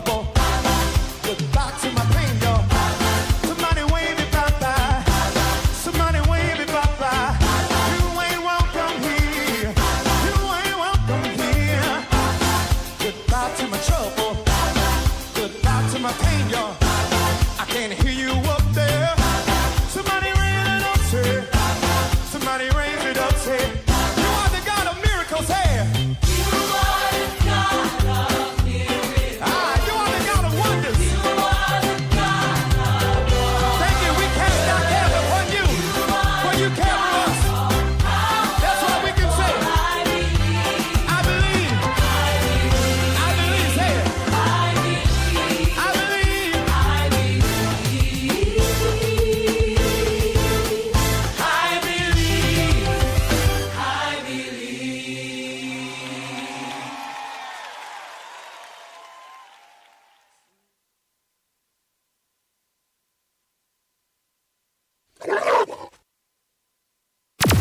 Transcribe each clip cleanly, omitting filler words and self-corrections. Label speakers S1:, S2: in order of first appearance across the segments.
S1: trouble. Goodbye to my pain, y'all. Somebody wave me bye-bye. Somebody wave me bye-bye. You ain't welcome here. You ain't welcome here. Goodbye to my trouble. Goodbye to my pain, y'all. I can't hear you up there. Somebody raise it up, say. Somebody raise it up, say. You are the God of miracles, hey.
S2: You are the God of miracles.
S1: You are the God of wonders.
S2: You are the God of wonders.
S1: Thank you. We cast our care upon you. For you care for us. That's what we can say. I believe. I believe. Say it. I believe.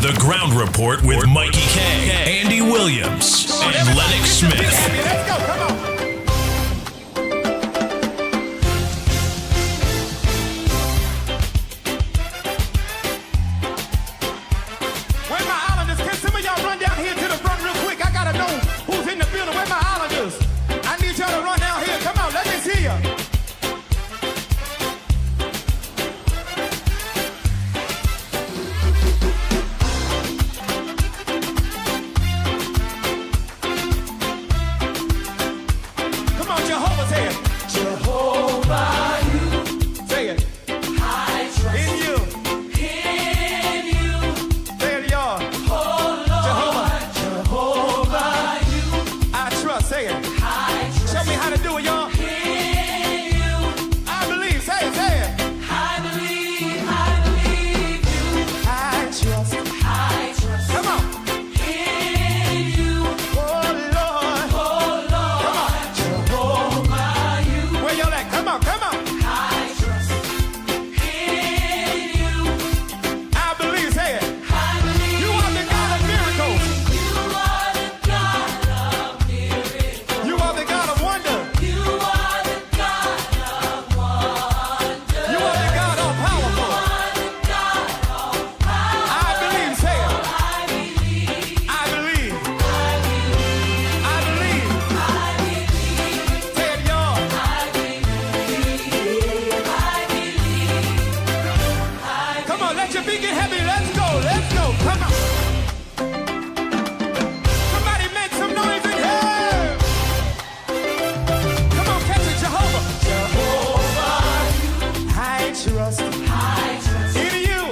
S3: The Ground Report with Mikey K, Andy Williams, and Lennox Smith.
S1: Let's go. Come on. Where my islanders? Can some of y'all run down here to the front real quick? I gotta know who's in the building. Where my islanders? I need y'all to run down here. Come on, let me see ya. Come on, Jehovah, say it.
S2: Jehovah, you
S1: Say it.
S2: I trust
S1: In you.
S2: in you.
S1: Say it, y'all.
S2: Oh
S1: Jehovah.
S2: Lord, Jehovah, you
S1: I trust. Say it.
S2: I trust
S1: Show me how to do it, y'all.
S2: in you.
S1: I believe. Say it. Say it.
S2: I believe you.
S1: I trust.
S2: I trust
S1: Come on.
S2: in you.
S1: Oh, Lord.
S2: Oh Lord, Jehovah, you
S1: Where y'all at? Come on. Come on.
S2: I trust in you.
S1: I believe. Say it.
S2: I believe
S1: You are the God of miracles.
S2: you are the God of miracles.
S1: You are the God of wonder.
S2: You are the God of wonders.
S1: You are the God all powerful.
S2: You are the God of power.
S1: I believe. Say it.
S2: I believe.
S1: I believe. I believe. Say it, y'all. Come on, let your feet get heavy. Let's go. Let's go. Come on. Somebody make some noise in here. Come on, catch it, Jehovah.
S2: Jehovah,
S1: I trust
S2: I trust
S1: in you.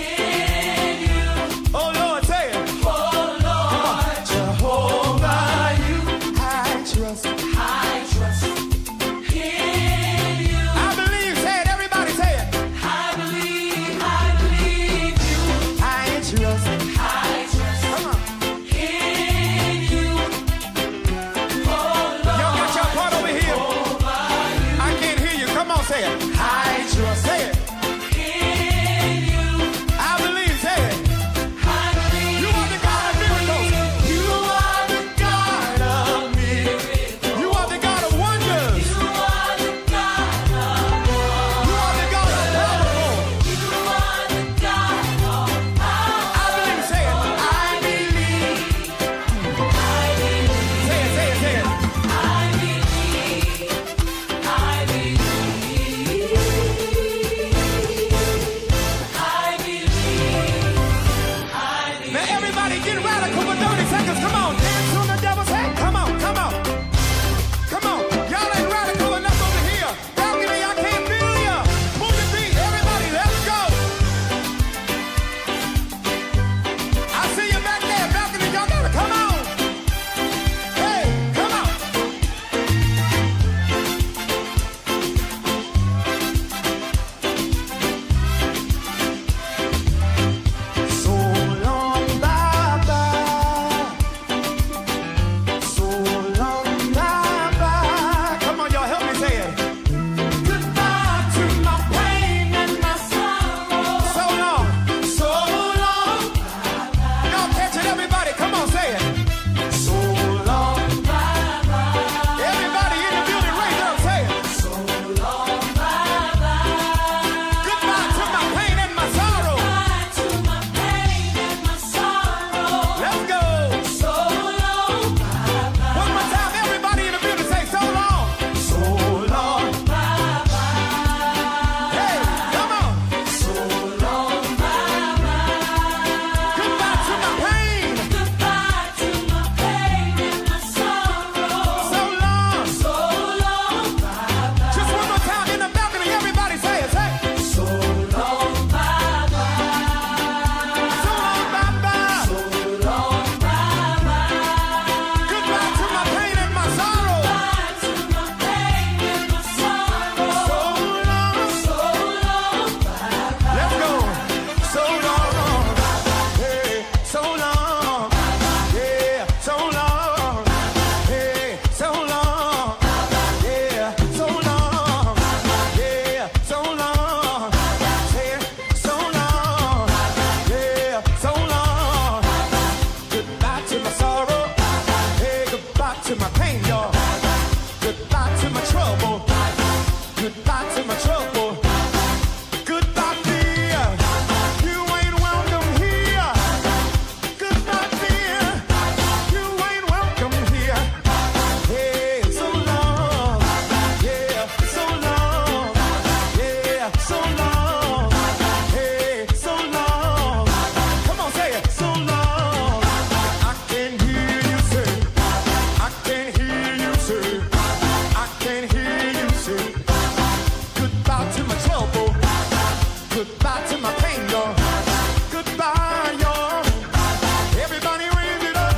S2: in you.
S1: Oh, Lord, say it.
S2: Oh Lord, Jehovah, you
S1: I trust.
S2: I trust in you.
S1: I believe. Say it. Everybody say it.
S2: I believe you.
S1: I trust.
S2: I trust
S1: Come on.
S2: in you. Oh
S1: Y'all
S2: Lord,
S1: got your part over here. I can't hear you. Come on, say it. I trust. Say it.
S2: in you.
S1: I believe. Say it.
S2: I believe
S1: You are the God of miracles.
S2: you are the God of miracles.
S1: You are the God of wonders.
S2: You are the God of
S1: You are the God of powerful.
S2: You are the God of power.
S1: I believe. Say it. I believe. Say it. Say it. Say it.
S2: I believe.
S1: Goodbye to my trouble. Goodbye, fear. You ain't welcome here. Goodbye, fear. You ain't welcome here. Hey, so long. Yeah, so long. Yeah, so long. Hey, so long. Come on, say it. So long. I can hear you say. I can hear you say. I can hear you say. Goodbye to my trouble. Goodbye to my pain, y'all. Goodbye, y'all. Everybody raise it up.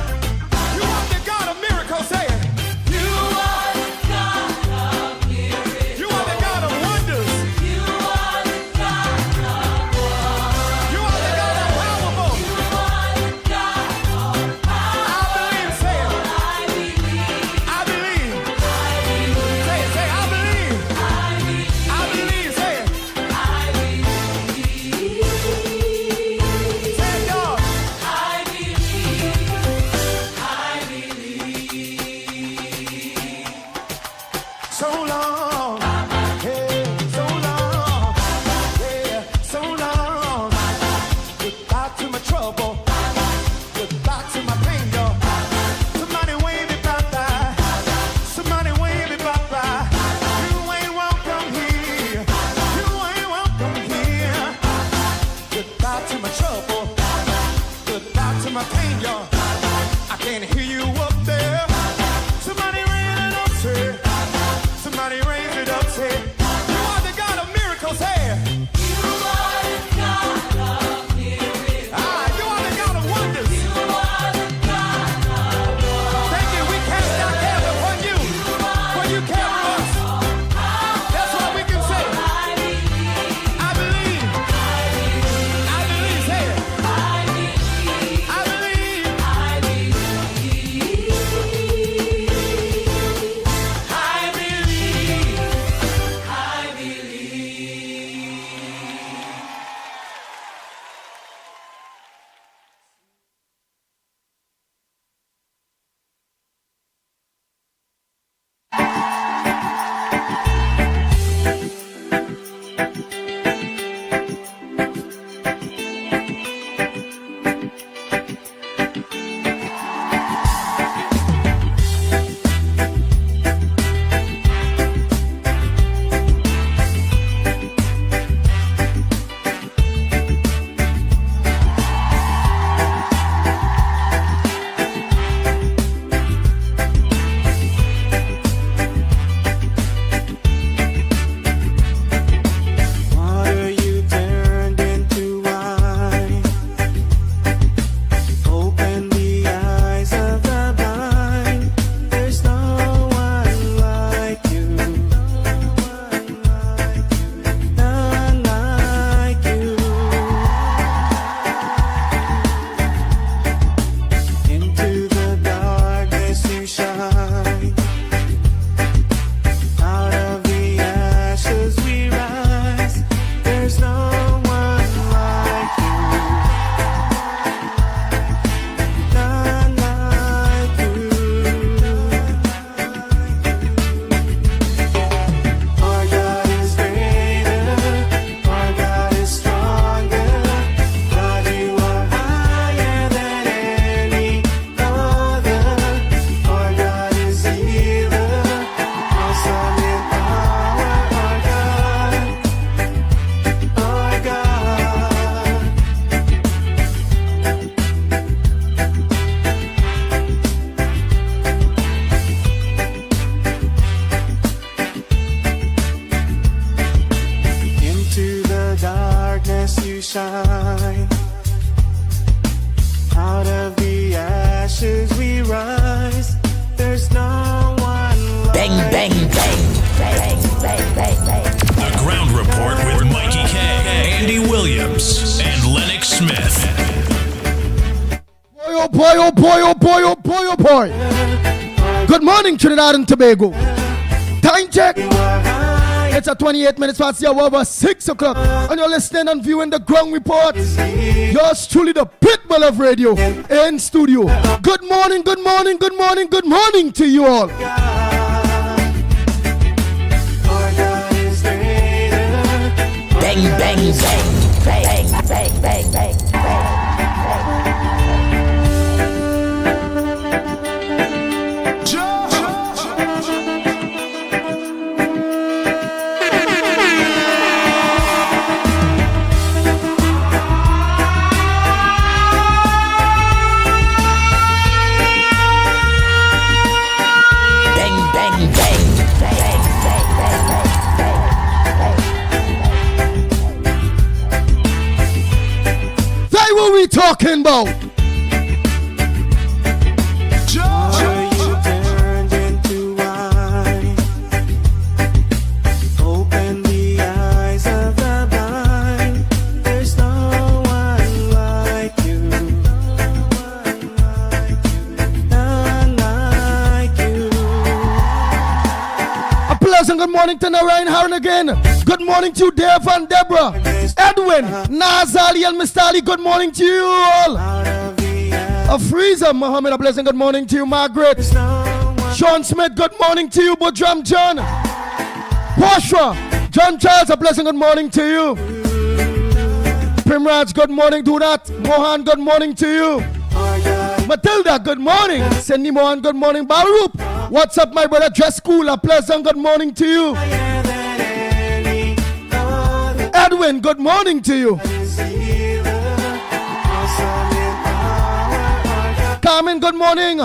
S1: You are the God of miracles, say it.
S2: You are the God of miracles.
S1: You are the God of wonders.
S2: You are the God of wonders.
S1: You are the God of powerful.
S2: You are the God of power.
S1: I believe, say it.
S2: I believe.
S1: I believe.
S2: I believe.
S1: Say it, say I believe.
S2: I believe.
S1: I believe, say it.
S2: I believe.
S1: Say it, y'all.
S2: I believe. I believe.
S1: So long. Hey, so long. Yeah, so long. Goodbye to my trouble. Goodbye to my pain, y'all. Somebody wave it bye-bye. Somebody wave it bye-bye. You ain't welcome here. You ain't welcome here. Goodbye to my trouble. Goodbye to my pain, y'all. I can't hear you up there. Somebody raise it up, say. Somebody raise it up, say. You are the God of miracles, hey.
S2: You are the God of miracles.
S1: Ah, you are the God of wonders.
S2: You are the God of wonders.
S1: Thank you. We cast our cares upon you. For you care for us. That's what we can say.
S2: I believe.
S1: I believe. I believe. Say it.
S2: I believe.
S1: I believe.
S2: I believe. I believe. I believe.
S4: Water you turned into wine. Open the eyes of the blind. There's no one like you. None like you. Into the darkness you shine. Out of the ashes we rise. There's no one like you. None like you. Our God is greater. Our God is stronger. God, you are higher than any other. Our God is healer. Awesome in power. Our God. Our God. Into the darkness you shine. Out of the ashes we rise. There's no one like
S5: Bang, bang, bang. Bang, bang, bang, bang.
S3: The Ground Report with Mikey K, Andy Williams, and Lennox Smith.
S6: Boy, oh boy, oh boy, oh boy, oh boy, oh boy. Good morning, Trinidad and Tobago. Time check. It's at 28 minutes past the hour over 6 o'clock. And you're listening and viewing the Ground Report. Yours truly, the Pitbull of radio in studio. Good morning, good morning, good morning, good morning to you all.
S4: Our God is
S5: bang, bang, bang, bang, bang, bang, bang.
S6: What we talking about?
S4: Are you turned into wine? Open the eyes of the blind. There's no one like you. None like you.
S6: A pleasant good morning to Narayan Haran again. Good morning to you, Dave and Deborah, Edwin, Nazali, and Mr. Ali. Good morning to you all. A Freezer, Mohammed, a blessing. Good morning to you, Margaret. Sean Smith, good morning to you, Budram John. Poshua, John Charles, a blessing. Good morning to you. Primraj, good morning. Do that. Mohan, good morning to you. Matilda, good morning. Cindy Mohan, good morning. Barup, what's up, my brother? Dress cool, a pleasant good morning to you. Edwin, good morning to you. Carmen, good morning.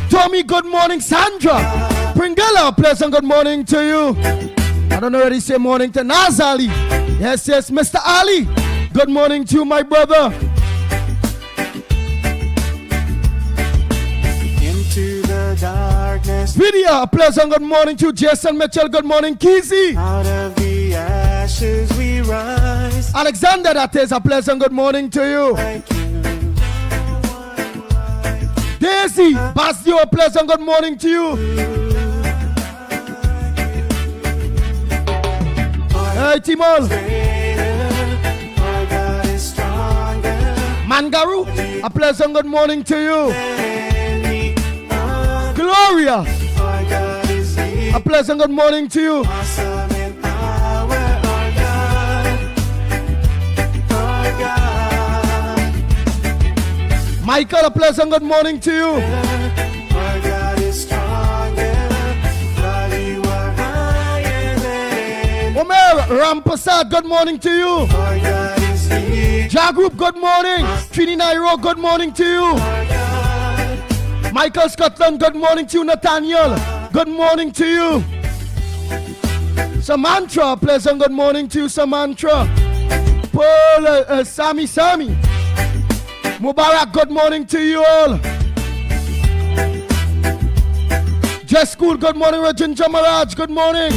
S6: Tommy, good morning. Sandra, Pringala, pleasant good morning to you. I don't already say morning to Nazali. Yes, Mr. Ali, good morning to you, my brother.
S4: Into the darkness.
S6: Video, a pleasant good morning to you. Jason Mitchell, good morning. Kizzy.
S4: Out of the ashes we rise.
S6: Alexander, that is a pleasant good morning to you.
S4: Like you.
S6: Daisy, Bastio, a pleasant good morning to you. Hey, Timol.
S4: Our God is stronger.
S6: Mangaru, a pleasant good morning to you.
S4: Any other.
S6: Gloria,
S4: Our God is
S6: a pleasant good morning to you.
S4: awesome in power. Our God. Our God.
S6: Michael, a pleasant good morning to you.
S4: Our God is stronger. God, you are higher than.
S6: Omer Rampasad, good morning to you.
S4: Our God is here.
S6: Jagroup, good morning. Trini Nairo, good morning to you.
S4: Our God.
S6: Michael Scotland, good morning to you. Nathaniel, good morning to you. Samantha, a pleasant good morning to you, Samantha. Paul, Sammy. Mubarak, good morning to you all. Jess School, good morning. Rajin Jamaraj, good morning.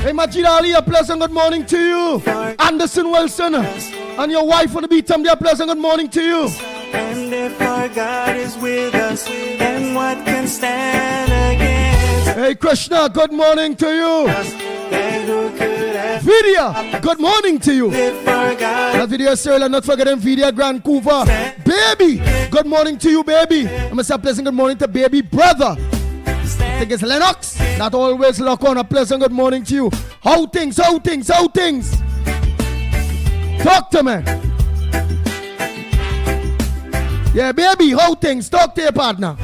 S6: Hey, Majid Ali, a pleasant good morning to you. Anderson Wilson and your wife on the beat, a pleasant good morning to you.
S4: And if our God is with us, then what can stand against
S6: Hey, Krishna, good morning to you.
S4: us? Then who could have
S6: Vidya, good morning to you.
S4: if our God
S6: That video, sir, and not forgetting Vidya Grand Couva. Baby, good morning to you, baby. I'm going to say a pleasant good morning to baby brother. I think it's Lennox. That always lock on. A pleasant good morning to you. How things? Talk to me. Yeah, baby, how things? Talk to your partner.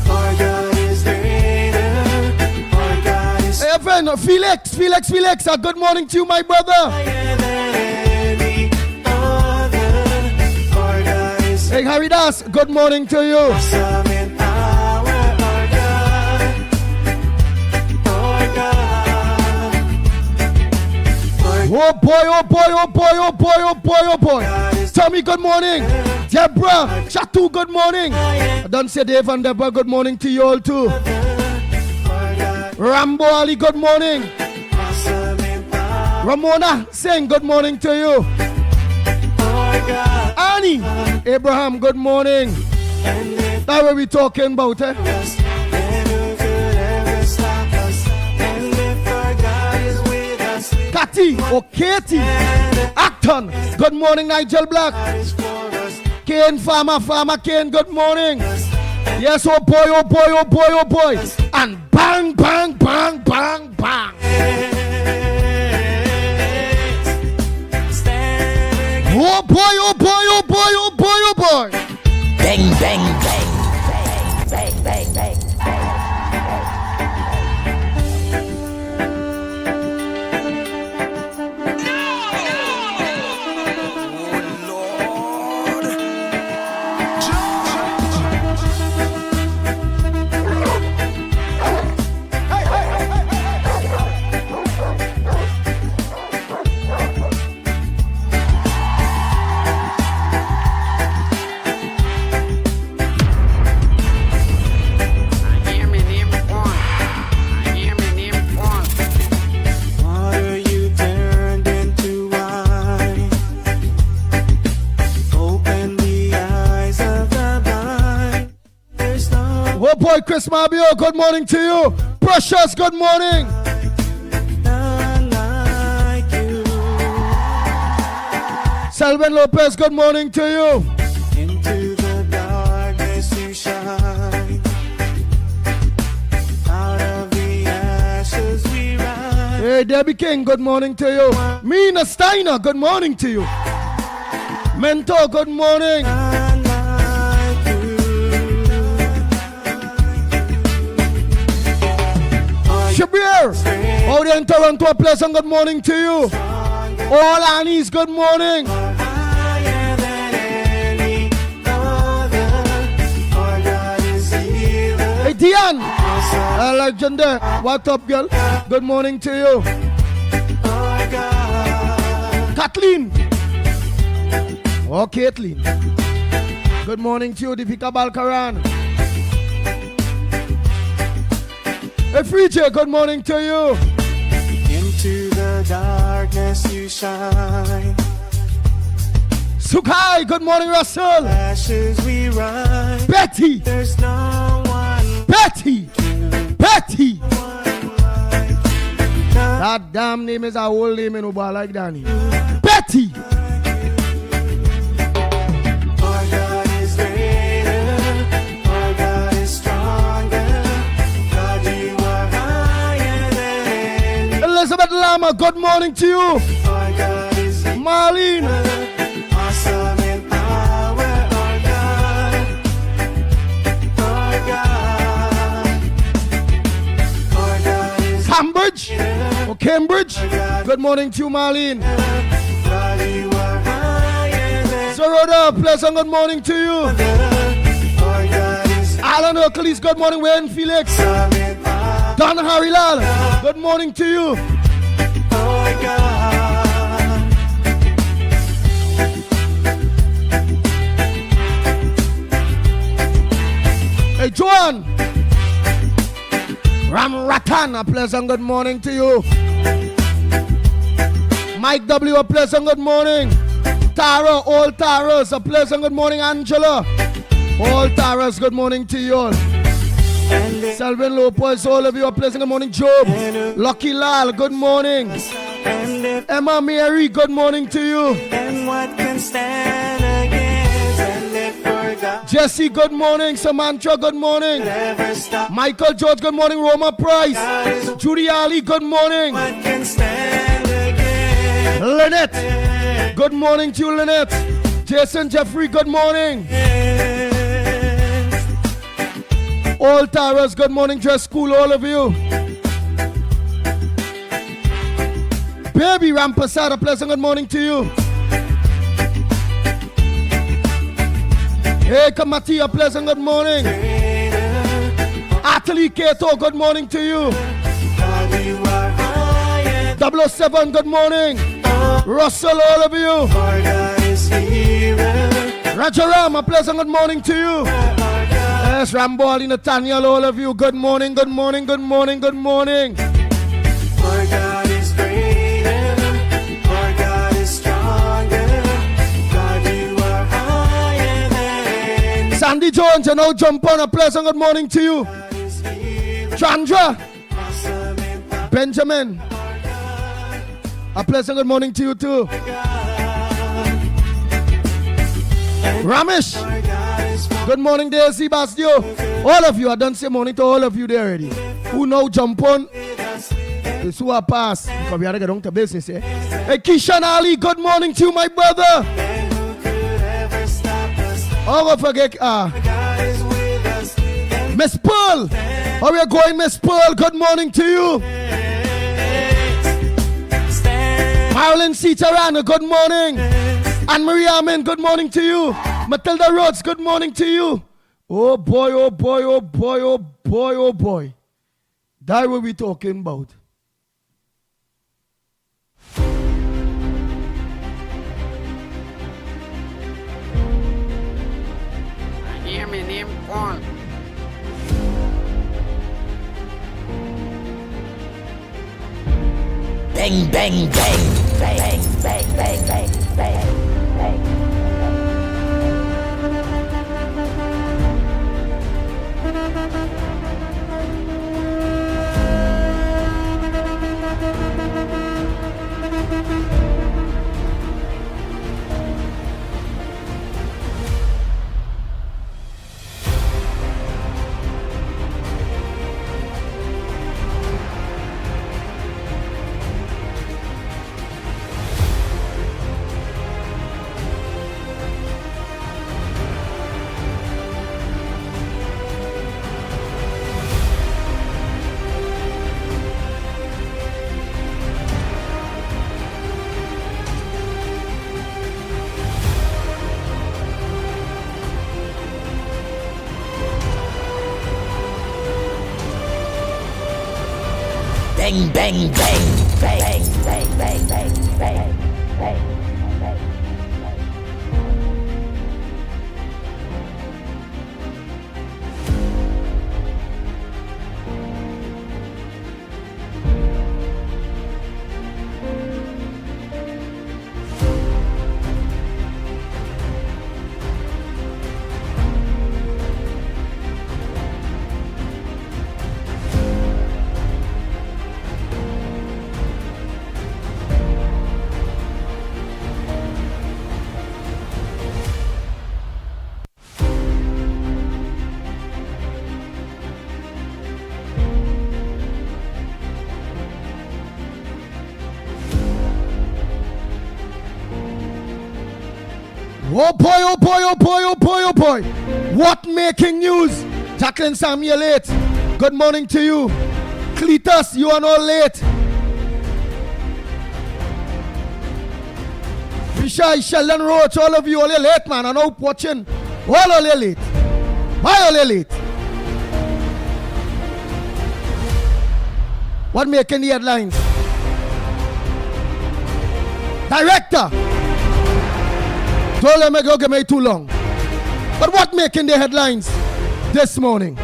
S4: our God is greater, our God is
S6: Hey, friend, Felix. Good morning to you, my brother.
S4: higher than any other. Our God is
S6: Hey, Haridas, good morning to you.
S4: awesome in power. Our God, our God.
S6: Oh boy. Tommy, good morning. Deborah, Chatu, good morning. I don't say Dave and Deborah, good morning to you all too. Rambo Ali, good morning.
S4: Awesome in power.
S6: Ramona, saying good morning to you.
S4: Our God.
S6: Annie, Abraham, good morning.
S4: And if
S6: That's what we talking about, eh?
S4: us, then who could ever stop us? And if our God is with us,
S6: Cathy or Katie, Acton, good morning. Nigel Black,
S4: God is for us.
S6: Kane Farmer Kane, good morning. Yes, oh boy, oh boy, oh boy, oh boy. And bang, bang, bang, bang, bang. Oh boy, oh boy, oh boy, oh boy, oh boy.
S5: Bang, bang, bang, bang, bang, bang, bang.
S4: Water you turned into wine. Open the eyes of the blind. There's no
S6: Oh boy, Chris Mabio, good morning to you. Precious, good morning.
S4: one like you.
S6: Selvin Lopez, good morning to you.
S4: Into the darkness you shine. Out of the ashes we rise.
S6: Hey, Debbie King, good morning to you. Mina Steiner, good morning to you. Mentor, good morning.
S4: One like you.
S6: Shabir, out there in Toronto, a pleasant good morning to you. All Annies, good morning.
S4: Higher than any other. Our God is healer.
S6: Hey, Diane, Legenda, what up, girl? Good morning to you.
S4: Our God.
S6: Kathleen. Oh, Caitlin. Good morning to you, Deepika Balkaran. Hey, Free J, good morning to you.
S4: Into the darkness you shine.
S6: Sukai, good morning, Russell.
S4: Ashes we rise.
S6: Betty,
S4: There's no one
S6: Betty, Betty.
S4: like
S6: That damn name is a whole name in Uba like Danny. Betty.
S4: our God is greater. Our God is stronger. God, you are higher than any.
S6: Elizabeth Lama, good morning to you.
S4: Our God is
S6: Marlene,
S4: awesome in power. Our God. Our God. Our God is
S6: Cambridge, or Cambridge. Good morning to you, Marlene.
S4: God, you are higher than
S6: Zeroda, pleasant good morning to you.
S4: our God is
S6: Alan Hercules, good morning. Wayne Felix.
S4: awesome in power.
S6: Don Harilal, good morning to you.
S4: Our God.
S6: Hey, Joan. Ram Ratan, a pleasant good morning to you. Mike W, a pleasant good morning. Tara, all Taras, a pleasant good morning. Angela, all Taras, good morning to you all.
S4: And if,
S6: Selvin Lopez, all of you, a pleasant good morning. Job, Lucky Lal, good morning.
S4: and if,
S6: Emma Mary, good morning to you.
S4: and what can stand against? And if our God
S6: Jesse, good morning. Samantha, good morning.
S4: never stop,
S6: Michael George, good morning. Roma Price,
S4: God is
S6: Judy Ali, good morning.
S4: what can stand against?
S6: Lynette, good morning to you, Lynette. Jason Jeffrey, good morning. All Taras, good morning. Dress school, all of you. Baby Rampasad, a pleasant good morning to you. Hey, Kamati, a pleasant good morning. Atali Keto, good morning to you.
S4: God, you are higher.
S6: 007, good morning. Russell, all of you.
S4: Our God is healer.
S6: Rajaram, a pleasant good morning to you. Yes, Ramboli, Nathaniel, all of you. Good morning, good morning, good morning, good morning.
S4: Our God is greater. Our God is stronger. God, you are higher than
S6: Sandy Jones, and now jump on. A pleasant good morning to you.
S4: God is healer.
S6: Chandra,
S4: Awesome in power.
S6: Benjamin, a pleasant good morning to you too. Ramesh,
S4: Our God
S6: Good morning there, Sebastio. All of you, I done say morning to all of you there already. Who know jump on? It's who I pass. Because we have to get on to business, eh? Hey, Kishan Ali, good morning to you, my brother. Oh, forget, Miss Pearl. How are you going, Miss Pearl? Good morning to you. Marilyn Citarana, good morning. Anne-Marie Amin, good morning to you. Matilda Rhodes, good morning to you. Oh boy, oh boy, oh boy, oh boy, oh boy. That's what we talking about.
S7: Hear me name Paul.
S5: Bang, bang, bang, bang, bang, bang, bang, bang, bang. Bang, bang, bang, bang, bang, bang, bang, bang, bang.
S6: Oh boy, oh boy, oh boy, oh boy, oh boy. What making news? Jacqueline Sam, you're late. Good morning to you. Cletus, you are not late. Bishai, Sheldon Roach, all of you are late, man. I know watching. All are late. Why are late? What making the headlines? Director. Don't let me go get me too long. But what making the headlines this morning?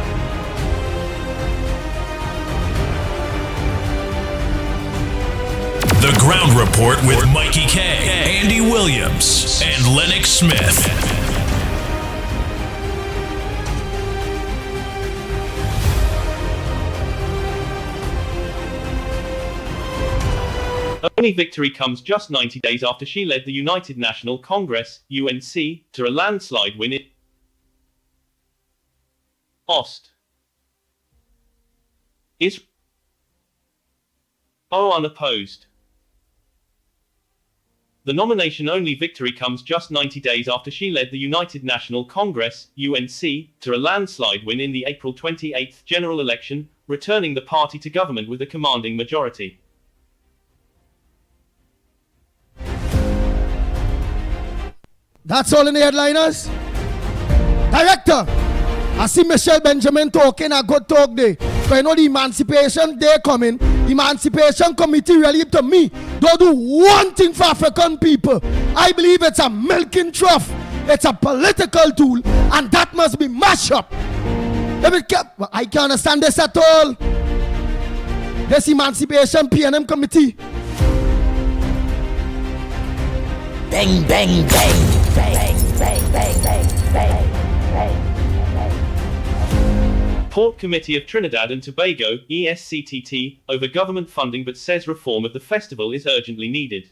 S3: The Ground Report with Mikey K, Andy Williams, and Lennox Smith.
S8: Only victory comes just 90 days after she led the United National Congress, UNC, to a landslide win in Ost. Is unopposed. The nomination-only victory comes just 90 days after she led the United National Congress, UNC, to a landslide win in the April 28th general election, returning the party to government with a commanding majority.
S6: That's all in the headliners. Director, I see Michelle Benjamin talking a good talk day. So I know the Emancipation Day coming. Emancipation Committee really to me. Don't do one thing for African people. I believe it's a milking trough. It's a political tool, and that must be mashed up. I can't understand this at all. This Emancipation PNM Committee.
S5: Bang, bang, bang, bang, bang, bang, bang, bang, bang.
S8: Port Committee of Trinidad and Tobago, ESCTT, over government funding but says reform of the festival is urgently needed.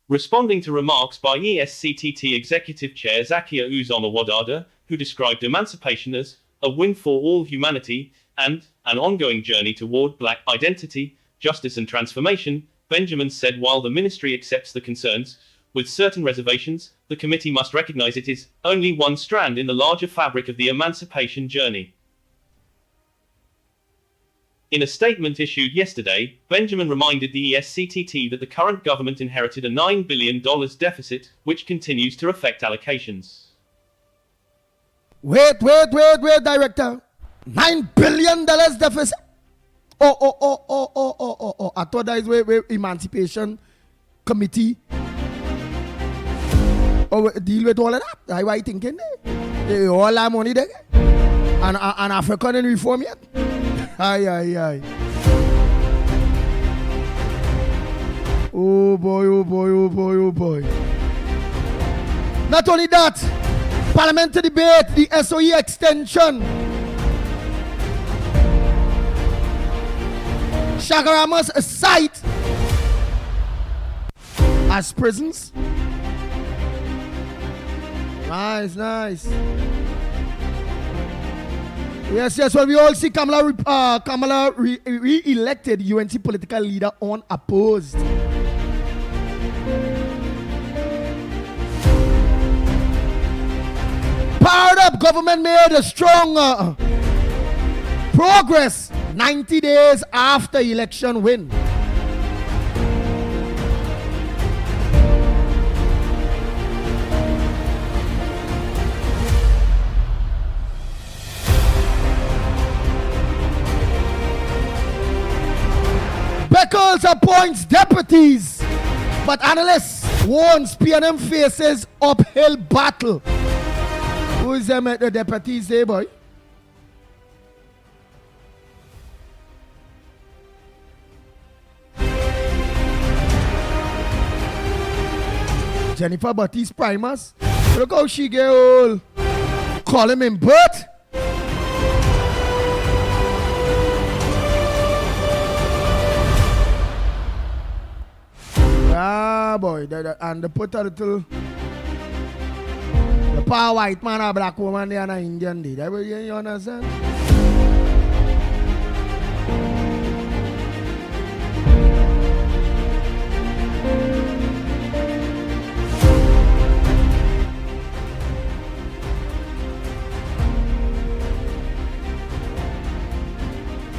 S8: Responding to remarks by ESCTT Executive Chair Zakia Uzoma-Wadada, who described emancipation as a win for all humanity and an ongoing journey toward black identity, justice and transformation, Benjamin said while the ministry accepts the concerns, with certain reservations, the committee must recognize it is only one strand in the larger fabric of the emancipation journey. In a statement issued yesterday, Benjamin reminded the ESCTT that the current government inherited a $9 billion deficit, which continues to affect allocations.
S6: Wait, Director. $9 billion deficit. Oh. I thought that is where Emancipation Committee deal with all of that. Why thinking they all that money there? And African in reform yet? Aye. Oh boy. Not only that, parliamentary debate, the SOE extension. Shagarama's site as prisons. Nice. Yes. Well, we all see Kamala re-elected UNC political leader unopposed. Powered up government made a strong progress 90 days after election win. Beckles appoints deputies, but analysts warns PNM faces uphill battle. Who is them at the deputies there, boy? Jennifer Baptiste Primus. Look how she get all. Call him in birth. Ah, boy. And they put a little. The power white man, a black woman, they are an Indian. You understand?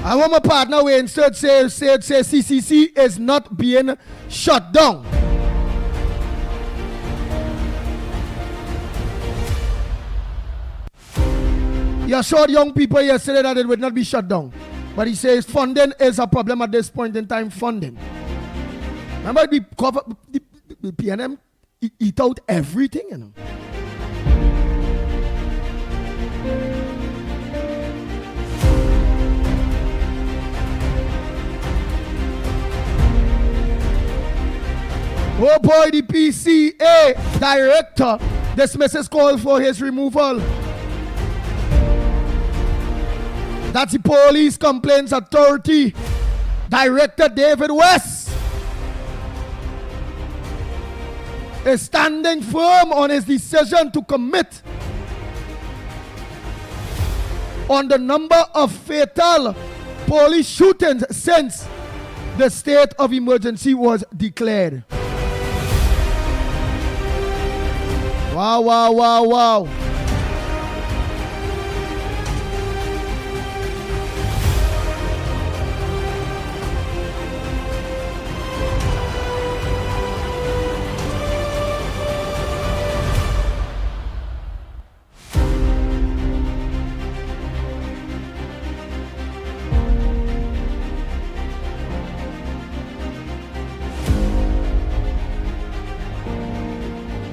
S6: I want my partner Wayne said CCC is not being shut down. He assured young people yesterday that it would not be shut down. But he says funding is a problem at this point in time. Funding. Remember the PNM eat out everything, you know. Oh boy, the PCA director dismisses call for his removal. That's the Police Complaints Authority Director David West is standing firm on his decision to commit on the number of fatal police shootings since the state of emergency was declared. Wow.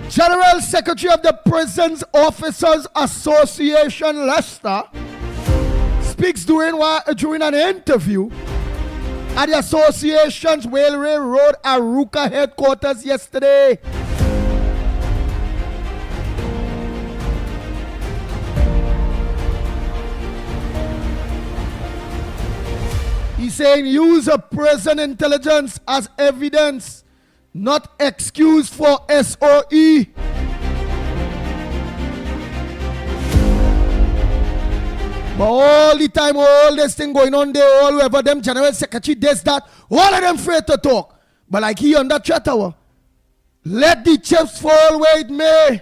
S6: General Secretary of the Prisons Officers Association, Leicester, speaks during an interview at the association's Railway Road Aruka headquarters yesterday. He's saying use of prison intelligence as evidence not excuse for SOE. But all the time, all this thing going on there, all whoever them general secretary does that, all of them afraid to talk. But like he on that chat tower, let the chips fall where it may.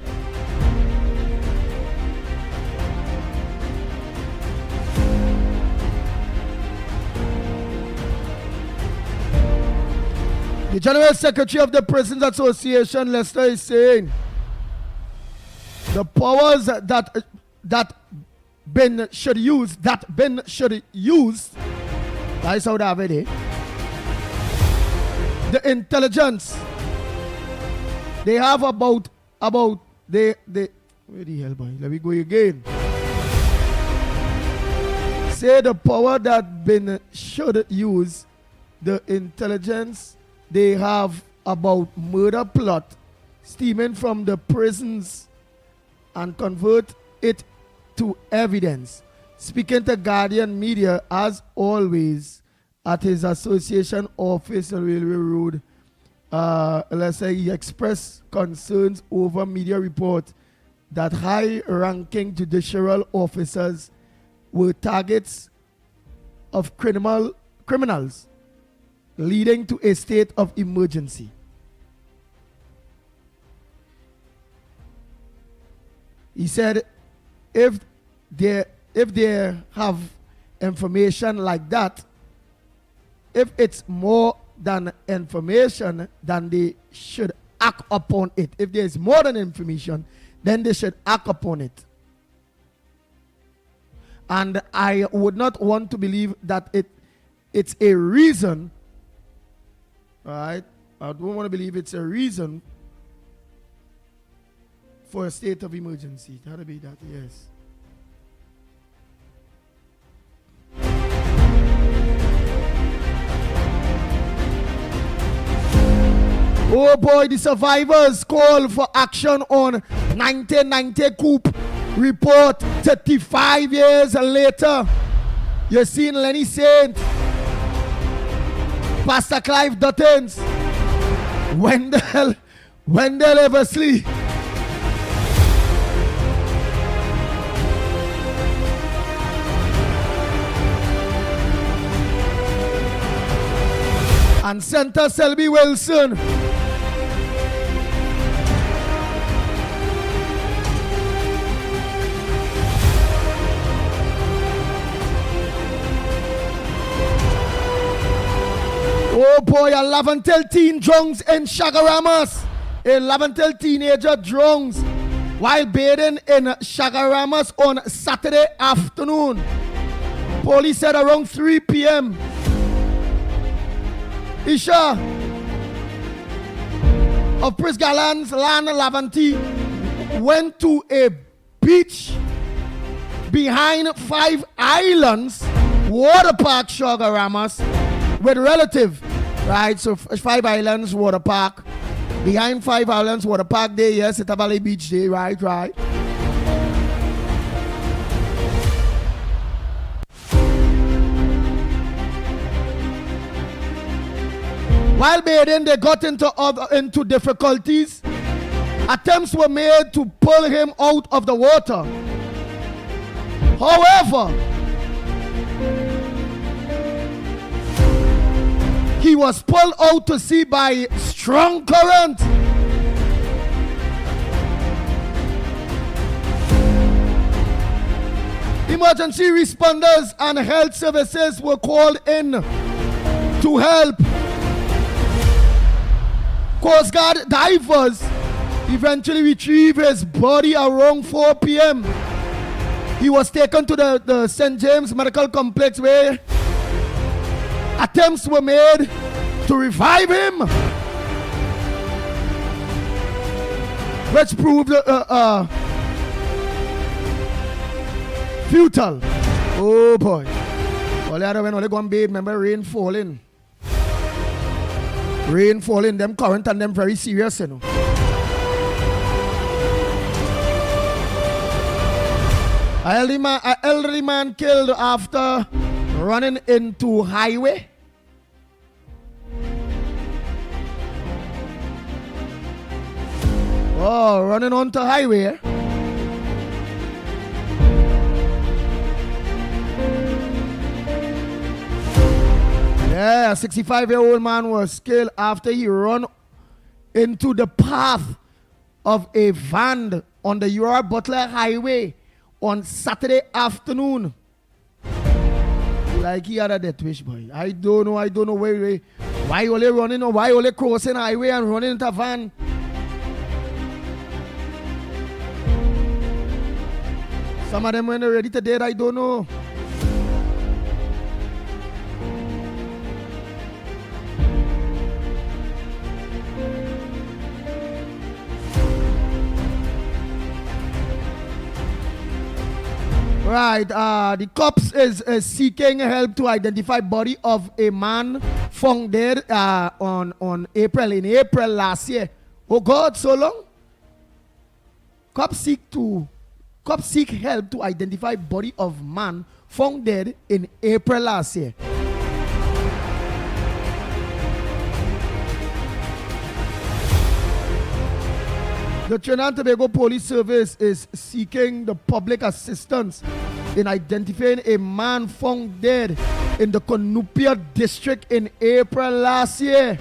S6: The General Secretary of the Prisons Association, Lester, is saying the powers that Ben should use, that's how they have it, eh? The intelligence they have about where the hell, boy? Let me go again. Say the power that Ben should use, the intelligence they have about murder plot stemming from the prisons and convert it to evidence. Speaking to Guardian Media, as always, at his association office on Railway Road, let's say he expressed concerns over media report that high-ranking judicial officers were targets of criminals, leading to a state of emergency. He said, if they have information like that, if it's more than information, then they should act upon it. If there's more than information, then they should act upon it. And I would not want to believe that it's a reason, right? I don't want to believe it's a reason for a state of emergency. It had to be that, yes. Oh boy, the survivors call for action on 1990 coup report 35 years later. You're seeing Lenny Saint, Pastor Clive Duttons, Wendell Eversley. And Senator Selby Wilson. Oh boy, a Laventel teen drowns in Shagaramas. A Laventel teenager drowns while bathing in Shagaramas on Saturday afternoon. Police said around 3 p.m. Isha of Prisgalan's Land Lavanti went to a beach behind 5 Islands water park Shagaramas with relative, right? So 5 Islands water park, behind 5 Islands water park there, yes, at Valley Beach there, right. While bathing, they got into difficulties. Attempts were made to pull him out of the water. However, he was pulled out to sea by strong current. Emergency responders and health services were called in to help. Coast Guard divers eventually retrieved his body around 4 p.m. He was taken to the St. James Medical Complex where attempts were made to revive him, which proved futile. Oh boy. All the other when only go and bathe, remember rain falling. Rain falling, them current and them very serious, you know. An elderly man killed after running into highway. Oh, running onto highway. Yeah, a 65-year-old man was killed after he ran into the path of a van on the UR Butler Highway on Saturday afternoon. Like he had a death wish, boy. I don't know why only running or why only crossing a highway and running into a van. Some of them when they're ready to dead, I don't know. Right, the cops is seeking help to identify body of a man found dead in April last year. Oh God, so long? Cops seek help to identify body of man found dead in April last year. The Trinidad and Tobago Police Service is seeking the public assistance in identifying a man found dead in the Cunupia district in April last year.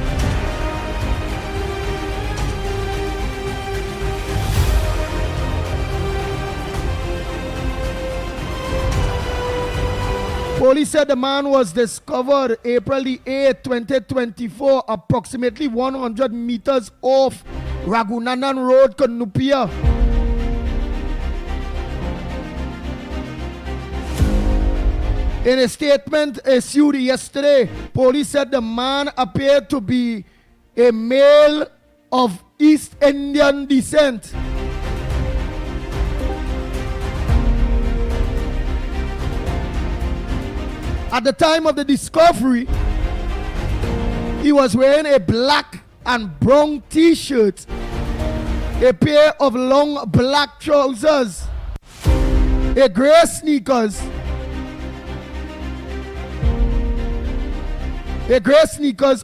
S6: Police said the man was discovered April the 8th, 2024, approximately 100 meters off Ragunanan Road, Cunupia. In a statement issued yesterday, police said the man appeared to be a male of East Indian descent. At the time of the discovery, he was wearing a black and brown t-shirt, a pair of long black trousers, a gray sneakers,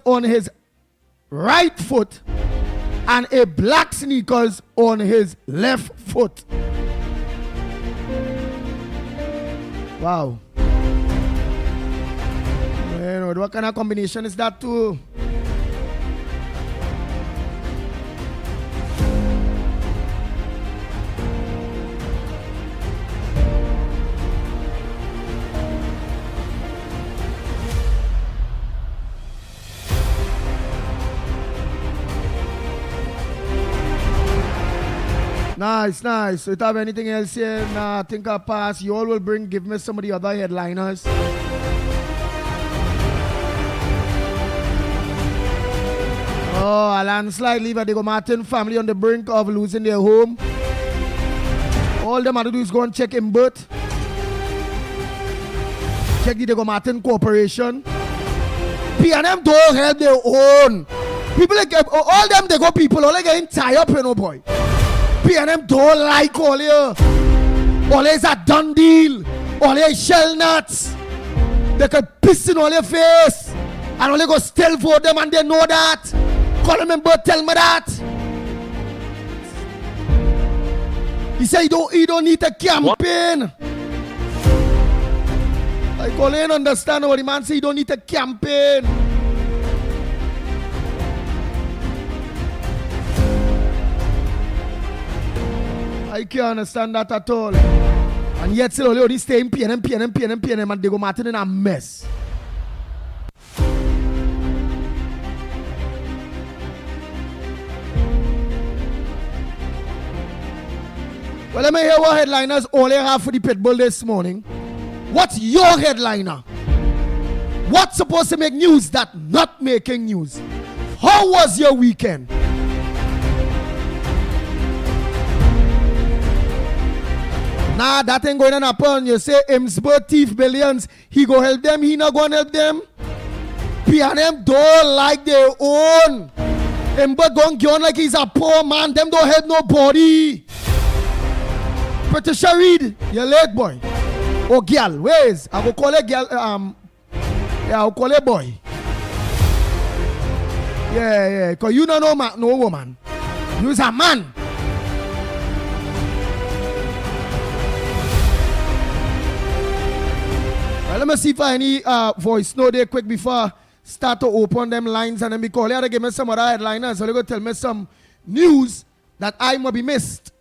S6: on his right foot, and a black sneakers on his left foot. Wow. Man, what kind of combination is that too? Nice. So if you have anything else here, nah, I think I'll pass. You all will give me some of the other headliners. Oh, a landslide leave a Diego Martin family on the brink of losing their home. All them have to do is go and check in birth. Check the Diego Martin Corporation. P&M don't help their own. People like all them they go people all getting tied up, you know, boy. P&M don't like all you. All is a done deal. All is shell nuts. They can piss in all your face. And only go still vote them and they know that. Call them and tell me that. He said he don't need a campaign. I call in understand what the man say. He don't need a campaign. I can't understand that at all. And yet still only stay in PNM and they go Martin in a mess. Well, let me hear what headliners only have for the Pitbull this morning. What's your headliner? What's supposed to make news that not making news? How was your weekend? Nah, that ain't going to happen. You say Imsburg thief billions. He go help them. He not going to help them. P&M don't like their own. Imsburg going on like he's a poor man. Them don't help nobody. Patricia Reed, you late boy. Oh, girl, where's? I will call it girl. Yeah, I'll call it boy. Yeah. Cause you don't know no woman. You's a man. let me see if I any voice note there quick before start to open them lines and then we call you to give me some other headliners. So they go tell me some news that I might be missed.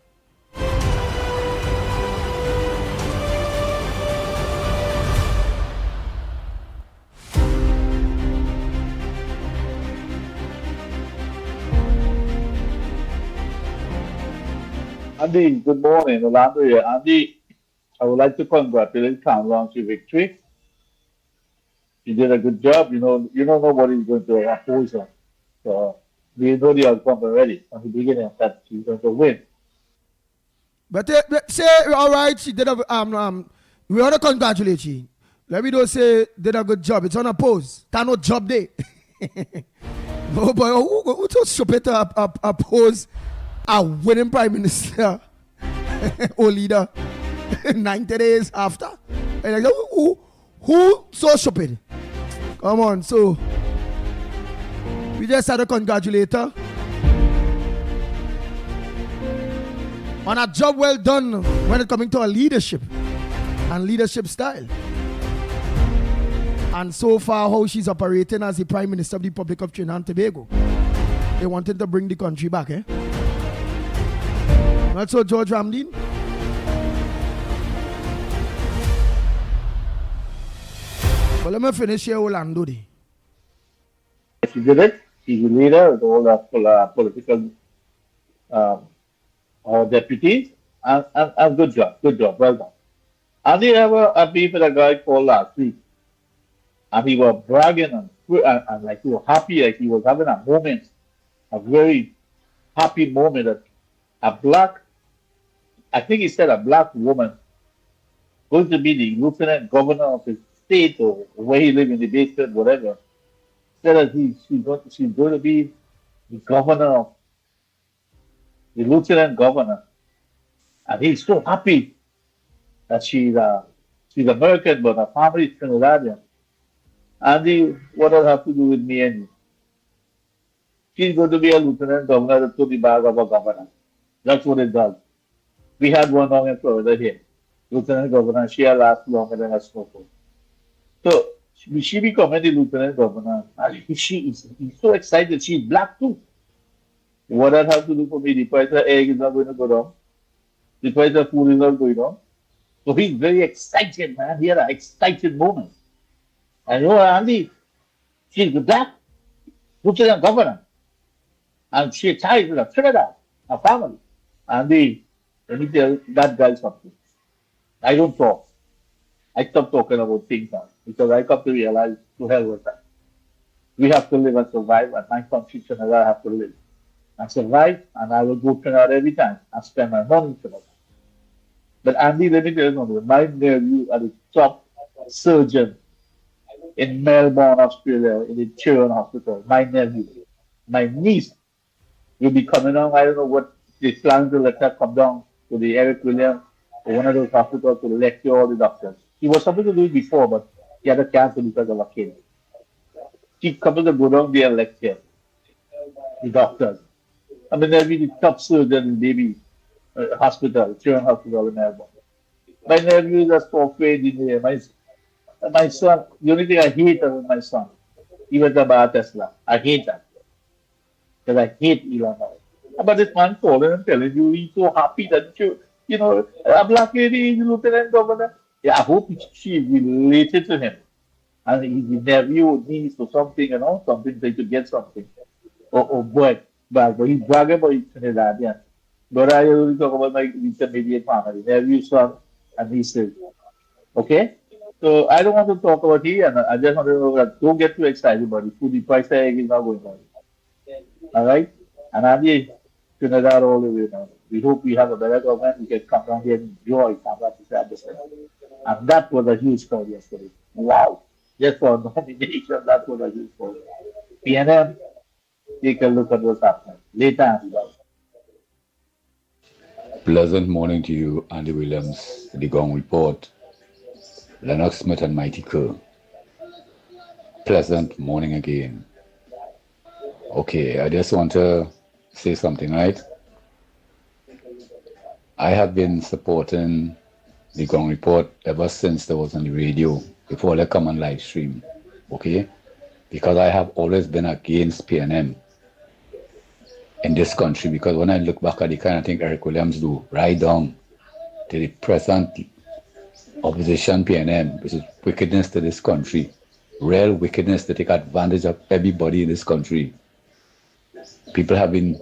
S9: Andy, good morning. Orlando here. Andy, I would like to congratulate Kamala on your victory. She did a good job. You know nobody's going to oppose her. So we know the outcome already from the beginning that she's going to win.
S6: But say all right, she did a we want to congratulate you. Let me don't say did a good job. It's unopposed. That's no job day. No boy, who so stupid to oppose a winning prime minister or leader 90 days after? And like, who so stupid? Come on, so we just had to congratulate her on a job well done when it coming to her leadership and leadership style. And so far how she's operating as the Prime Minister of the Republic of Trinidad and Tobago. They wanted to bring the country back, eh? Not so, George Ramdeen? But let me finish here, Orlando.
S9: She did it. She's a leader with all the political deputies. And good job, well done. And they have a beef with a guy called last week. And he was bragging and like he was happy, like he was having a moment, a very happy moment that a black, I think he said a black woman, going to be the lieutenant governor of his state or where he lives in the basement, whatever. Said that she's going to be the governor, the lieutenant governor. And he's so happy that she's American, but her family is Trinidadian. Andy, what does it have to do with me and you? She's going to be a lieutenant governor to the bag of a governor. That's what it does. We had one down in Florida here. Lieutenant governor, she had last longer than a snowfall. So she becoming the lieutenant governor. And he's so excited. She's black too. What does it have to do for me? The price of egg is not going to go down. The price of food is not going down. So he's very excited, man. He had an excited moment. And you know, Andy, she's the black lieutenant governor. And she ties with a Trinidad, a family. Andy, let me tell that guy something. I don't talk. I stop talking about things now. Because I come to realize, to hell with that. We have to live and survive, and my country, Trinidad, have to live. And survive, and I will go to Trinidad every time and spend my money in Trinidad. But Andy, let me tell you something. My nephew are the top surgeon in Melbourne, Australia, in the children's hospital. My nephew, my niece will be coming on. I don't know what they plan to let her come down to the Eric Williams or one of those hospitals to lecture all the doctors. He was supposed to do it before, but he had to cancel because of a kid. She's supposed to go down there and lecture the doctors. I mean, they'll be the top surgeon in baby hospital, children's hospital in Melbourne. My nephew is a software engineer. My son, the only thing I hate about my son, he went about Tesla. I hate that. Because I hate Elon Musk. But this man calling and telling you he's so happy that you know, a black lady is lieutenant governor. Yeah, I hope she related to him. And his nephew or niece or something, you know, something to get something. Or boy, but he's bragging about his Trinidadian. But I only talk about my intermediate family, nephew, son, and nieces. Okay? So I don't want to talk about it, and I just want to know that don't get too excited about it. Food, the price tag is not going on. All right? And I'm Trinidad all the way now. We hope we have a better government. We can come down here and enjoy Canada to establishment. And that was a huge crowd yesterday. Wow. Just for nomination, that was a huge crowd. PNM, take a look at what's happening. Later,
S10: Pleasant morning to you, Andy Williams, the Gong Report, Lennox Smith and Mickie. Pleasant morning again. Okay, I just want to say something, right? I have been supporting the Gong Report ever since there was on the radio, before they come on live stream, okay? Because I have always been against PNM in this country, because when I look back at the kind of thing Eric Williams do, right down to the present opposition PNM, which is wickedness to this country, real wickedness to take advantage of everybody in this country. People have been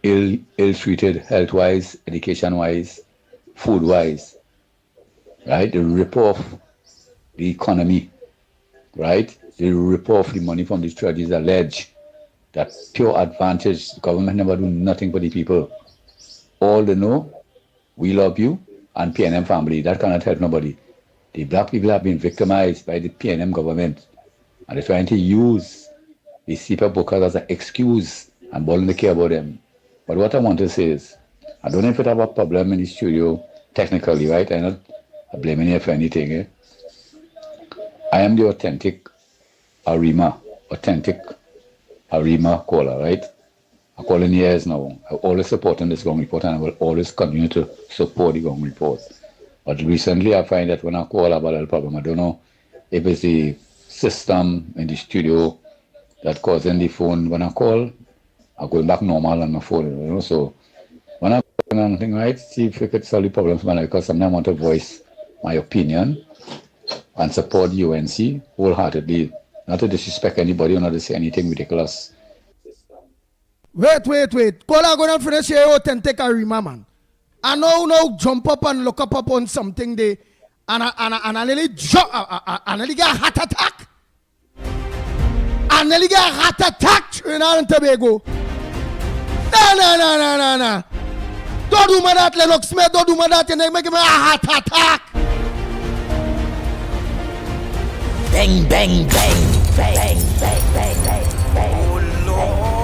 S10: ill-treated health-wise, education-wise, food-wise, right? They rip off the economy, right? They rip off the money from the treasuries, allege that pure advantage. The government never do nothing for the people. All they know, we love you and PNM family. That cannot help nobody. The black people have been victimized by the PNM government, and they're trying to use the CPAP workers as an excuse and ball the care about them. But what I want to say is, I don't know if it have a problem in the studio technically, right? I'm not blaming you for anything. Eh? I am the authentic Arima caller, right? I call in years now. I always support this Gong Report, and I will always continue to support the Gong Report. But recently I find that when I call about a problem, I don't know if it's the system in the studio that causing the phone. When I call, I'm going back normal on my phone, you know. So when I call on anything, right, see if we could solve the problems, man, because sometimes I want to voice my opinion and support UNC wholeheartedly. Not to disrespect anybody or not to say anything ridiculous.
S6: Wait. Call I'm going to finish here authentic Arima, man. I know no jump up and look up on something there and I nearly jump, I nearly get a heart attack. I nearly get a heart attack, Trinidad and Tobago. No. Don't do me that, Lennox Smith, don't do me that, and they make me a heart attack.
S5: Bang, bang, bang, bang, bang, bang, bang, bang.
S4: Oh Lord.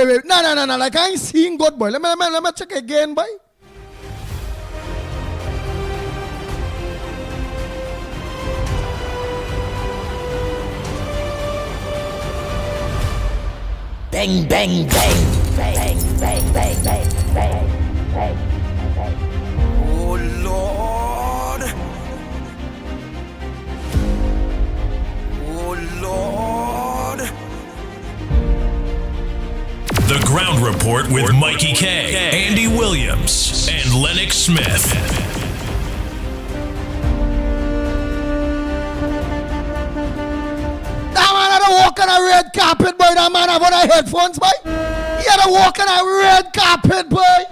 S6: Wait. No. Like I ain't seeing good, boy. Let me check again, boy.
S5: Bang, bang, bang, bang, bang, bang, bang, bang, bang.
S4: Oh Lord. Oh Lord.
S3: The Ground Report with Mikey K, Andy Williams, and Lennox Smith.
S6: That man had to walk on a red carpet, boy. That man have on a headphones, boy. He had to walk on a red carpet, boy.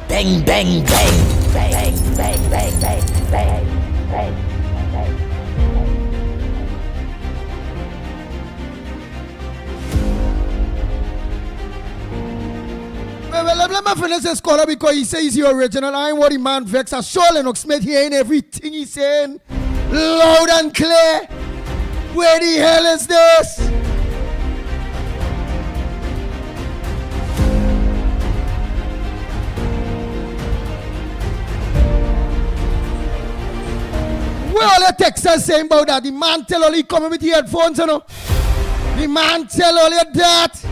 S5: Bang, bang, bang, bang, bang, bang, bang, bang, bang.
S6: Well, let me finish this caller because he says he's the original. I ain't what the man vex. I sure Lennox Smith hearing everything he's saying loud and clear. Where the hell is this? What all the Texans saying about that? The man tell all he coming with the headphones, you know. The man tell all you that.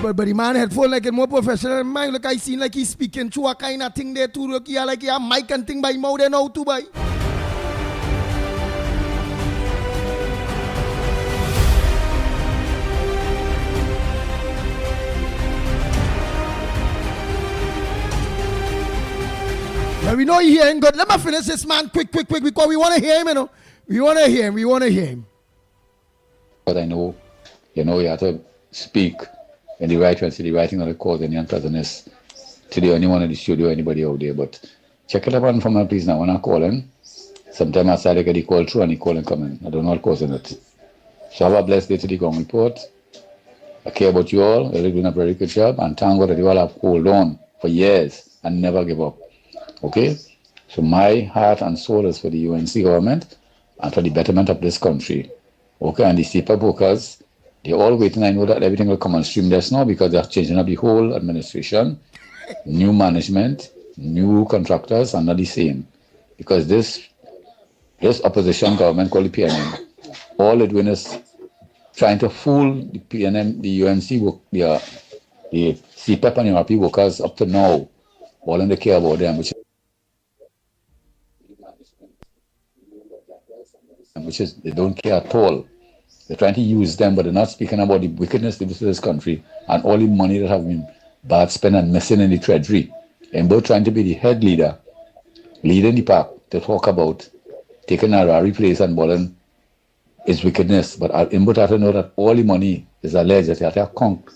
S6: But the man headphone like a more professional mind. Look, I seen like he's speaking through a kind of thing there too. Look, he like he a mic and thing by mouth and how to buy. Well, we know he ain't good. Let me finish this man quick, because we want to hear him, you know. We want to hear him.
S10: But I know, you have to speak in the right way, to the writing of the cause, any unpleasantness to the anyone in the studio, anybody out there. But check it up on for me, please, now when I call in. Sometimes I start to get the call through and the call and come in. I don't know what causing it. So have a blessed day to the Gong Report. I care about you all. You're doing a very good job. And thank God that you all have hold on for years and never give up. Okay? So my heart and soul is for the UNC government and for the betterment of this country. Okay? And the CPAP workers, They're all waiting. I know that everything will come on stream just now because they're changing up the whole administration, new management, new contractors, and not the same. Because this opposition government called the PNM, all they're doing is trying to fool the PNM, the UNC, the CPEP and MRP workers up to now. All in the care about them, which is they don't care at all. They're trying to use them, but they're not speaking about the wickedness of this country and all the money that have been bad spent and missing in the treasury. And both trying to be the head leader, leading the pack to talk about taking a Rari place and balling is wickedness. But in both have to know that all the money is alleged that they have conk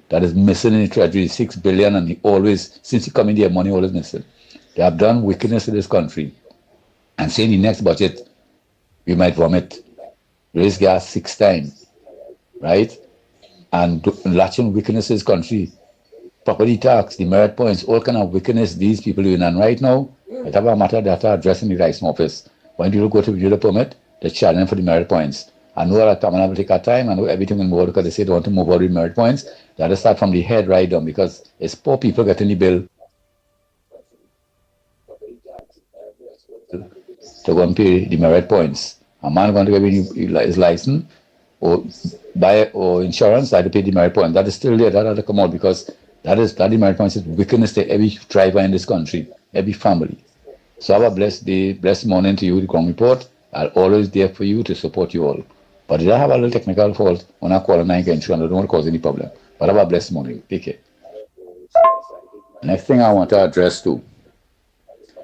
S10: that is missing in the treasury, 6 billion, and he always, since he come in there, money always missing. They have done wickedness in this country. And saying the next budget, we might vomit. Raise gas 6 times, right? And latching wickedness in this country, property tax, the merit points, all kind of wickedness these people doing. And right now, it have a matter that are addressing the license office. When people go to renew the permit, they challenge them for the merit points. I know that Tamana will take our time. I know everything will move because they say they want to move out the merit points. They have to start from the head right down because it's poor people getting the bill to go and pay the merit points. A man going to get his license or buy or insurance, I have to pay the merit point. That is still there. That has to come out because that the merit points is wickedness to every driver in this country, every family. So have a blessed day, blessed morning to you, the Ground Report. I'll always there for you to support you all. But if I have a little technical fault, when I call a 9 and I don't want to cause any problem. But have a blessed morning. Take care. Next thing I want to address too.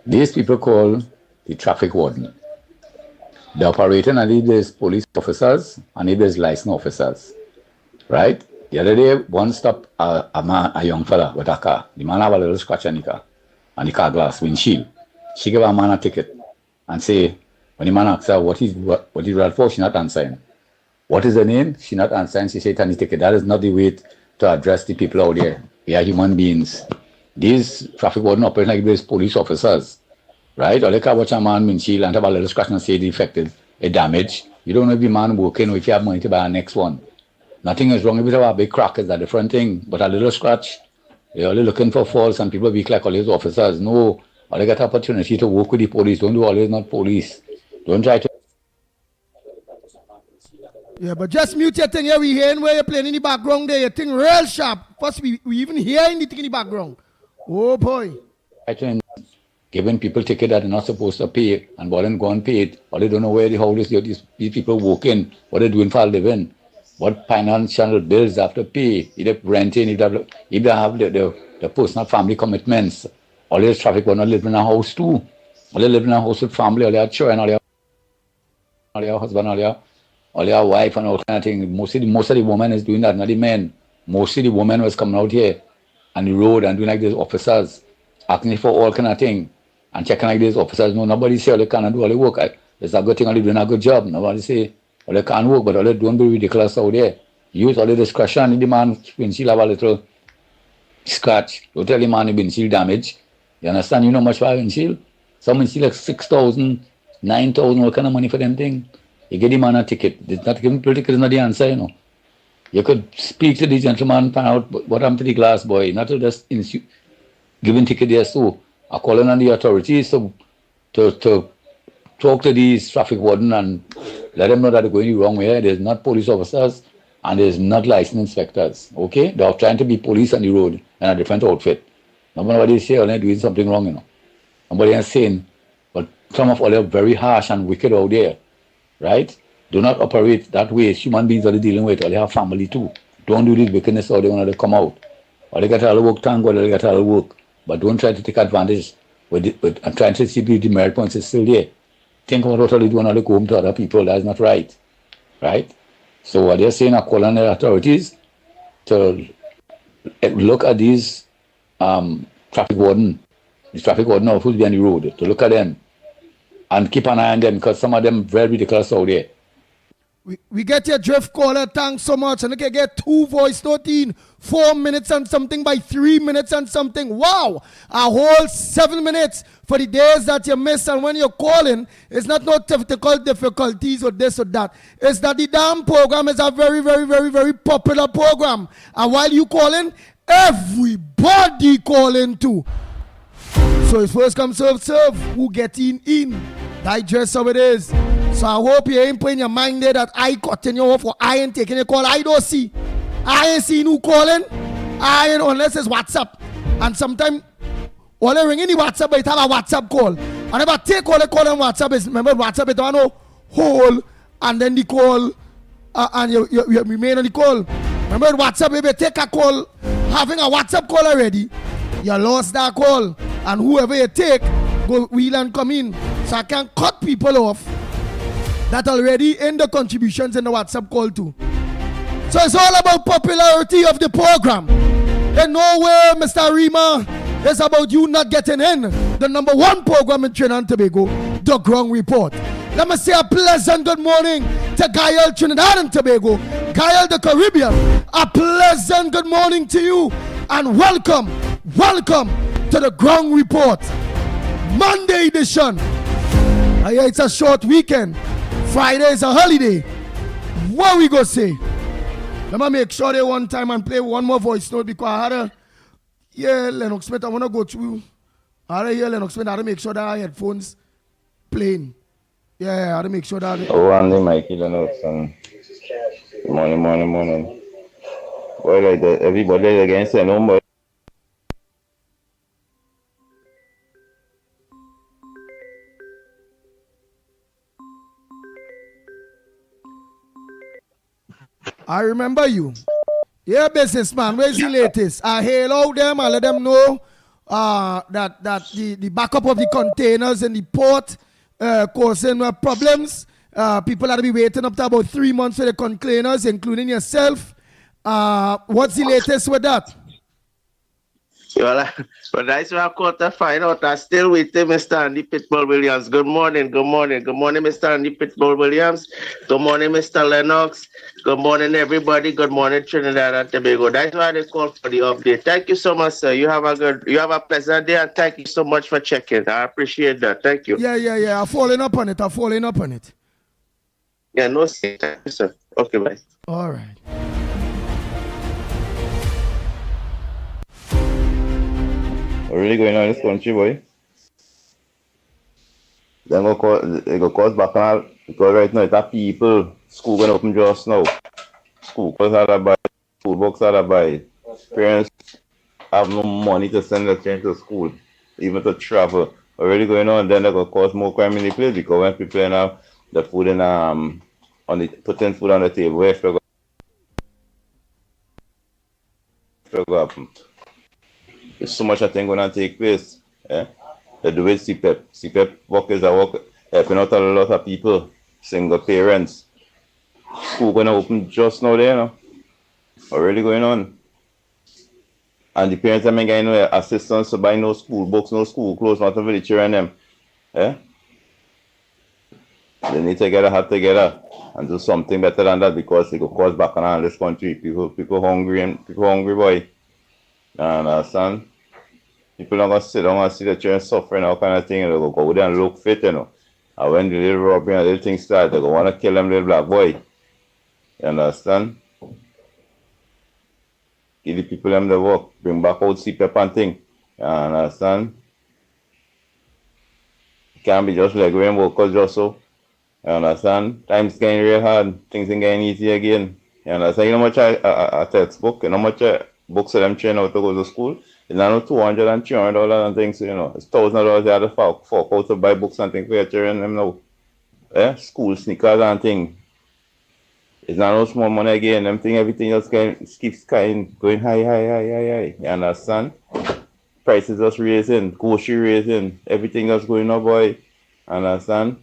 S10: These people call the traffic warden. The operator and there's police officers and there's license officers. Right? The other day, one stopped a young fella with a car. The man have a little scratch on the car. And the car glass, windshield. She gave a man a ticket and say, when the man asked her what is that for, she not answering. What is the name? She not answering. She said, "Tani ticket." That is not the way to address the people out there. We are human beings. These traffic warden operate like these police officers, right? Or they can watch a man windshield and have a little scratch and say the defective, a damage. You don't know if the man working or if you have money to buy a next one. Nothing is wrong if you have a big crack is a different thing, but a little scratch, they're only looking for faults and people be like all these officers. No, or they get opportunity to work with the police. Don't do always not police. Don't try to.
S6: Yeah, but just mute your thing here. We hearing where you're playing in the background there. Your thing real sharp. First, we even hearing the thing in the background. Oh boy.
S10: Giving people ticket that they're not supposed to pay and then go and pay it, or they don't know where these people work in, what they're doing for a living, what financial bills they have to pay, either renting, if they have the personal family commitments. All these traffic will not live in a house too. All they live in a house with family, all their children, all their husband, all their wife and all kind of thing. Most of the women is doing that, not the men. Most of the women was coming out here on the road and doing like these officers, asking for all kind of thing and checking like these officers. No, nobody say all they can do all the work. It's a good thing, all they doing a good job. Nobody say all they can't work, but all they don't be ridiculous out there. Use all the discretion. The man windshield have a little scratch. Don't tell the man the windshield damage. You understand? You know much for a windshield? Some windshield like 6,000, 9,000, what kind of money for them thing? You get the man a ticket. It's not giving ticket is not the answer, you know. You could speak to the gentleman, find out what happened to the glass boy, not to just giving ticket there. So I calling on the authorities to talk to these traffic warden and let them know that they're going the wrong way. There's not police officers and there's not licensed inspectors. Okay? They're trying to be police on the road in a different outfit. Nobody say they're doing something wrong, you know. Nobody is saying, but some of all are very harsh and wicked out there. Right? Do not operate that way. Human beings are dealing with, or they have family too. Don't do this wickedness or they want to come out. Or they get all the work, thank God they get all the work. But don't try to take advantage and trying to see the merit points is still there. Think about what they do and they go home to other people. That's not right. Right? So what they're saying are calling the authorities to look at these traffic warden who's be on the road, to look at them and keep an eye on them because some of them very ridiculous out there.
S6: We get your drift caller. Thanks so much. And you can get 2 voice note in 4 minutes and something by 3 minutes and something. Wow. A whole 7 minutes for the days that you miss. And when you're calling, it's not no technical difficulties or this or that. It's that the damn program is a very, very, very, very popular program. And while you calling, everybody calling too. So it's first come, serve. Who get in. Digest how it is. So I hope you ain't putting your mind there that I cutting you off or I ain't taking your call. I don't see. I ain't seen who calling. I ain't unless it's WhatsApp. And sometimes all they ring in the WhatsApp, but it have a WhatsApp call. And if I take all the call on WhatsApp, is remember WhatsApp, it don't know hold and then the call and you remain on the call. Remember WhatsApp, if you take a call, having a WhatsApp call already, you lost that call. And whoever you take, go wheel and come in. So I can cut people off that already in the contributions in the WhatsApp call too. So it's all about popularity of the program. In no way, Mr. Rima, it's about you not getting in the number 1 program in Trinidad and Tobago, The Ground Report. Let me say a pleasant good morning to Gael, Trinidad and Tobago, Gael, the Caribbean. A pleasant good morning to you and welcome to The Ground Report. Monday edition. It's a short weekend. Friday is a holiday. What we go say? Let me make sure they one time and play one more voice note because I had a Lennox Smith. I want to go through. I had to hear Lennox Smith. I had to make sure that our headphones playing. Yeah, I had to make sure that.
S11: Oh, Andy, Mikey, Lennox, and morning. Boy, like that, everybody against it, no more.
S6: I remember you. Yeah, businessman, where's the latest? I hail out them, I let them know that the backup of the containers in the port causing problems. People had to be waiting up to about 3 months for the containers, including yourself. What's the latest with that?
S11: Well, that's why I caught to find out. I'm still waiting, Mr. Andy Pitbull Williams. Good morning, Mr. Andy Pitbull Williams. Good morning, Mr. Lennox. Good morning, everybody. Good morning, Trinidad and Tobago. That's why they called for the update. Thank you so much, sir. You have a pleasant day, and thank you so much for checking. I appreciate that. Thank you.
S6: Yeah. I'm following up on it.
S11: Yeah, no, thank you, sir. Okay, bye.
S6: All right.
S11: What really going on in this country, boy? Then it go cause bacchanal because right now it's a people. School going open just now. School clothes are to buy, school books are to buy. Parents have no money to send their children to school, even to travel. Already going on, then they go cause more crime in the place because when people have the food in putting food on the table, where it go happen. There's so much I think going to take place. Yeah? They do it CPEP. CPEP workers are helping out a lot of people, single parents. School going to open just now there, you know. Already going on. And the parents are getting no assistance to buy no school books, no school clothes, nothing for the children them. Yeah? They need to get a hat together and do something better than that because it could cause bacchanal in this country. People hungry, boy. You understand? People not gonna sit down and see the children suffering, all kind of thing, and they go there and look fit, you know. And when the little robbery and little things start, they go want to kill them little black boy. You understand? Give the people them the work, bring back out CPEP and thing. You understand? It can't be just like rain workers just so. You understand? Times getting real hard, things ain't getting easy again. You understand? You know how much a textbook, you know how much books of them train out to go to school? It's not $200 and $300 and things, you know. It's $1,000 they have to fork out to buy books and things for your children, them now. Yeah? School sneakers and things. It's not no small money again. Them thing, everything just keeps going high. You understand? Prices just raising, grocery raising, everything just going up, boy. Understand?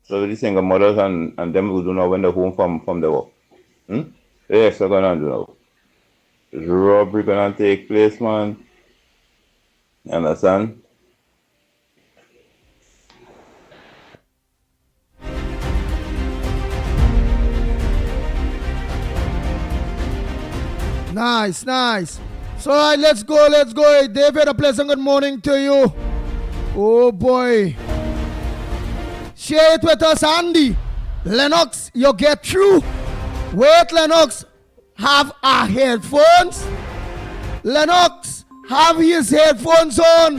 S11: So these single mothers and them who do not when they're home from the work. Yes, they're gonna do now. There's robbery gonna take place, man. You understand?
S6: Nice, nice. So, all right, let's go. Hey, David, a pleasant good morning to you. Oh, boy. Share it with us, Andy. Lennox, you get through. Wait, Lennox. Have our headphones. Lennox, have his headphones on.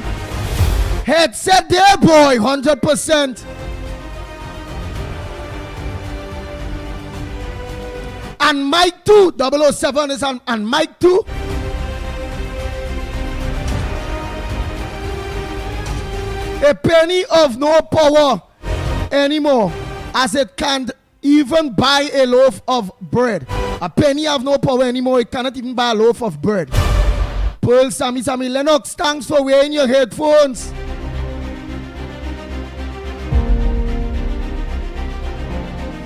S6: Headset there, boy, 100%. And mic 2, 007 is on mic 2. A penny of no power anymore, as it can't even buy a loaf of bread. A penny of no power anymore, it cannot even buy a loaf of bread. Pearl Sammy Lennox, thanks for wearing your headphones.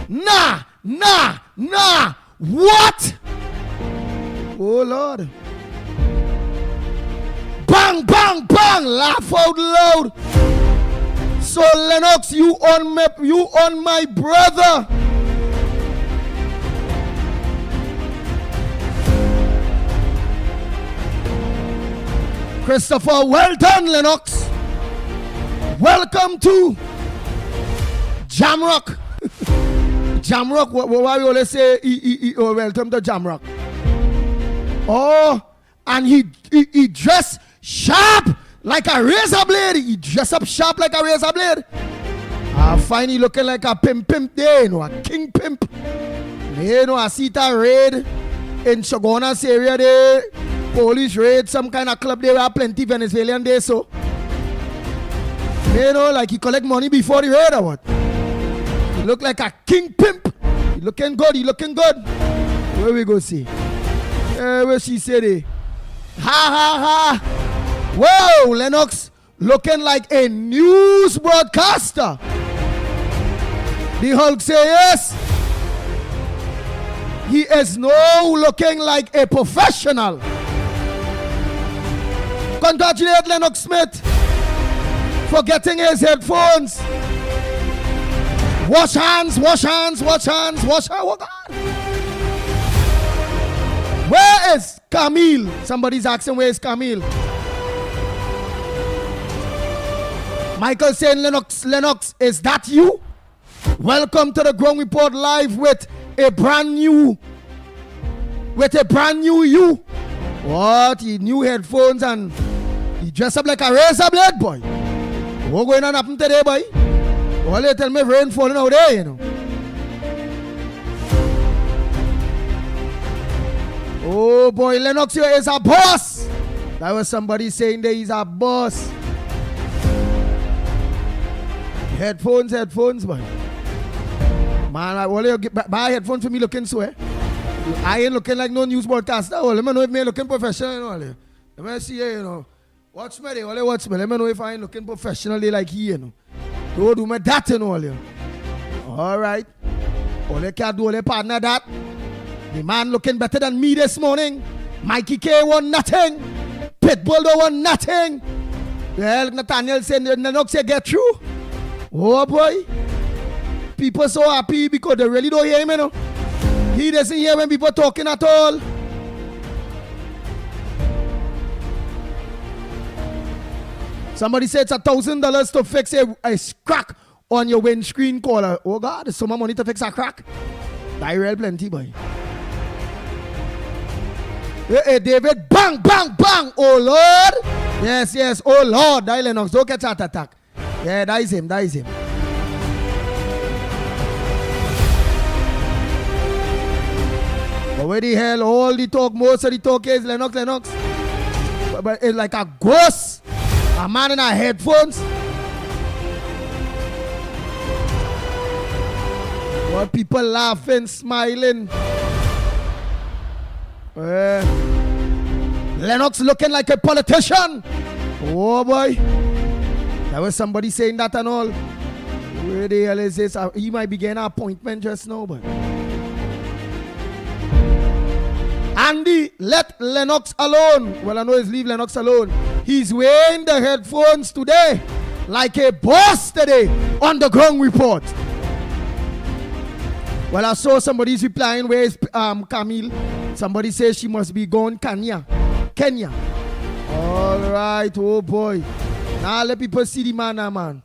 S6: Nah, what? Oh Lord. Bang, bang, bang, laugh out loud. So Lennox, you on my brother. Christopher, well done, Lennox. Welcome to Jamrock. Jamrock, what we always say, welcome to Jamrock. Oh, and he dressed sharp like a razor blade. He dressed up sharp like a razor blade. I find he looking like a pimp there, a king pimp. I see that raid in Shogunas area there. Police raid, some kind of club there, where plenty Venezuelan there, so. Like he collect money before the raid or what? He look like a king pimp. He looking good. Where we go see? Where she said it? Ha. Whoa, Lennox looking like a news broadcaster. The Hulk say yes. He is now looking like a professional. Congratulate Lennox Smith for getting his headphones. Wash hands. Oh God. Where is Camille? Somebody's asking where is Camille. Michael saying, Lennox, is that you? Welcome to the Ground Report Live with a brand new you. What? He new headphones and he dressed up like a razor blade, boy. What going on happen today, boy? All they tell me rain falling out there, you know. Oh boy, Lennox here is a boss. That was somebody saying that he's a boss. Headphones, boy. Man, I want you buy headphones for me looking so, eh? I ain't looking like no news broadcaster. Oh, let me know if me looking professional, you know. Let me see, you know. Watch me. Let me know if I ain't looking professionally like he, you know. Don't do me that, you know. All right. All you can do, all you partner that. The man looking better than me this morning. Mickie K won nothing. Pitbull don't want nothing. Well, Nathaniel said, Lennox say get through. Oh boy. People so happy because they really don't hear him, you know. He doesn't hear when people talking at all. Somebody said it's $1,000 to fix a crack on your windscreen collar. Oh God, there's so much money to fix a crack. I real plenty, boy. Hey, David, bang. Oh Lord. Yes. Oh Lord, die Lennox, don't catch heart attack. Yeah, that is him. But where the hell, all the talk, most of the talk is Lennox. But it's like a ghost. A man in our headphones. What people laughing, smiling. Lennox looking like a politician. Oh boy. There was somebody saying that and all. Where the hell is this? He might be getting an appointment just now, but. Andy, let Lennox alone. Well, I know he's leave Lennox alone. He's wearing the headphones today like a boss today on the Ground Report. Well, I saw somebody's replying, where is Camille? Somebody says she must be going Kenya. All right, oh boy. Now let people see the man now, man.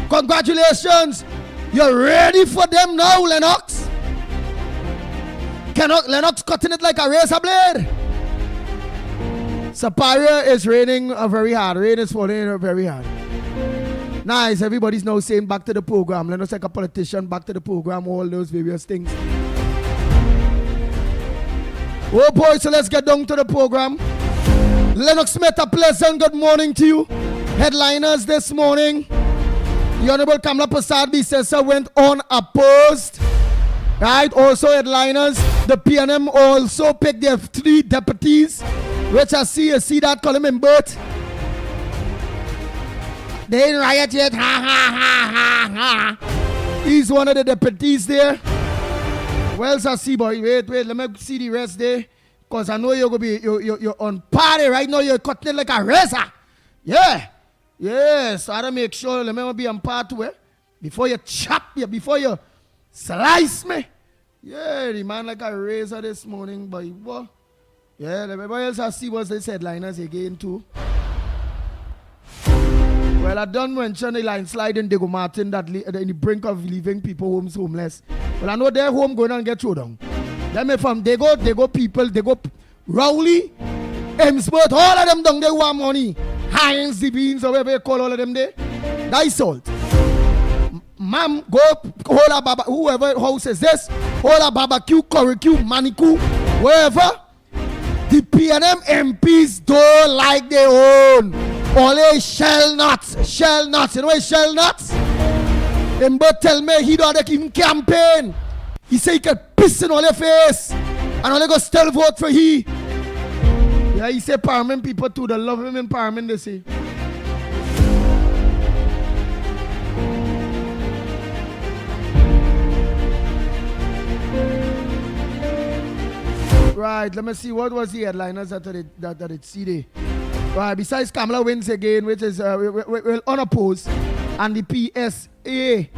S6: Congratulations. You're ready for them now, Lennox. Lennox cutting it like a razor blade. Superior is raining very hard. Rain is falling very hard. Nice. Everybody's now saying back to the program. Lennox like a politician, back to the program, all those various things. Oh boy, so let's get down to the program. Lennox Smith, a pleasant good morning to you. Headliners this morning. The Honorable Kamala Prasad Bisesa went unopposed. Right, also headliners. The PNM also picked their 3 deputies, which I see that column in both. They ain't riot yet. Ha ha ha ha ha. He's one of the deputies there. Well, I see, boy. Wait, let me see the rest there. Because I know you're going to be, you're on party right now. You're cutting it like a razor. Yeah. Yes, I gotta make sure, let me be on part to it. Before you chop me, before you slice me. Yeah, the man like a razor this morning, boy. What? Yeah, everybody else I see was the headliners again too. Well, I don't mention the line sliding Diego Martin that in the brink of leaving people homes homeless. Well, I know their home going and get thrown down. Them from they go people, they go Rowley, Emsworth, all of them down, they want money. Heinz, the beans, or whatever you call all of them there. That's salt. Ma'am, go hold a baba, whoever house is this, hold a barbecue, curricue, manicu, wherever. The PNM MPs don't like their own. Only shell nuts. You know what shell nuts? Them both tell me he don't even campaign. He say he can piss in all your face. And only go still vote for he. Yeah, he say Parliament people too. They love him in Parliament, they say. Right, let me see. What was the headliners that it see there? Right, besides Kamala wins again, which is unopposed, and the PSA,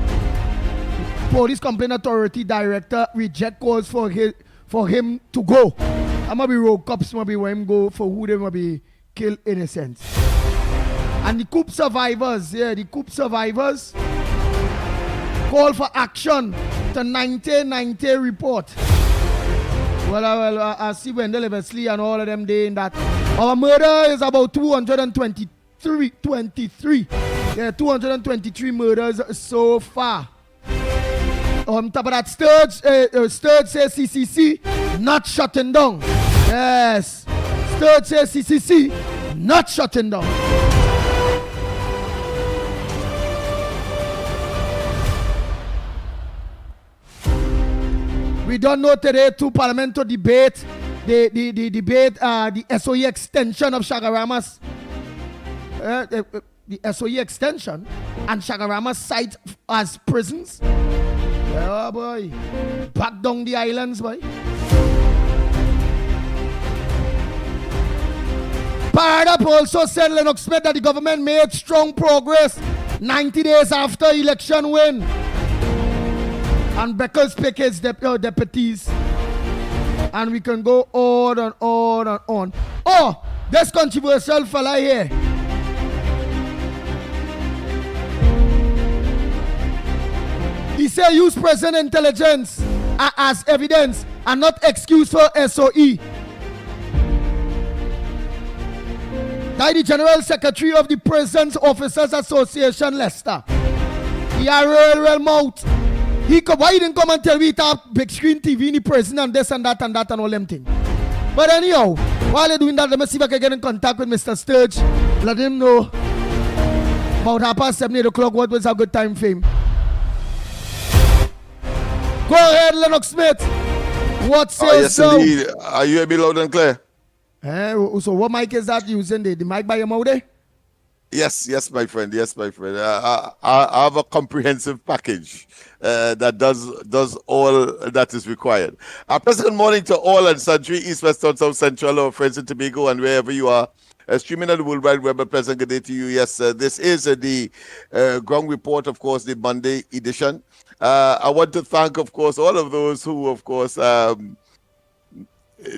S6: Police Complaint Authority Director, reject calls for him to go. I'm gonna be road cops, maybe when him go for who they might be kill innocent. And the coup survivors, call for action to 1990 report. Well, I see Wendell Eversley and all of them saying that our murder is about 223. Yeah, 223 murders so far. On top of that, Sturge says CCC not shutting down. Yes, Sturge says CCC not shutting down. We don't know today to Parliament to debate the debate the SOE extension of Shagarama's the SOE extension and Shagarama's site as prisons. Yeah, boy. Back down the islands, boy. Parada also said Lennox Smith that the government made strong progress 90 days after election win. And Beckles pick his deputies. And we can go on and on and on. Oh, this controversial fella here. He said use present intelligence as evidence and not excuse for SOE. That the General Secretary of the Prisons Officers Association, Leicester. He a real mouth. Why he didn't come and tell me to have big screen TV in the prison and this and that and all them things. But anyhow, while they're doing that, let me see if I can get in contact with Mr. Sturge. Let him know about 7:30, 8 o'clock what was a good time for him. Go ahead, Lennox Smith. What says so?
S12: Yes, indeed. Are you a bit loud and clear?
S6: So what mic is that using? The mic by your mouth there?
S12: Yes, my friend. I have a comprehensive package that does all that is required. A pleasant morning to all and sundry, East, West, North, South, Central, our friends in Tobago and wherever you are. Streaming on the World Wide Web, a pleasant good day to you. Yes, this is the Ground Report, of course, the Monday edition. I want to thank, of course, all of those who, of course,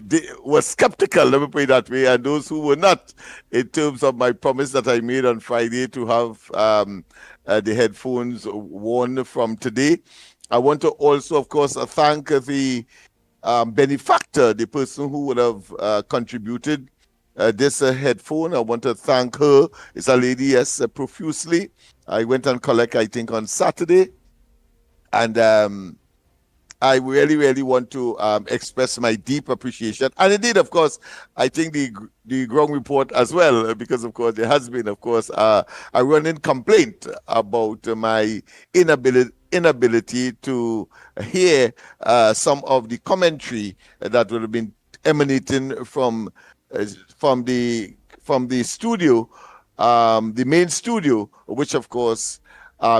S12: they were skeptical, let me put it that way, and those who were not, in terms of my promise that I made on Friday to have the headphones worn from today. I want to also, of course, thank the benefactor, the person who would have contributed this headphone. I want to thank her. It's a lady, yes, profusely. I went and collect, I think, on Saturday. And I really, really want to express my deep appreciation. And indeed, of course, I think the ground report as well, because, of course, there has been, of course, a running complaint about my inability to hear some of the commentary that would have been emanating from the studio, the main studio, which, of course,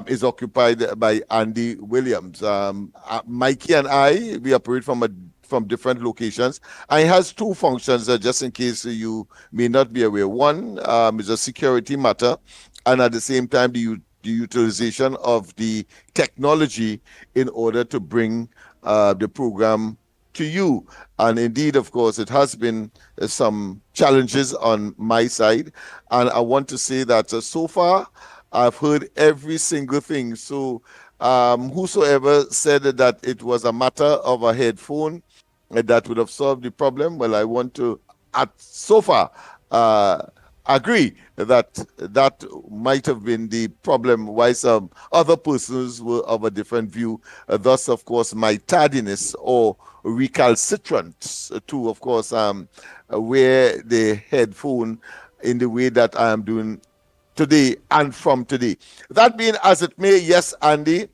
S12: is occupied by Andy Williams. Mickie and I, we operate from different locations. And it has two functions, just in case you may not be aware. One is a security matter, and at the same time, the utilization of the technology in order to bring the program to you. And indeed, of course, it has been some challenges on my side. And I want to say that so far, I've heard every single thing. So whosoever said that it was a matter of a headphone that would have solved the problem, well, I want to, so far, agree that might have been the problem, why some other persons were of a different view. Thus, of course, my tardiness or recalcitrance to, of course, wear the headphone in the way that I am doing today and from today. That being as it may, yes, Andy,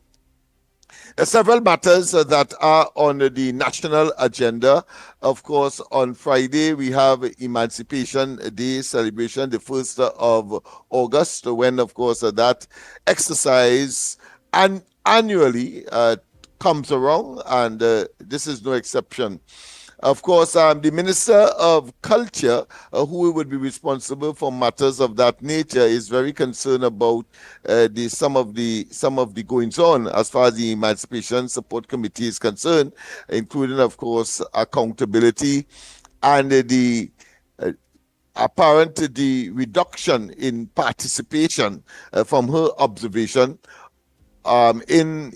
S12: several matters that are on the national agenda. Of course, on Friday, we have Emancipation Day celebration, the 1st of August, when, of course, that exercise annually comes around, and this is no exception. Of course, the Minister of Culture, who would be responsible for matters of that nature, is very concerned about some of the goings on as far as the Emancipation Support Committee is concerned, including, of course, accountability and the reduction in participation from her observation in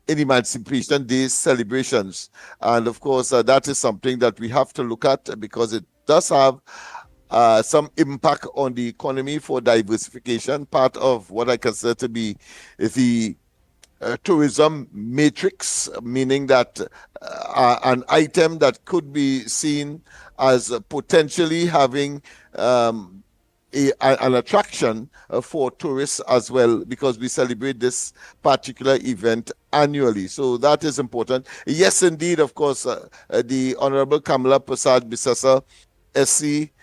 S12: Emancipation Day celebrations. And of course, that is something that we have to look at, because it does have some impact on the economy for diversification, part of what I consider to be the tourism matrix, meaning that an item that could be seen as potentially having an attraction for tourists as well, because we celebrate this particular event annually. So that is important. Yes, indeed, of course, the Honorable Kamala Prasad Bisasa, SC,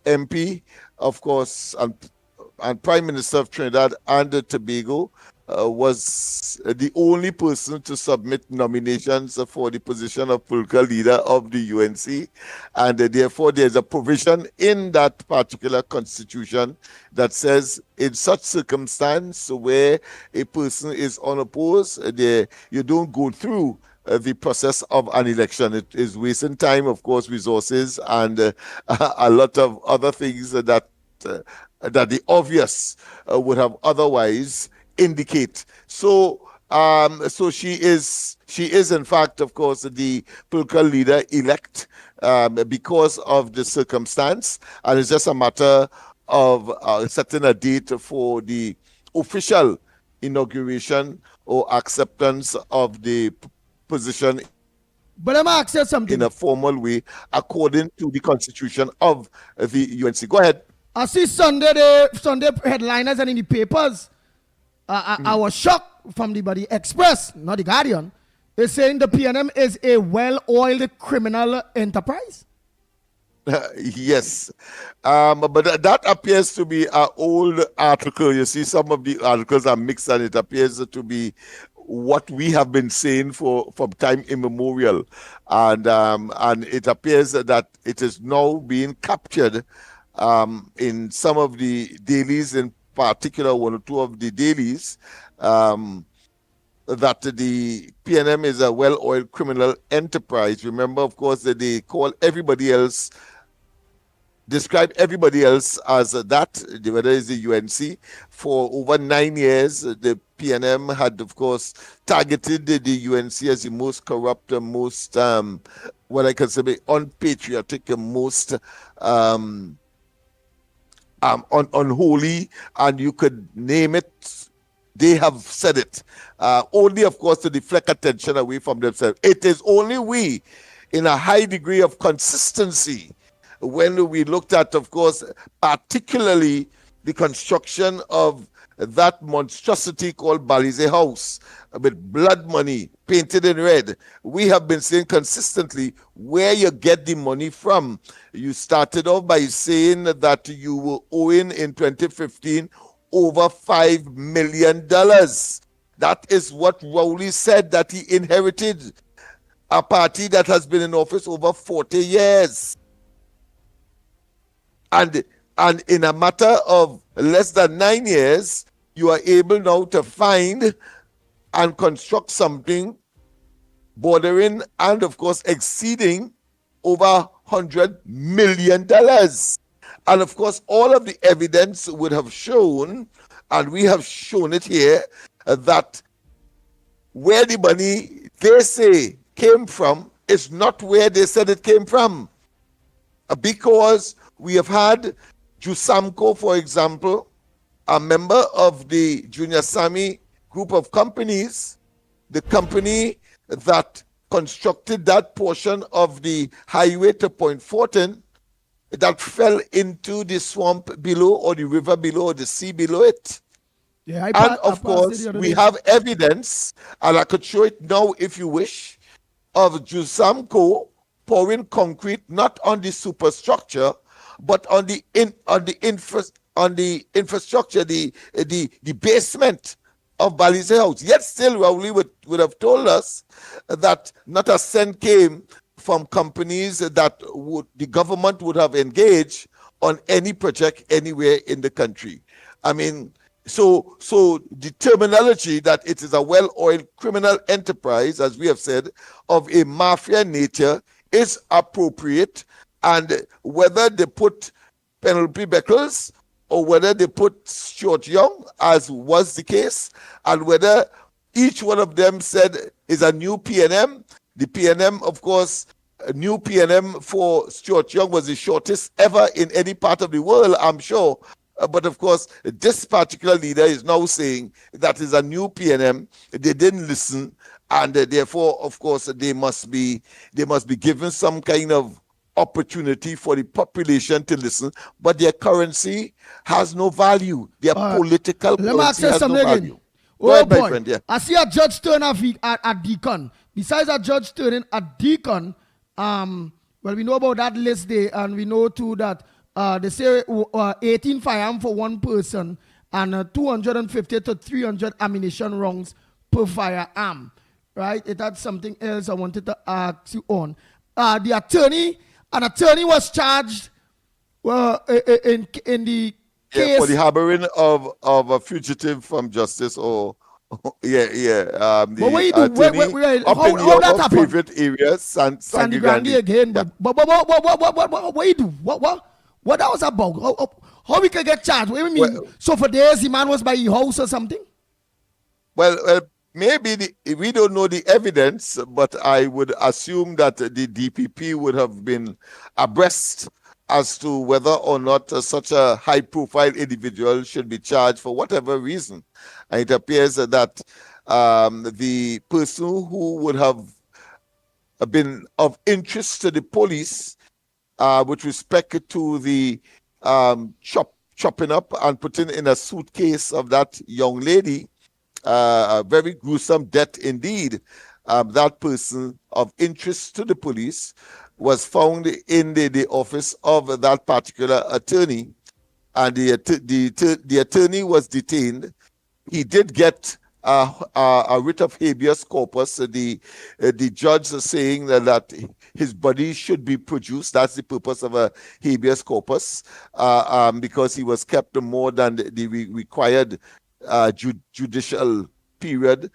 S12: MP, of course, and Prime Minister of Trinidad and Tobago, was the only person to submit nominations for the position of political leader of the UNC, and therefore there's a provision in that particular constitution that says in such circumstance where a person is unopposed, you don't go through the process of an election. It is wasting time, of course, resources, and a lot of other things that the obvious would have otherwise indicate. So she is in fact, of course, the political leader elect because of the circumstance, and it's just a matter of setting a date for the official inauguration or acceptance of the position.
S6: But I'm asking something
S12: in a formal way according to the constitution of the UNC. Go ahead.
S6: I see Sunday headliners and in the papers. I was shocked from the Express, not the Guardian, is saying the PNM is a well-oiled criminal enterprise.
S12: Yes, but that appears to be an old article. You see, some of the articles are mixed, and it appears to be what we have been saying from time immemorial, and it appears that it is now being captured in some of the dailies, in particular one or two of the dailies, that the PNM is a well-oiled criminal enterprise. Remember, of course, that they call everybody else, describe everybody else as that, whether it's the UNC. For over 9 years, the PNM had, of course, targeted the UNC as the most corrupt, most, what I consider unpatriotic, most unholy, and you could name it. They have said it. Only, of course, to deflect attention away from themselves. It is only we, in a high degree of consistency, when we looked at, of course, particularly the construction of that monstrosity called Balize House with blood money painted in red. We have been saying consistently where you get the money from. You started off by saying that you were owing in 2015 over $5 million. That is what Rowley said, that he inherited a party that has been in office over 40 years. And in a matter of less than 9 years, you are able now to find and construct something bordering and, of course, exceeding over $100 million. And, of course, all of the evidence would have shown, and we have shown it here, that where the money they say came from is not where they said it came from. Because we have had Jusamco, for example, a member of the Junior Sami group of companies, the company that constructed that portion of the highway to Point Fortin that fell into the swamp below, or the river below, or the sea below it.
S6: Yeah,
S12: And of course, we have evidence, and I could show it now if you wish, of Jusamco pouring concrete not on the superstructure, but on the infrastructure, the basement of Balize House. Yet still, Rowley would have told us that not a cent came from companies that the government would have engaged on any project anywhere in the country. I mean, so the terminology that it is a well-oiled criminal enterprise, as we have said, of a mafia nature is appropriate. And whether they put Penelope Beckles or whether they put Stuart Young, as was the case, and whether each one of them said is a new PNM. The PNM, of course, a new PNM for Stuart Young was the shortest ever in any part of the world, I'm sure. But of course, this particular leader is now saying that is a new PNM. They didn't listen, and therefore, of course, they must be given some kind of opportunity for the population to listen. But their currency has no value. Their political currency has no value.
S6: Oh,
S12: ahead,
S6: boy.
S12: my friend, yeah.
S6: I see a judge turn at Deacon. Besides a judge turning at Deacon, well, we know about that list day, and we know too that they say 18 firearms for one person and 250 to 300 ammunition rounds per firearm, right? That's something else I wanted to ask you on. The attorney was charged in the case
S12: for the harboring of a fugitive from justice, or but
S6: what do you do? How that happened?
S12: Favorite areas, Sandy Grande
S6: again. Yeah. But what do you do? What that was about? How we can get charged? What do you mean? Well, so for days the man was by your house or something?
S12: Well, maybe we don't know the evidence, but I would assume that the DPP would have been abreast as to whether or not such a high-profile individual should be charged for whatever reason. And it appears that the person who would have been of interest to the police with respect to the chopping up and putting in a suitcase of that young lady, a very gruesome death indeed. That person of interest to the police was found in the office of that particular attorney, and the attorney was detained. He did get a writ of habeas corpus. The judge is saying that his body should be produced. That's the purpose of a habeas corpus, because he was kept more than the required judicial period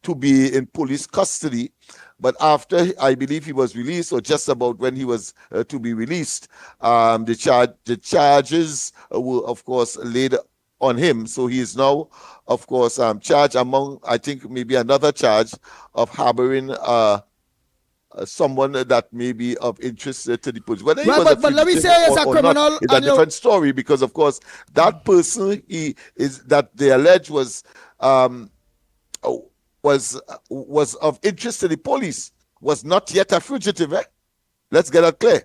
S12: to be in police custody. But after, I believe he was released, or just about when he was to be released, the charges were, of course, laid on him. So he is now, of course, charged among, I think, maybe another charge of harboring someone that may be of interest to the police. Whether he was
S6: but let me say it's a criminal,
S12: not, it's a different story, because, of course, that person that they allege was of interest to the police was not yet a fugitive. Let's get that clear,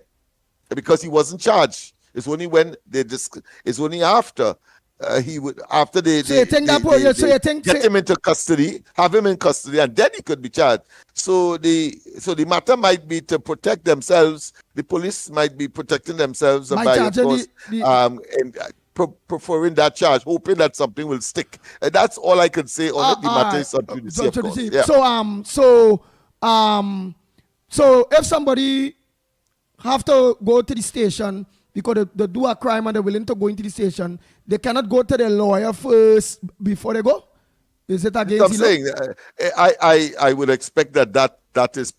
S12: because he wasn't charged. It's only when it's only after he would get him into custody, have him in custody, and then he could be charged. So the matter might be to protect themselves. The police might be protecting themselves by, of course, preferring that charge, hoping that something will stick. And that's all I can say on the matter is on judice, of course. Yeah.
S6: So if somebody have to go to the station because they do a crime and they're willing to go into the station, they cannot go to the lawyer first before they go? Is it against
S12: I'm saying, I would expect that is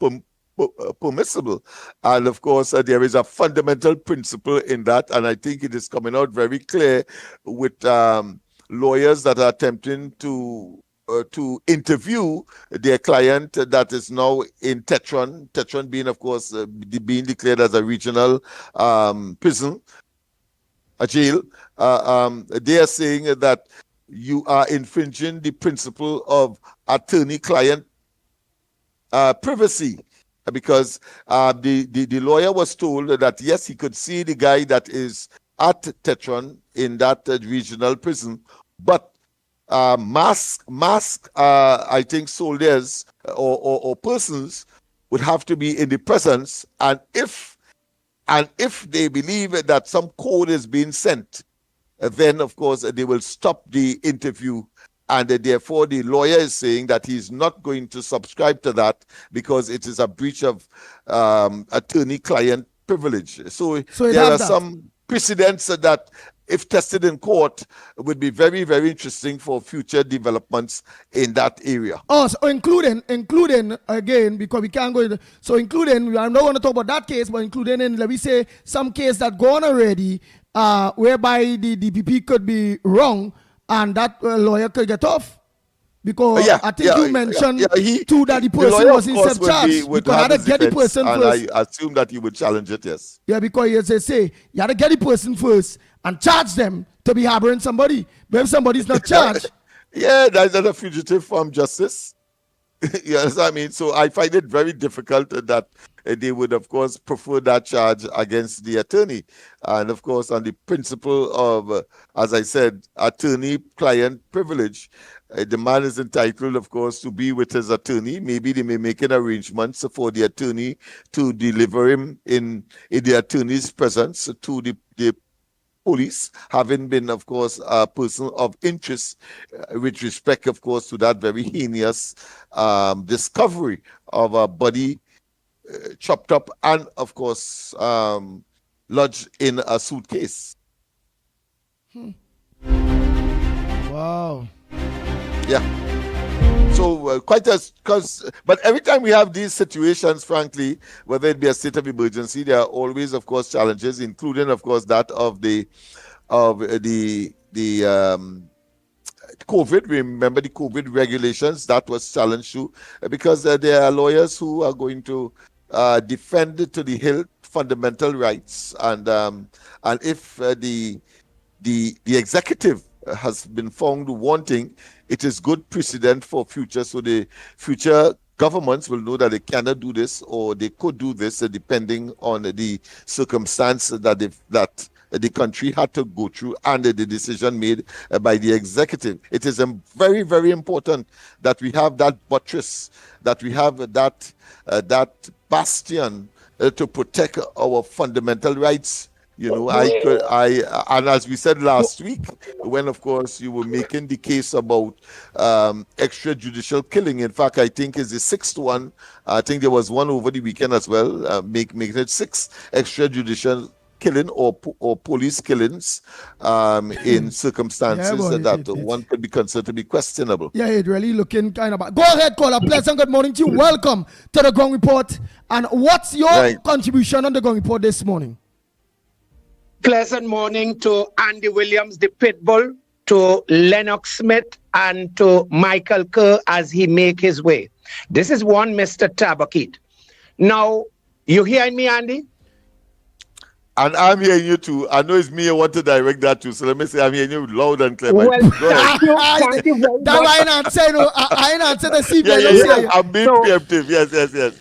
S12: permissible. And of course, there is a fundamental principle in that, and I think it is coming out very clear with lawyers that are attempting to interview their client that is now in Tetron being, of course, being declared as a regional prison, a jail. They are saying that you are infringing the principle of attorney-client privacy, because the lawyer was told that, yes, he could see the guy that is at Tetron in that regional prison, but I think soldiers or persons would have to be in the presence, and if they believe that some code is being sent, then of course they will stop the interview, and therefore the lawyer is saying that he's not going to subscribe to that because it is a breach of attorney-client privilege. So there are some precedents that, if tested in court, would be very, very interesting for future developments in that area.
S6: Oh, so including again, because we can't go into, so including, I'm not going to talk about that case, but including in, let me say, some case that gone already, whereby the DPP could be wrong and that lawyer could get off. Because I think you mentioned too that the person was in self-charge. Because I had to get the person first.
S12: And I assume that you would challenge it, yes.
S6: Yeah, because as they say, you had to get the person first and charge them to be harboring somebody. But if somebody's not charged.
S12: Yeah, that's a fugitive from justice. Yes, I mean, so I find it very difficult that they would, of course, prefer that charge against the attorney. And, of course, on the principle of, as I said, attorney-client privilege, the man is entitled, of course, to be with his attorney. Maybe they may make an arrangements for the attorney to deliver him in the attorney's presence to the police, having been, of course, a person of interest with respect, of course, to that very heinous discovery of a body chopped up and, of course, lodged in a suitcase.
S6: Wow.
S12: Yeah. So but every time we have these situations, frankly, whether it be a state of emergency, there are always, of course, challenges, including, of course, that of the COVID. Remember the COVID regulations that was challenged too, because there are lawyers who are going to defend to the hilt fundamental rights, and if the executive has been found wanting, it is good precedent for future. So the future governments will know that they cannot do this, or they could do this, depending on the circumstance that the country had to go through and the decision made by the executive. It is very, very important that we have that buttress, that we have that bastion to protect our fundamental rights. You know, and as we said last week, when, of course, you were making the case about extrajudicial killing. In fact, I think it's the sixth one. I think there was one over the weekend as well, making it 6 extrajudicial killing or police killings in circumstances that one could be considered to be questionable.
S6: Yeah, it really looking kind of bad. Go ahead, caller. Pleasant good morning to you. Welcome to the Ground Report. And what's your contribution on the Ground Report this morning?
S13: Pleasant morning to Andy Williams, the Pitbull, to Lennox Smith, and to Michael Kerr as he make his way. This is one Mr. Tabakit. Now, you hearing me, Andy?
S12: And I'm hearing you too. I know it's me I want to direct that to, so let me say I'm hearing you loud and clear.
S13: Well,
S12: Go
S13: thank you very
S6: that
S13: much.
S6: I not say no. I ain't answer the CBS.
S12: Yeah. I'm being preemptive. Yes.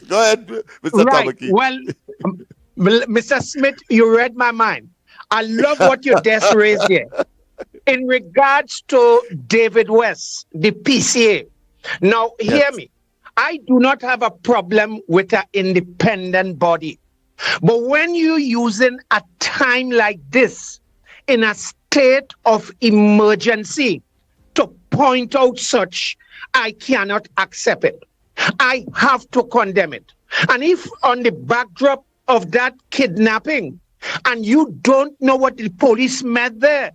S12: Go ahead, Mr. Tabakit.
S13: Well, Mr. Smith, you read my mind. I love what you just raised here. In regards to David West, the PCA. Now, hear me. I do not have a problem with an independent body. But when you're using a time like this in a state of emergency to point out such, I cannot accept it. I have to condemn it. And if on the backdrop of that kidnapping, and you don't know what the police met there,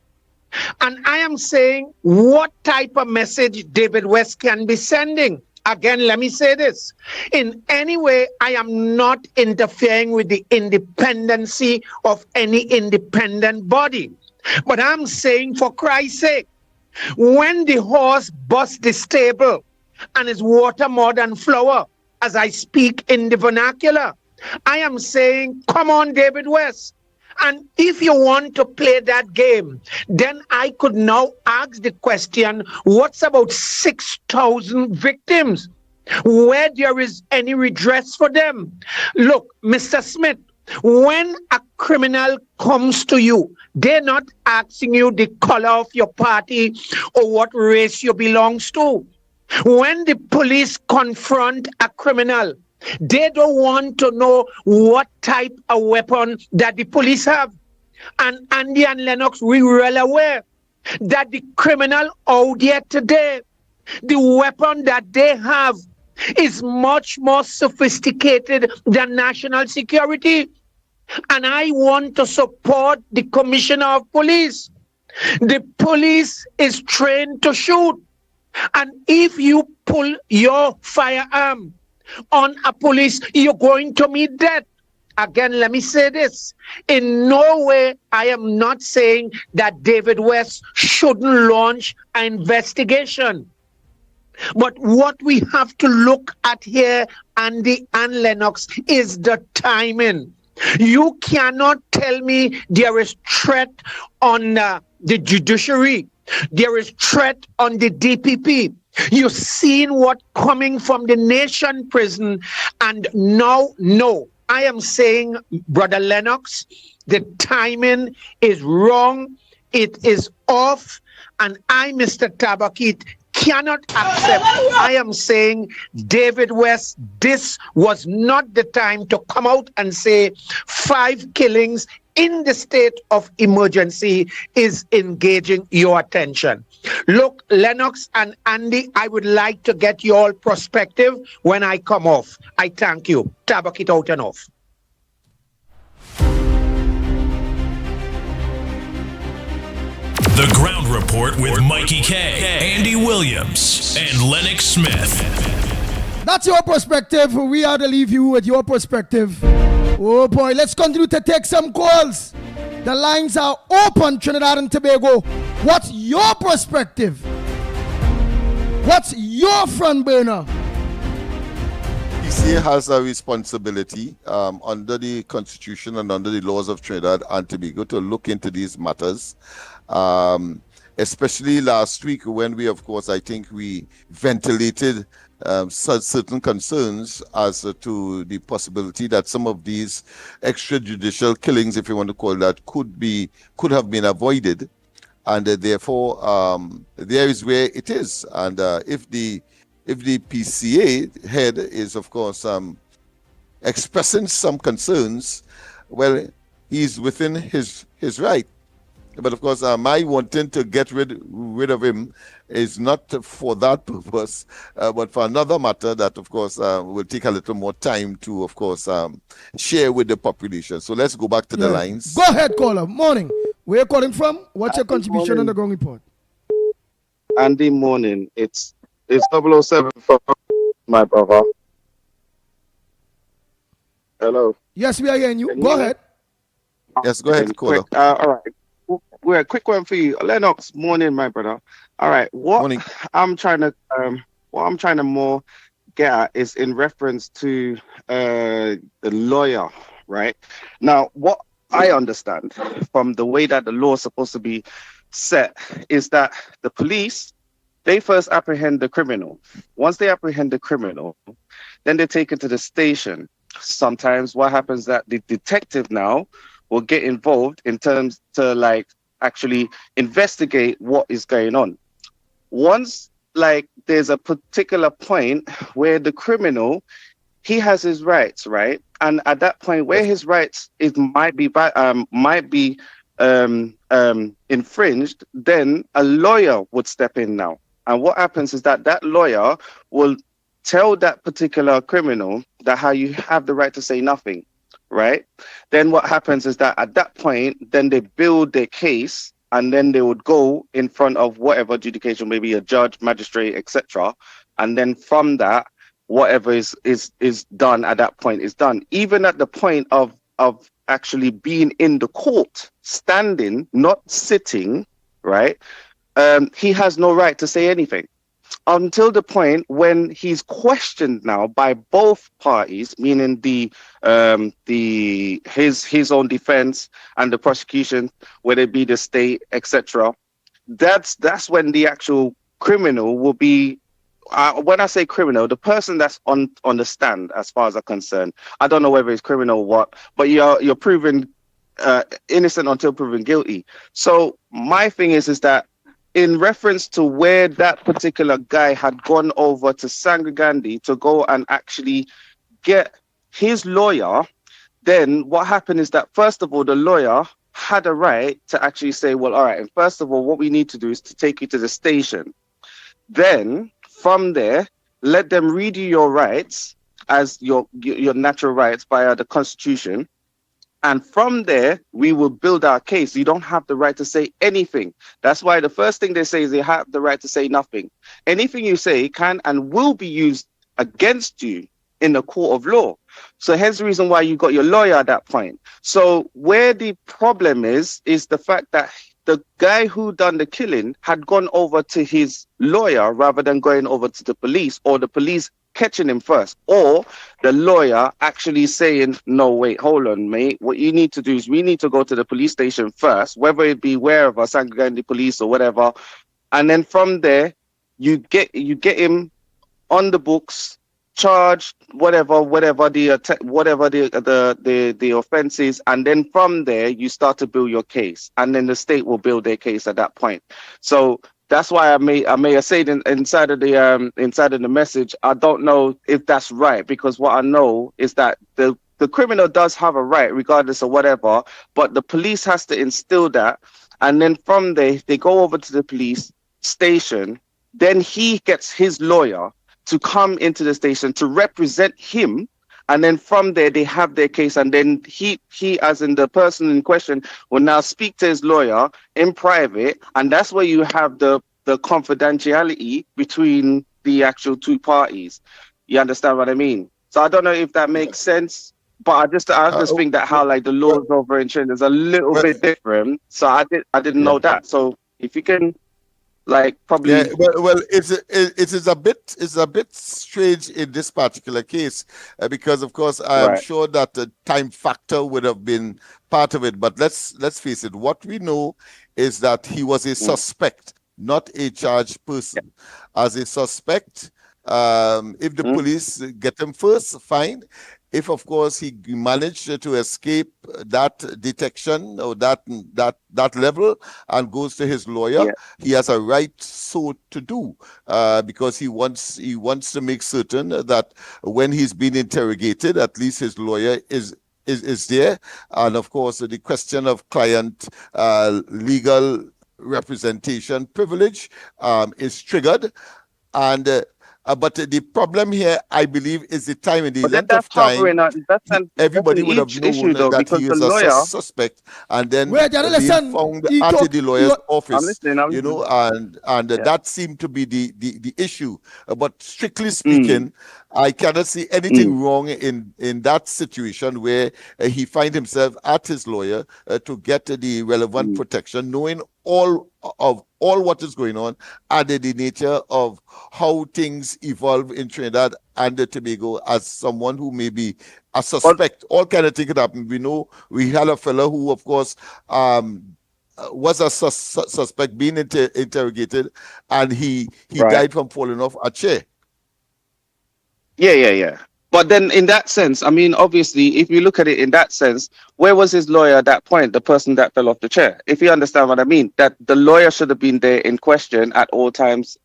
S13: and I am saying what type of message David West can be sending. Again, let me say this. In any way, I am not interfering with the independency of any independent body. But I'm saying, for Christ's sake, when the horse busts the stable and is water more than flour, as I speak in the vernacular, I am saying, come on, David West. And if you want to play that game, then I could now ask the question, what's about 6,000 victims? Where there is any redress for them? Look, Mr. Smith, when a criminal comes to you, they're not asking you the color of your party or what race you belongs to. When the police confront a criminal, they don't want to know what type of weapon that the police have. And Andy and Lennox, we were well aware that the criminal out there today, the weapon that they have is much more sophisticated than national security. And I want to support the Commissioner of Police. The police is trained to shoot. And if you pull your firearm on a police, you're going to meet death. Again, let me say this. In no way I am not saying that David West shouldn't launch an investigation. But what we have to look at here, Andy and Lennox, is the timing. You cannot tell me there is threat on the judiciary. There is threat on the DPP. You've seen what coming from the nation prison, and now, no. I am saying, Brother Lennox, the timing is wrong. It is off, and I, Mr. Tabakit, cannot accept. I am saying, David West, this was not the time to come out and say 5 killings in the state of emergency is engaging your attention. Look, Lennox and Andy, I would like to get your perspective when I come off. I thank you. Tabak it out and off.
S3: The Ground Report with Mikey K, Andy Williams, and Lennox Smith.
S6: That's your perspective. We are to leave you with your perspective. Oh boy, let's continue to take some calls. The lines are open, Trinidad and Tobago. What's your perspective? What's your front burner?
S12: PCA has a responsibility under the Constitution and under the laws of Trinidad and Tobago to look into these matters. Especially last week when we, of course, I think we ventilated certain concerns as to the possibility that some of these extrajudicial killings, if you want to call that, could have been avoided, and therefore there is where it is. And if the PCA head is, of course, expressing some concerns, well, he's within his right. But of course, my wanting to get rid of him is not for that purpose, but for another matter that, of course, will take a little more time to, of course, share with the population. So let's go back to the
S6: Yeah.
S12: lines.
S6: Go ahead, caller. Morning. Where you calling from? What's your contribution on the ground report?
S14: Andy, morning. It's 007 for my brother. Hello.
S6: Yes, we are hearing you.
S14: Can you
S6: Go
S14: hear me?
S6: ahead.
S12: Yes, go ahead, caller.
S14: Quick, all right. We're a quick one for you, Lennox. Morning, my brother. All right.
S12: Morning.
S14: I'm trying to more get at is in reference to the lawyer, right? Now, what I understand from the way that the law is supposed to be set is that the police, they first apprehend the criminal. Once they apprehend the criminal, then they take it to the station. Sometimes what happens that the detective now will get involved in terms to like actually investigate what is going on. Once like there's a particular point where the criminal, he has his rights, right? And at that point where his rights might be infringed, then a lawyer would step in now. And what happens is that lawyer will tell that particular criminal that how you have the right to say nothing, right? Then what happens is that at that point, then they build their case, and then they would go in front of whatever adjudication, maybe a judge, magistrate, etc. And then from that, whatever is done at that point is done. Even at the point of actually being in the court, standing, not sitting, right? He has no right to say anything until the point when he's questioned now by both parties, meaning his own defense and the prosecution, whether it be the state, etc. That's when the actual criminal will be. When I say criminal, the person that's on the stand, as far as I'm concerned, I don't know whether it's criminal or what, but you're proven innocent until proven guilty. So my thing is that in reference to where that particular guy had gone over to Sangagandi to go and actually get his lawyer, then what happened is that, first of all, the lawyer had a right to actually say, well, all right, and first of all, what we need to do is to take you to the station. Then from there, let them read you your rights as your natural rights via the Constitution. And from there, we will build our case. You don't have the right to say anything. That's why the first thing they say is they have the right to say nothing. Anything you say can and will be used against you in the court of law. So hence the reason why you got your lawyer at that point. So where the problem is the fact that the guy who done the killing had gone over to his lawyer rather than going over to the police, or the police catching him first, or the lawyer actually saying, no, wait, hold on, mate. What you need to do is we need to go to the police station first, whether it be wherever, Sangagandi police or whatever. And then from there, you get him on the books, charged, whatever the offense is, and then from there you start to build your case, and then the state will build their case at that point. So that's why I may have said inside of the message, I don't know if that's right, because what I know is that the criminal does have a right regardless of whatever, but the police has to instill that, and then from there they go over to the police station, then he gets his lawyer to come into the station to represent him, and then from there they have their case, and then he as in the person in question will now speak to his lawyer in private, and that's where you have the confidentiality between the actual two parties. You understand what I mean? So I don't know if that makes sense, but I just think that how like the laws over in Trinidad is a little bit different. So I didn't know that. So if you can. Like probably.
S12: Yeah, well, it is a bit strange in this particular case because, of course, I am sure that the time factor would have been part of it. But let's face it. What we know is that he was a suspect, not a charged person. As a suspect, if the police get him first, fine. If, of course, he managed to escape that detection or that level and goes to his lawyer, he has a right so to do because he wants to make certain that when he's being interrogated, at least his lawyer is there. And, of course, the question of client legal representation privilege is triggered, and but the problem here, I believe, is the time and the
S14: But then
S12: length of time.
S14: that's
S12: Everybody
S14: an
S12: would have
S14: issue
S12: known
S14: though,
S12: that
S14: because
S12: he
S14: the
S12: is a
S14: lawyer.
S12: suspect, and then
S6: Wait, you
S12: being
S6: listen.
S12: found
S6: He
S12: at
S6: talk,
S12: the lawyer's
S14: I'm
S12: office,
S14: listening. I'm
S12: you know,
S14: listening.
S12: and
S14: Yeah.
S12: that seemed to be the issue. But strictly
S14: Mm,
S12: speaking, I cannot see anything
S14: mm,
S12: wrong in that situation where he find himself at his lawyer to get the relevant
S14: mm.
S12: protection, knowing all what is going on and the nature of how things evolve in Trinidad and Tobago, as someone who may be a
S14: But
S12: suspect. All kind of things could happen. We know we had a fellow who, of course, was a suspect being interrogated, and he
S14: right.
S12: died from falling off a chair.
S14: Yeah. But then, in that sense, I mean, obviously, if you look at it in that sense, where was his lawyer at that point? The person that fell off the chair. If you understand what I mean, that the lawyer should have been there in question at all times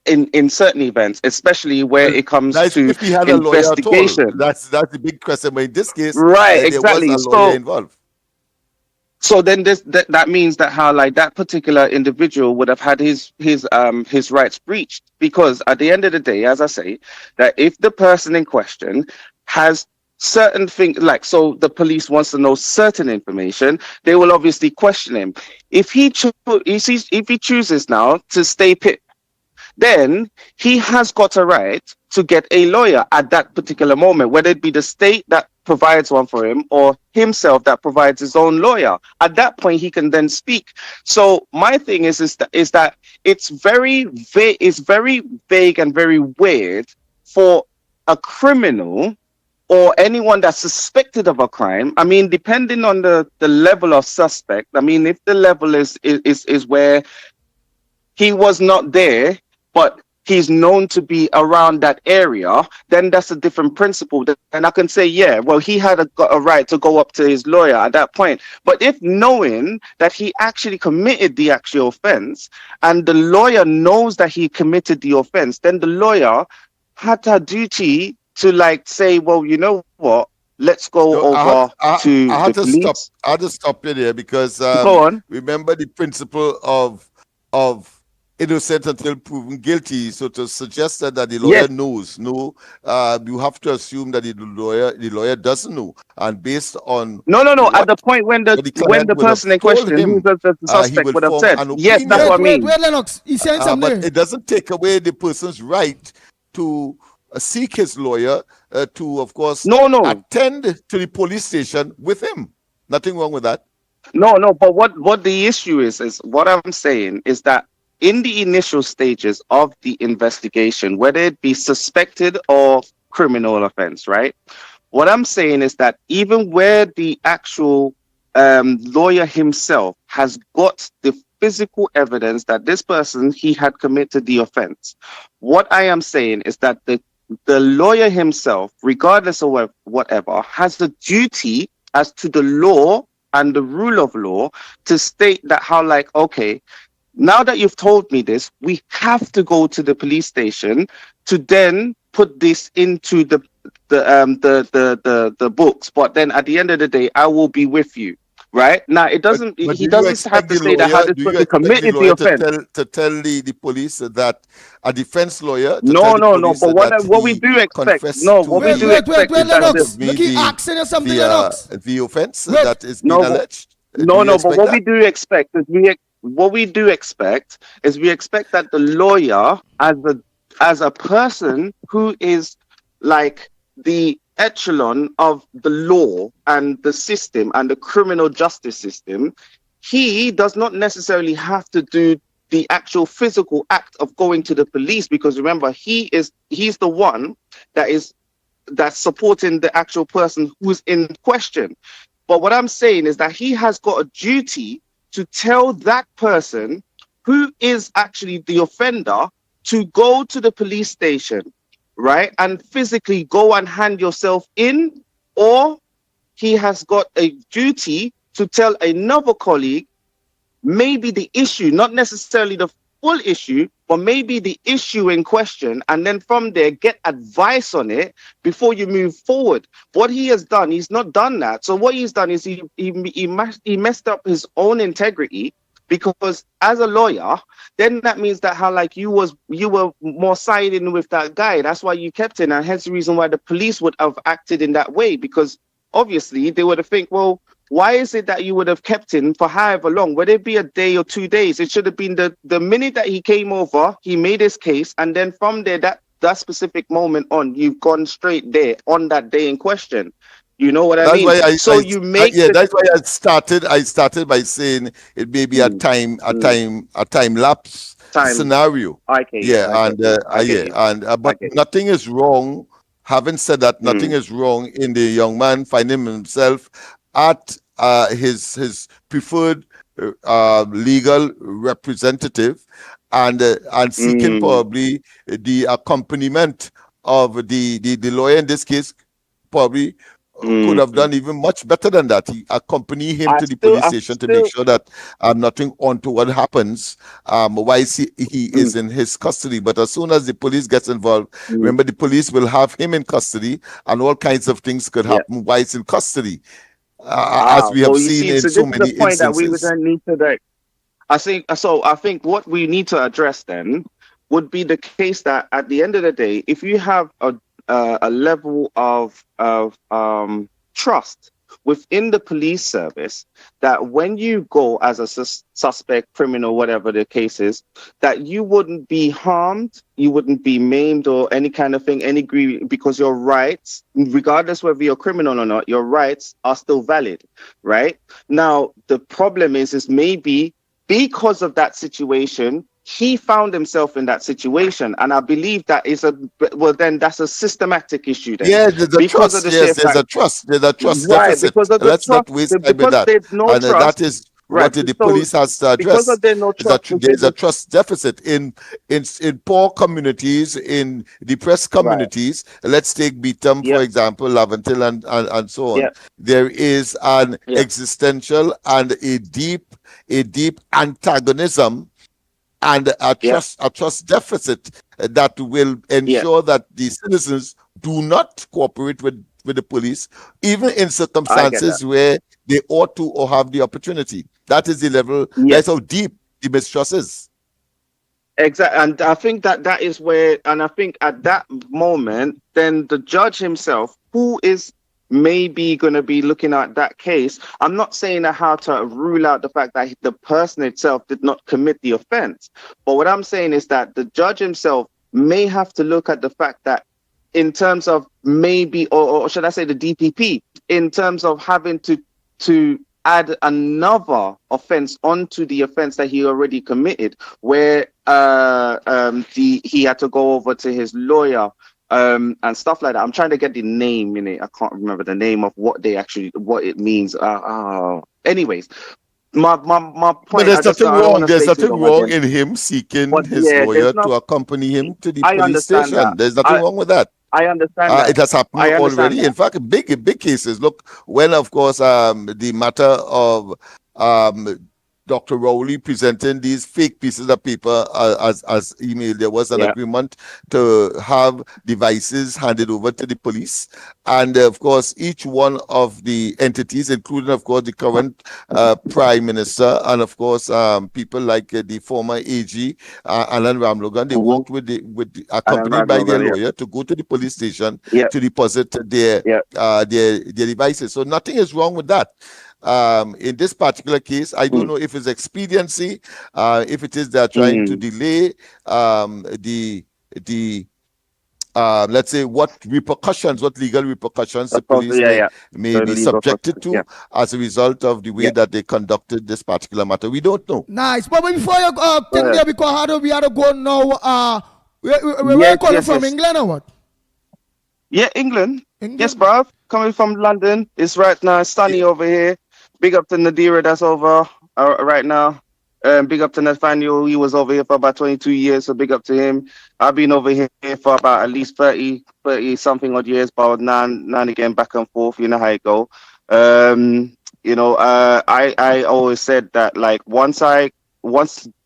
S14: in certain events, especially where it comes
S12: That's
S14: to
S12: if he had a lawyer at all.
S14: investigation.
S12: That's the big question. But in this case,
S14: Right.
S12: there was
S14: Exactly.
S12: a lawyer involved.
S14: So then that means that how like that particular individual would have had his rights breached, because at the end of the day, as I say, that if the person in question has certain things, like, so the police wants to know certain information, they will obviously question him. If he chooses now to stay put, then he has got a right to get a lawyer at that particular moment, whether it be the state that provides one for him or himself that provides his own lawyer. At that point, he can then speak. So my thing is that it's very vague and very weird for a criminal or anyone that's suspected of a crime. I mean, depending on the level of suspect, I mean, if the level is where he was not there, but he's known to be around that area, then that's a different principle. And I can say, yeah, well, he had got a right to go up to his lawyer at that point. But if knowing that he actually committed the actual offense and the lawyer knows that he committed the offense, then the lawyer had a duty to like say, well, you know what? Let's go over to
S12: I had
S14: the
S12: to
S14: police.
S12: stop. I had to stop you there because
S14: Go on.
S12: remember the principle of innocent until proven guilty. So to suggest that the lawyer
S14: Yes.
S12: knows, you have to assume that the lawyer doesn't know, and based on
S14: No. At the point when the
S12: client would have
S14: person in
S12: told
S14: question, who's
S12: him,
S14: the
S12: he
S14: suspect,
S12: will
S14: would have
S12: form
S14: said,
S12: an
S14: yes, that's
S12: opinion.
S14: what I mean.
S6: Wait, Lennox. He's saying something.
S12: But it doesn't take away the person's right to seek his lawyer to, of course,
S14: No.
S12: attend to the police station with him. Nothing wrong with that.
S14: No. But what the issue is what I'm saying is that in the initial stages of the investigation, whether it be suspected or criminal offense, right? What I'm saying is that even where the actual lawyer himself has got the physical evidence that this person, he had committed the offense, what I am saying is that the lawyer himself, regardless of whatever, has the duty as to the law and the rule of law to state that how, like, okay, now that you've told me this, we have to go to the police station to then put this into the books. But then at the end of the day, I will be with you. Right now, it doesn't.
S12: But
S14: He
S12: do you
S14: doesn't have
S12: expect
S14: to
S12: the
S14: say that how
S12: lawyer-
S14: this
S12: do you
S14: person
S12: expect
S14: committed the
S12: lawyer
S14: offense.
S12: to tell the police that a defense lawyer?
S14: No. But
S12: that
S14: what we
S12: he
S14: do expect.
S12: confessed
S14: No,
S12: to
S14: what we
S12: the-
S14: do expect is that
S6: Lennox.
S14: the,
S6: Look, he asking you something,
S12: the,
S6: Lennox.
S12: the offense
S6: Wait.
S12: that is being
S14: No, but-
S12: alleged. Do
S14: No,
S12: you
S14: but
S12: expect
S14: what
S12: that?
S14: we do expect is we expect that the lawyer, as a person who is like the echelon of the law and the system and the criminal justice system, he does not necessarily have to do the actual physical act of going to the police, because remember, he's the one that's supporting the actual person who's in question. But what I'm saying is that he has got a duty to tell that person who is actually the offender to go to the police station, right? And physically go and hand yourself in, or he has got a duty to tell another colleague maybe the issue, not necessarily the full issue, but maybe the issue in question, and then from there get advice on it before you move forward. What he has done, he's not done that. So what he's done is he messed up his own integrity Because as a lawyer, then that means that how like you were more siding with that guy. That's why you kept him, and hence the reason why the police would have acted in that way, because obviously they would have think, well, why is it that you would have kept him for however long? Would it be a day or 2 days? It should have been the minute that he came over, he made his case, and then from there, that specific moment on, you've gone straight there on that day in question. You know what I
S12: That's
S14: mean?
S12: why
S14: You make
S12: that's why I started by saying it may be a time lapse scenario.
S14: Okay.
S12: Yeah, but nothing is wrong. Having said that, nothing is wrong in the young man finding himself at his preferred legal representative and seeking probably the accompaniment of the lawyer in this case. Probably could have done even much better than that. He accompany him to the police station to make sure that nothing untoward happens whilst he is in his custody. But as soon as the police gets involved, remember the police will have him in custody, and all kinds of things could happen whilst in custody, as we have seen in so many instances.
S14: That we would then need to I think what we need to address then would be the case that at the end of the day, if you have a level of trust within the police service, that when you go as a suspect, criminal, whatever the case is, that you wouldn't be harmed, you wouldn't be maimed or any kind of thing, because your rights, regardless whether you're criminal or not, your rights are still valid, right? Now, the problem is maybe because of that situation, he found himself in that situation, and I believe that is that's a systematic issue. Then.
S12: Yeah, there's a trust. There's a trust deficit.
S14: Because of the
S12: Let's not waste time with that. And that is what the police has to address. There's a trust deficit in poor communities, in depressed communities. Let's take Beetham, for example, Laventil, and so on. There is an existential and a deep antagonism and a trust deficit that will ensure that the citizens do not cooperate with the police, even in circumstances where they ought to or have the opportunity. That is the level. That's how deep the mistrust is.
S14: Exactly, and I think that is where, and I think at that moment, then the judge himself, who is maybe going to be looking at that case, I'm not saying that how to rule out the fact that the person itself did not commit the offense, but what I'm saying is that the judge himself may have to look at the fact that in terms of maybe, or should I say the DPP, in terms of having to add another offense onto the offense that he already committed, where he had to go over to his lawyer and stuff like that. I'm trying to get the name in it. I can't remember the name of what it means. Anyways, my point.
S12: But there's nothing wrong. There's nothing wrong in him seeking his lawyer to accompany him to the police station. There's nothing wrong with that.
S14: I understand that.
S12: It has happened already. In fact, big cases. Look, when of course the matter of Dr. Rowley presenting these fake pieces of paper as email, there was an agreement to have devices handed over to the police. And of course, each one of the entities, including of course the current Prime Minister and of course people like the former AG, Alan Ramlogan, they worked with accompanied by their lawyer to go to the police station to deposit their devices. So nothing is wrong with that. In this particular case, I don't know if it's expediency, if it is they're trying to delay let's say what legal repercussions the police may be subjected to as a result of the way that they conducted this particular matter. We don't know.
S6: Nice. But before you think there, because we had to go now, we're calling from England or what?
S14: Yeah, England. Yes, bruv. Coming from London. It's right now sunny over here. Big up to Nadira, that's over right now. Big up to Nathaniel, he was over here for about 22 years, so big up to him. I've been over here for about at least 30 something odd years, but now and again back and forth, you know how it go. I always said that like once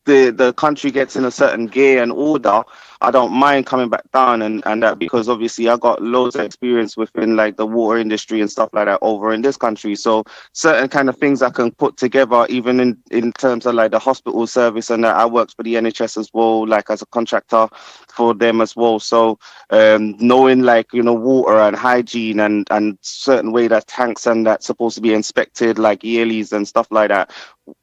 S14: the country gets in a certain gear and order, I don't mind coming back down and that, because obviously I got loads of experience within like the water industry and stuff like that over in this country. So certain kind of things I can put together, even in terms of like the hospital service, and that I worked for the NHS as well, like as a contractor for them as well. So knowing like, you know, water and hygiene and certain way that tanks and that's supposed to be inspected like yearlies and stuff like that.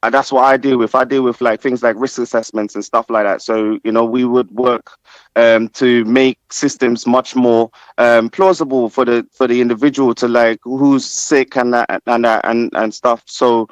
S14: And that's what I deal with. I deal with like things like risk assessments and stuff like that. So, you know, we would work to make systems much more plausible for the individual to like who's sick and that and stuff. So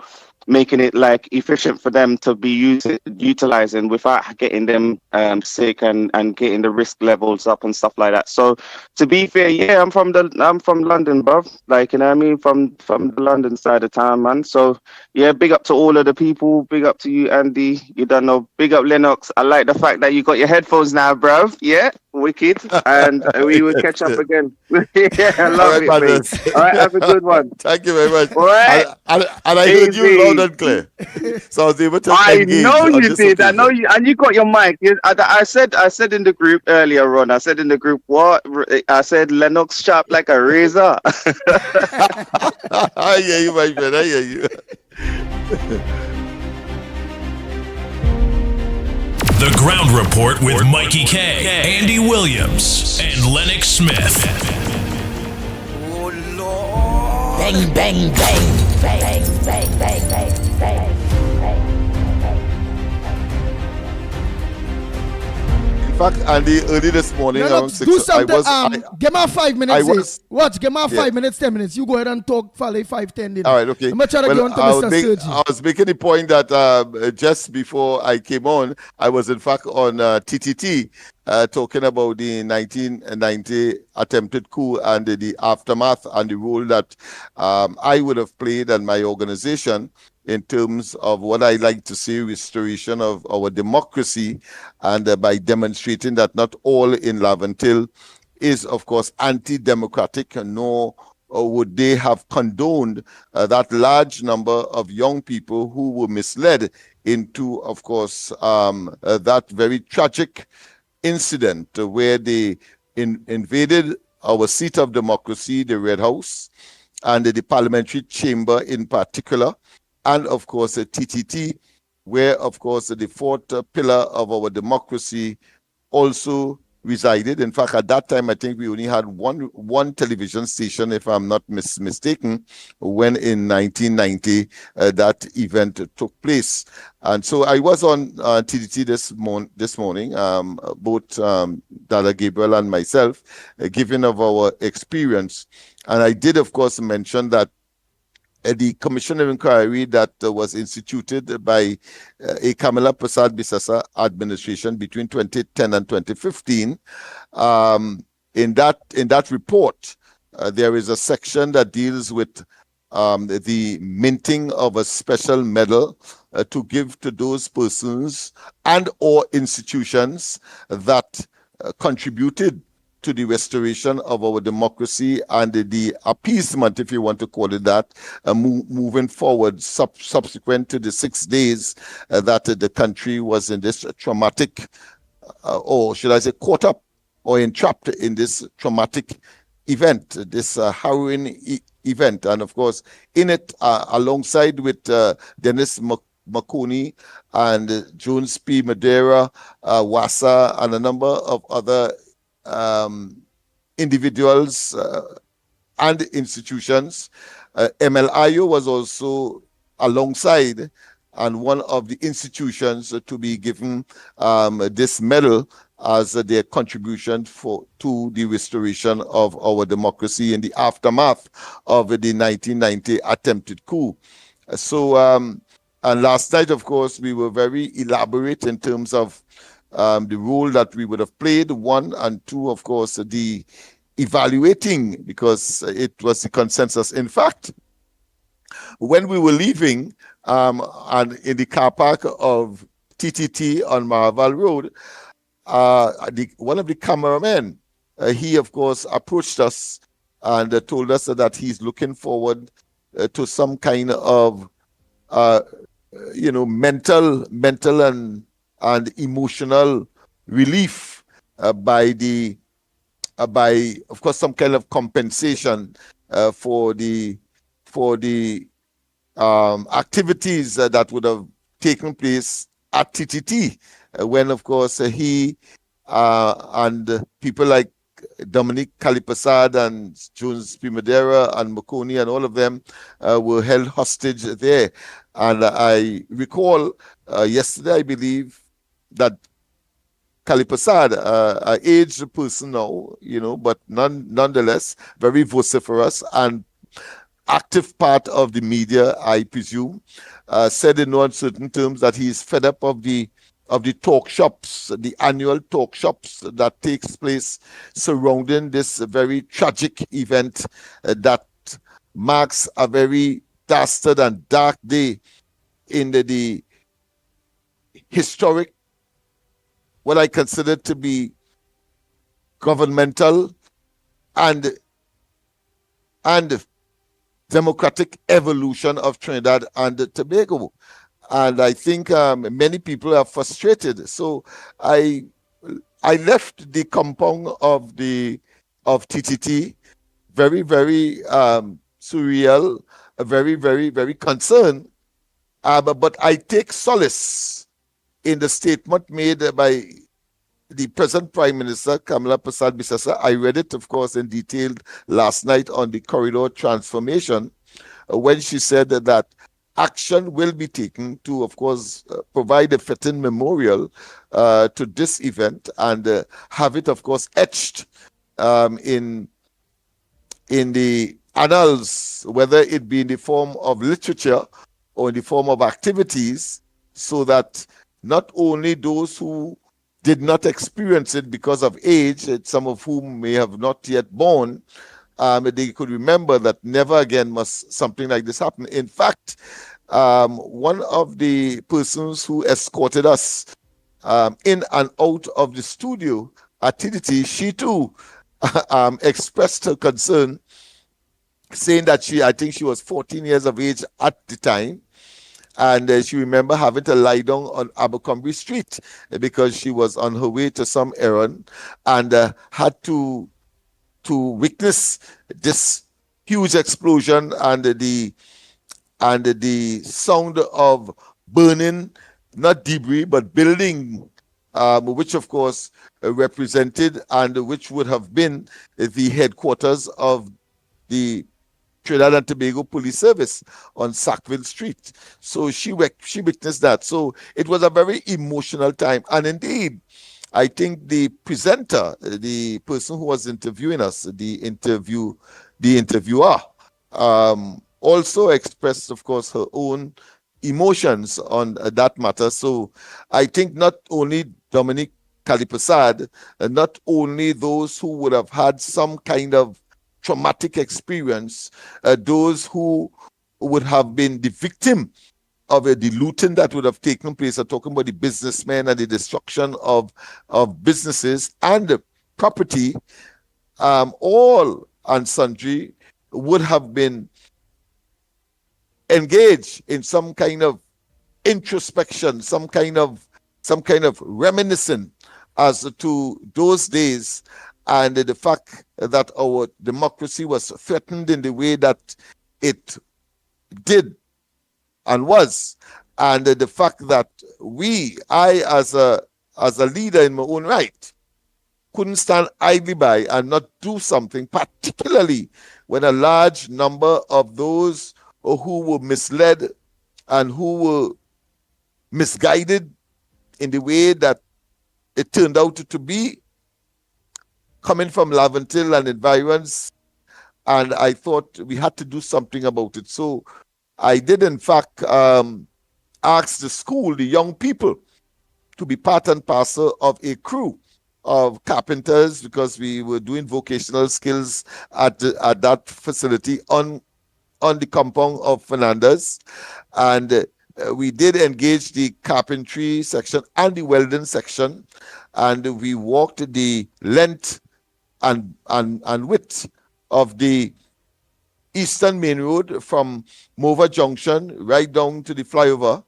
S14: making it like efficient for them to be utilizing without getting them sick and getting the risk levels up and stuff like that. So to be fair, yeah, I'm from London, bruv. Like, you know what I mean? From the London side of town, man. So yeah, big up to all of the people. Big up to you, Andy. You don't know. Big up Lennox. I like the fact that you got your headphones now, bruv. Yeah, wicked. And we will catch up again. Yeah, I love it, mate. All right, have a good one.
S12: Thank you very much.
S14: All right.
S12: And I heard you loud and clear. So I was able to engage.
S14: I know
S12: on
S14: you
S12: this
S14: did. I
S12: occasion.
S14: know you, and you got your mic. I said in the group earlier on. I said in the group, what? I said Lennox sharp like a razor.
S12: I hear you, my friend. I hear you.
S3: The Ground Report with Mikey K, Andy Williams, and Lennox Smith.
S5: Bang, bang, bang, bang, bang, bang, bang, bang.
S12: In fact, Andy, early this morning
S6: No,
S12: around
S6: no,
S12: 6,
S6: do something.
S12: I
S6: Give me 5 minutes.
S12: I was-
S6: Watch, give me
S12: Yeah.
S6: 5 minutes, 10 minutes. You go ahead and talk, Fale, 5, 10.
S12: All right, okay.
S6: I'm going to try to
S12: Well,
S6: get on to Mr. Sturgeon.
S12: I was making the point that just before I came on, I was in fact on TTT talking about the 1990 attempted coup and the aftermath and the role that I would have played and my organization in terms of what I like to say restoration of our democracy, and by demonstrating that not all in Laventille is, of course, anti-democratic, nor would they have condoned that large number of young people who were misled into, of course, that very tragic incident where they invaded our seat of democracy, the Red House, and the parliamentary chamber in particular, and, of course, the TTT, where, of course, the fourth pillar of our democracy also resided. In fact, at that time, I think we only had one television station, if I'm not mistaken, when in 1990 that event took place. And so I was on TDT this morning, both Dada Gabriel and myself, giving of our experience. And I did, of course, mention that the commission of inquiry that was instituted by a Kamala Prasad Bisasa administration between 2010 and 2015. In that report, there is a section that deals with the minting of a special medal to give to those persons and or institutions that contributed to the restoration of our democracy and the appeasement, if you want to call it that, moving forward subsequent to the 6 days that the country was in this traumatic, or should I say caught up or entrapped in this traumatic event, this harrowing event. And of course, in it, alongside with Dennis Makoni and Jones P. Madeira, Wassa, and a number of other individuals and institutions. MLIO was also alongside and one of the institutions to be given this medal as their contribution to the restoration of our democracy in the aftermath of the 1990 attempted coup. So, and last night, of course, we were very elaborate in terms of the role that we would have played, one, and two, of course, the evaluating, because it was the consensus. In fact, when we were leaving and in the car park of TTT on Maraval Road, one of the cameramen, he, of course, approached us and told us that he's looking forward to some kind of, mental and emotional relief by of course some kind of compensation for the activities that would have taken place at TTT when of course he and people like Dominic Calipasad and Jones Pimadera and Makoni and all of them were held hostage there. And I recall yesterday, I believe, that Calipasad, an aged person now, but nonetheless, very vociferous and active part of the media, I presume, said in no uncertain terms that he is fed up of the talk shops, the annual talk shops that takes place surrounding this very tragic event that marks a very dastard and dark day in the historic, what I consider to be governmental and democratic evolution of Trinidad and Tobago. And I think many people are frustrated. So I left the compound of TTT very, very surreal, very, very, very concerned. But I take solace in the statement made by the present Prime Minister, Kamala Prasad Bisasa. I read it, of course, in detail last night on the corridor transformation, when she said that action will be taken to, of course, provide a fitting memorial to this event and have it, of course, etched in the annals, whether it be in the form of literature or in the form of activities, so that not only those who did not experience it because of age, some of whom may have not yet born, they could remember that never again must something like this happen. In fact, one of the persons who escorted us in and out of the studio at TDT, she too expressed her concern, saying that I think she was 14 years of age at the time, and she remember having to lie down on Abercrombie Street because she was on her way to some errand and had to witness this huge explosion and the sound of burning, not debris, but building, which of course represented and which would have been the headquarters of the Trinidad and Tobago Police Service on Sackville Street. So she witnessed that. So it was a very emotional time. And indeed, I think the presenter, the person who was interviewing us, the interviewer, also expressed, of course, her own emotions on that matter. So I think not only Dominic Calipasad, not only those who would have had some kind of traumatic experience, those who would have been the victim of the looting that would have taken place. I'm talking about the businessmen and the destruction of businesses and property, all and sundry would have been engaged in some kind of introspection, some kind of reminiscent as to those days and the fact that our democracy was threatened in the way that it did and was, and the fact that I as a leader in my own right, couldn't stand idly by and not do something, particularly when a large number of those who were misled and who were misguided in the way that it turned out to be, coming from Laventille and environs, and I thought we had to do something about it. So I did, in fact, ask the school, the young people, to be part and parcel of a crew of carpenters, because we were doing vocational skills at that facility on the compound of Fernandez. And we did engage the carpentry section and the welding section, and we walked the length and width of the Eastern Main Road from Mova Junction right down to the flyover,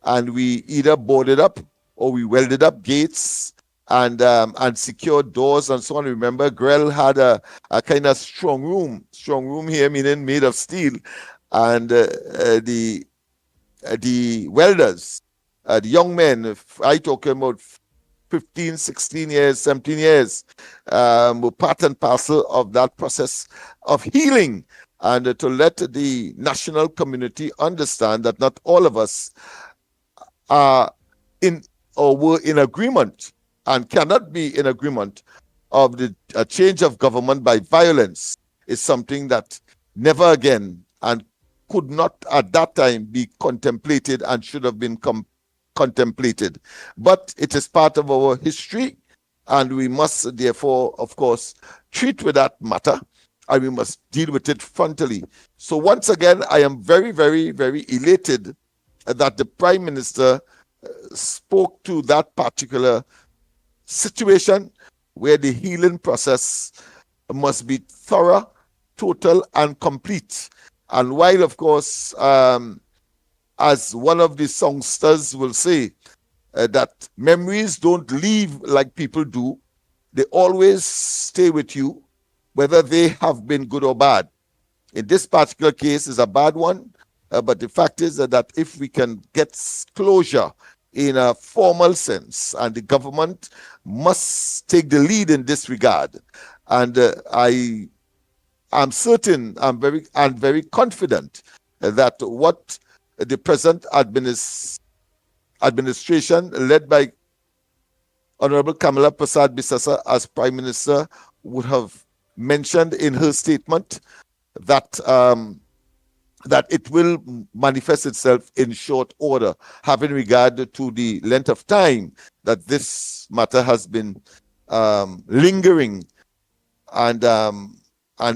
S12: and we either boarded up or we welded up gates and secured doors and so on. Remember, Grell had a kind of strong room here, meaning made of steel, and the welders, the young men, I talking about 15, 16 years, 17 years, were part and parcel of that process of healing, and to let the national community understand that not all of us are in or were in agreement and cannot be in agreement of the change of government by violence is something that never again and could not at that time be contemplated and should have been contemplated. But it is part of our history, and we must therefore, of course, treat with that matter, and we must deal with it frontally. So once again, I am very, very, very elated that the Prime Minister spoke to that particular situation where the healing process must be thorough, total, and complete. And while, of course, as one of the songsters will say, that memories don't leave like people do, they always stay with you, whether they have been good or bad. In this particular case, is a bad one, but the fact is that if we can get closure in a formal sense, and the government must take the lead in this regard, and I am certain, I'm very confident that what the present administration led by Honorable Kamala Prasad Bissassa as Prime Minister would have mentioned in her statement, that that it will manifest itself in short order, having regard to the length of time that this matter has been lingering and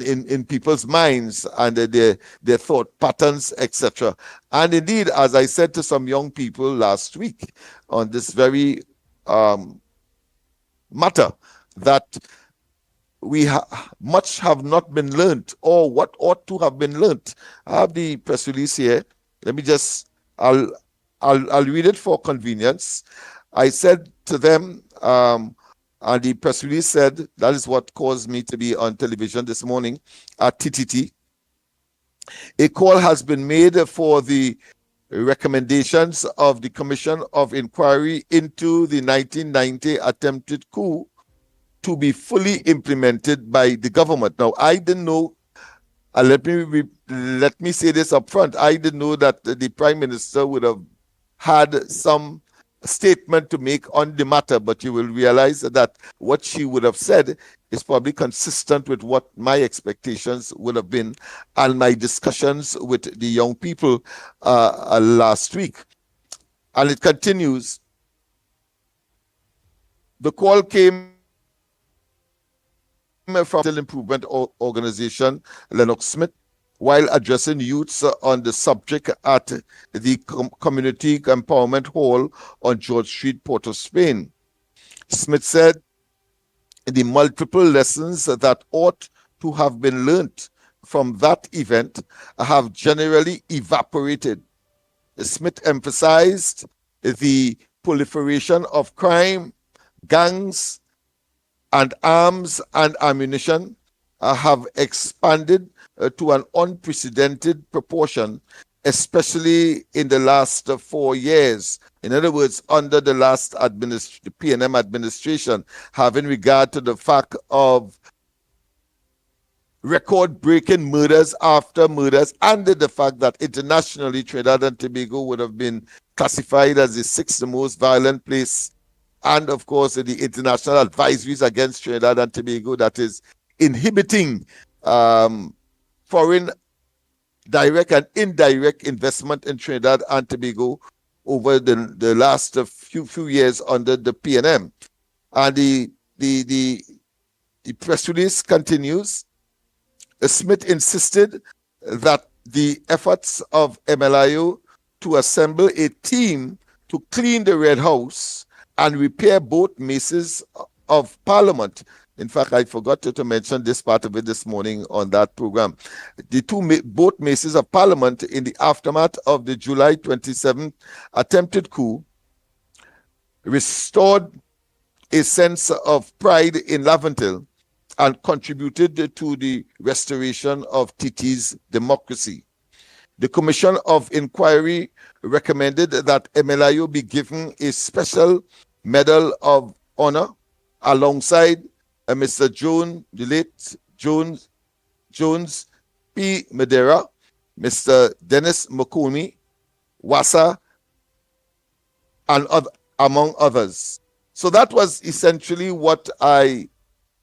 S12: in people's minds and their thought patterns, etc. And indeed, as I said to some young people last week on this very matter, that much have not been learnt, or what ought to have been learnt. I have the press release here. Let me just, I'll read it for convenience. I said to them, and the press release said, that is what caused me to be on television this morning at TTT. A call has been made for the recommendations of the Commission of Inquiry into the 1990 attempted coup to be fully implemented by the government. Now, I didn't know, let me say this up front, I didn't know that the Prime Minister would have had some statement to make on the matter, but you will realize that what she would have said is probably consistent with what my expectations would have been and my discussions with the young people last week. And it continues. The call came from the Improvement Organization, Lennox Smith, while addressing youths on the subject at the Community Empowerment Hall on George Street, Port of Spain. Smith said the multiple lessons that ought to have been learnt from that event have generally evaporated. Smith emphasized the proliferation of crime, gangs, and arms and ammunition have expanded to an unprecedented proportion, especially in the last 4 years. In other words, under the last PNM administration, having regard to the fact of record-breaking murders after murders, and the fact that internationally Trinidad and Tobago would have been classified as the 6th most violent place, and of course the international advisories against Trinidad and Tobago that is inhibiting foreign direct and indirect investment in Trinidad and Tobago over the last few years under the PNM. And the press release continues. Smith insisted that the efforts of MLIO to assemble a team to clean the Red House and repair both maces of Parliament. In fact, I forgot to mention this part of it this morning on that program. Both maces of Parliament in the aftermath of the July 27th attempted coup restored a sense of pride in Laventille and contributed to the restoration of TT's democracy. The Commission of Inquiry recommended that Emelayo be given a special Medal of Honor alongside Mr. Jones, the late Jones P. Madeira, Mr. Dennis Makoni, Wassa, and among others. So that was essentially what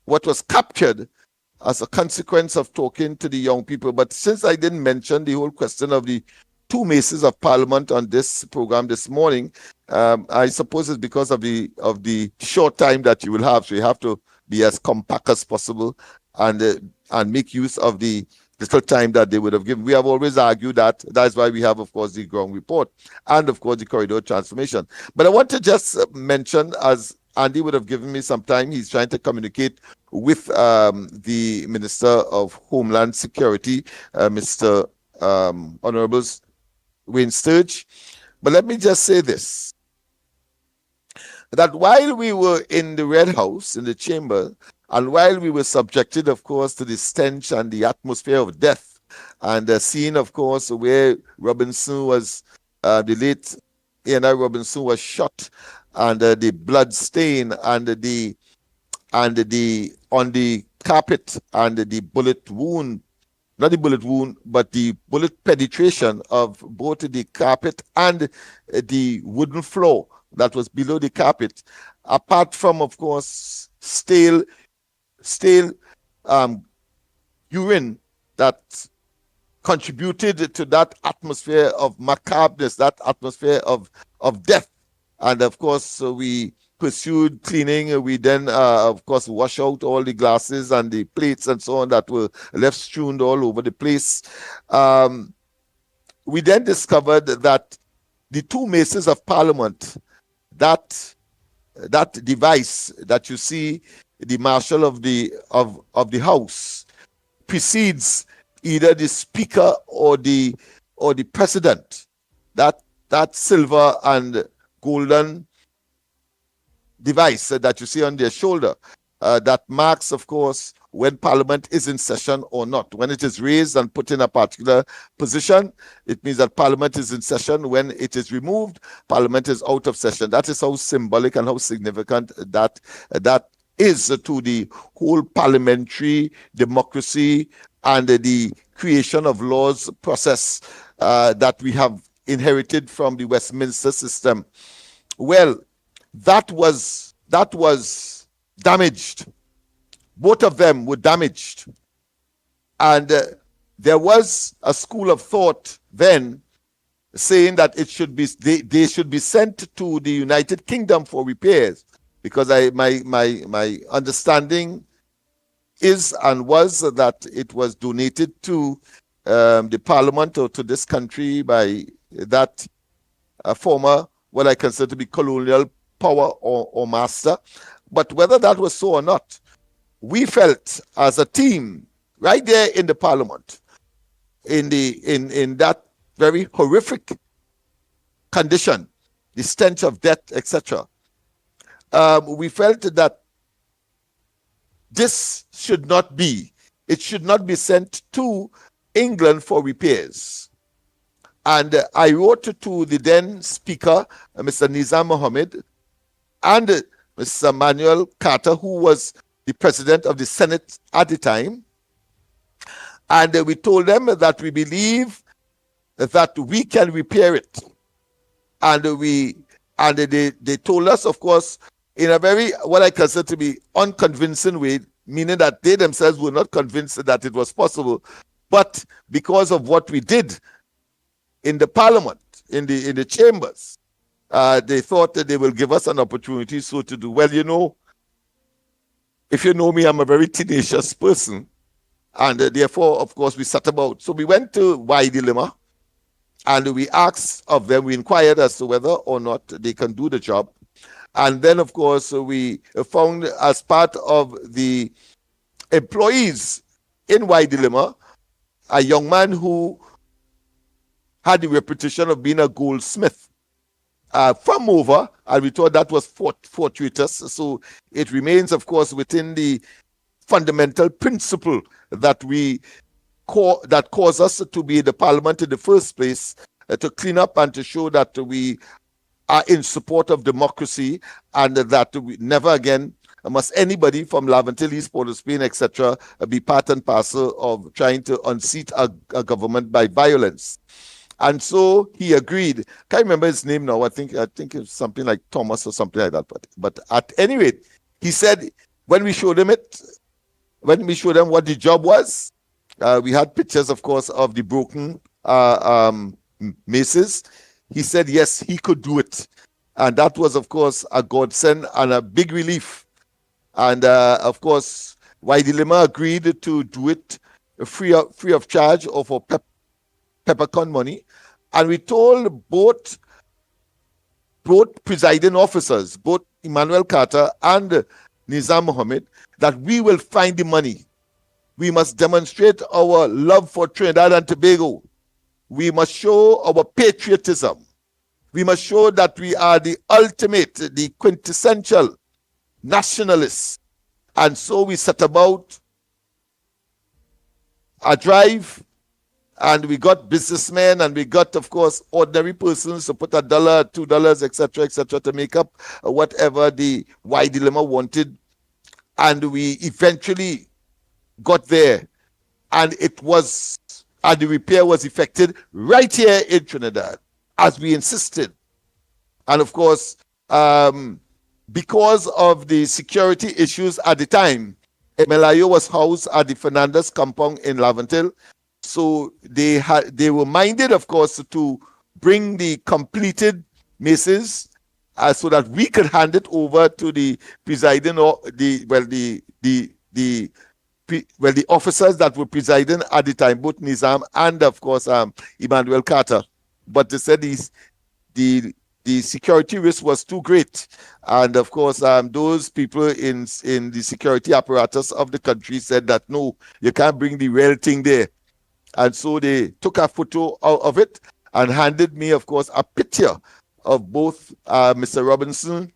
S12: was captured as a consequence of talking to the young people. But since I didn't mention the whole question of the two maces of parliament on this program this morning, I suppose it's because of the short time that you will have. So you have to be as compact as possible and make use of the little time that they would have given. We have always argued that. That's why we have, of course, the ground report and, of course, the corridor transformation. But I want to just mention, as Andy would have given me some time, he's trying to communicate with the Minister of Homeland Security, Mr. Honorable Wayne Sturge. But let me just say this, that while we were in the Red House, in the chamber, and while we were subjected, of course, to the stench and the atmosphere of death, and the scene, of course, where Robinson was, the late A.N.I. Robinson was shot, and the blood stain and the on the carpet and the bullet wound, not the bullet wound, but the bullet penetration of both the carpet and the wooden floor that was below the carpet, apart from, of course, stale urine that contributed to that atmosphere of macabreness, that atmosphere of death. And of course, we pursued cleaning. We then, of course, wash out all the glasses and the plates and so on that were left strewn all over the place. We then discovered that the two maces of parliament, that device that you see, the marshal of the house, precedes either the speaker or the president. That silver and golden device that you see on their shoulder, that marks, of course, when Parliament is in session or not. When it is raised and put in a particular position, it means that Parliament is in session. When it is removed, Parliament is out of session. That is how symbolic and how significant that is to the whole parliamentary democracy and the creation of laws process that we have inherited from the Westminster system. Well, that was damaged. Both of them were damaged. And there was a school of thought then saying that it should be they should be sent to the United Kingdom for repairs, because my understanding is and was that it was donated to the Parliament or to this country by that former, what I consider to be colonial power or master. But whether that was so or not, we felt as a team right there in the Parliament, in that very horrific condition, the stench of death, etc. We felt that this should not be. It should not be sent to England for repairs. And I wrote to the then Speaker, Mr. Nizam Mohammed, and Mr. Manuel Carter, who was the President of the Senate at the time. And we told them that we believe that we can repair it. And they told us, of course, in a very, what I consider to be unconvincing way, meaning that they themselves were not convinced that it was possible. But because of what we did in the Parliament, in the chambers, they thought that they will give us an opportunity so to do. Well, you know, if you know me, I'm a very tenacious person. And therefore, of course, we set about. So we went to Y Dilemma and we asked of them, we inquired as to whether or not they can do the job. And then, of course, we found as part of the employees in Y Dilemma, a young man who had the reputation of being a goldsmith. from over, and we thought that was fortuitous. So it remains, of course, within the fundamental principle that that caused us to be in the parliament in the first place, to clean up and to show that we are in support of democracy, and that we never again must anybody from Laventille, East Port of Spain, etc., be part and parcel of trying to unseat a government by violence. And so he agreed. Can't remember his name now. I think it's something like Thomas or something like that. But at any rate, he said when we showed him what the job was, we had pictures, of course, of the broken maces. He said yes, he could do it, and that was, of course, a godsend and a big relief. And of course, Waidilima agreed to do it free of charge or for peppercorn money. And we told both presiding officers, both Emmanuel Carter and Nizam Mohammed, that we will find the money. We must demonstrate our love for Trinidad and Tobago. We must show our patriotism. We must show that we are the ultimate, the quintessential nationalists. And so we set about a drive, and we got businessmen, and we got, of course, ordinary persons to put $1, $2, etc., to make up whatever the Y dilemma wanted. And we eventually got there, and the repair was effected right here in Trinidad, as we insisted. And of course, because of the security issues at the time, MLIO was housed at the Fernandez compound in Laventille. So they were minded, of course, to bring the completed maces so that we could hand it over to the presiding or the officers that were presiding at the time, both Nizam and, of course, Emmanuel Carter. But they said the security risk was too great. And, of course, those people in the security apparatus of the country said that, no, you can't bring the real thing there. And so they took a photo of it and handed me, of course, a picture of both Mr. Robinson,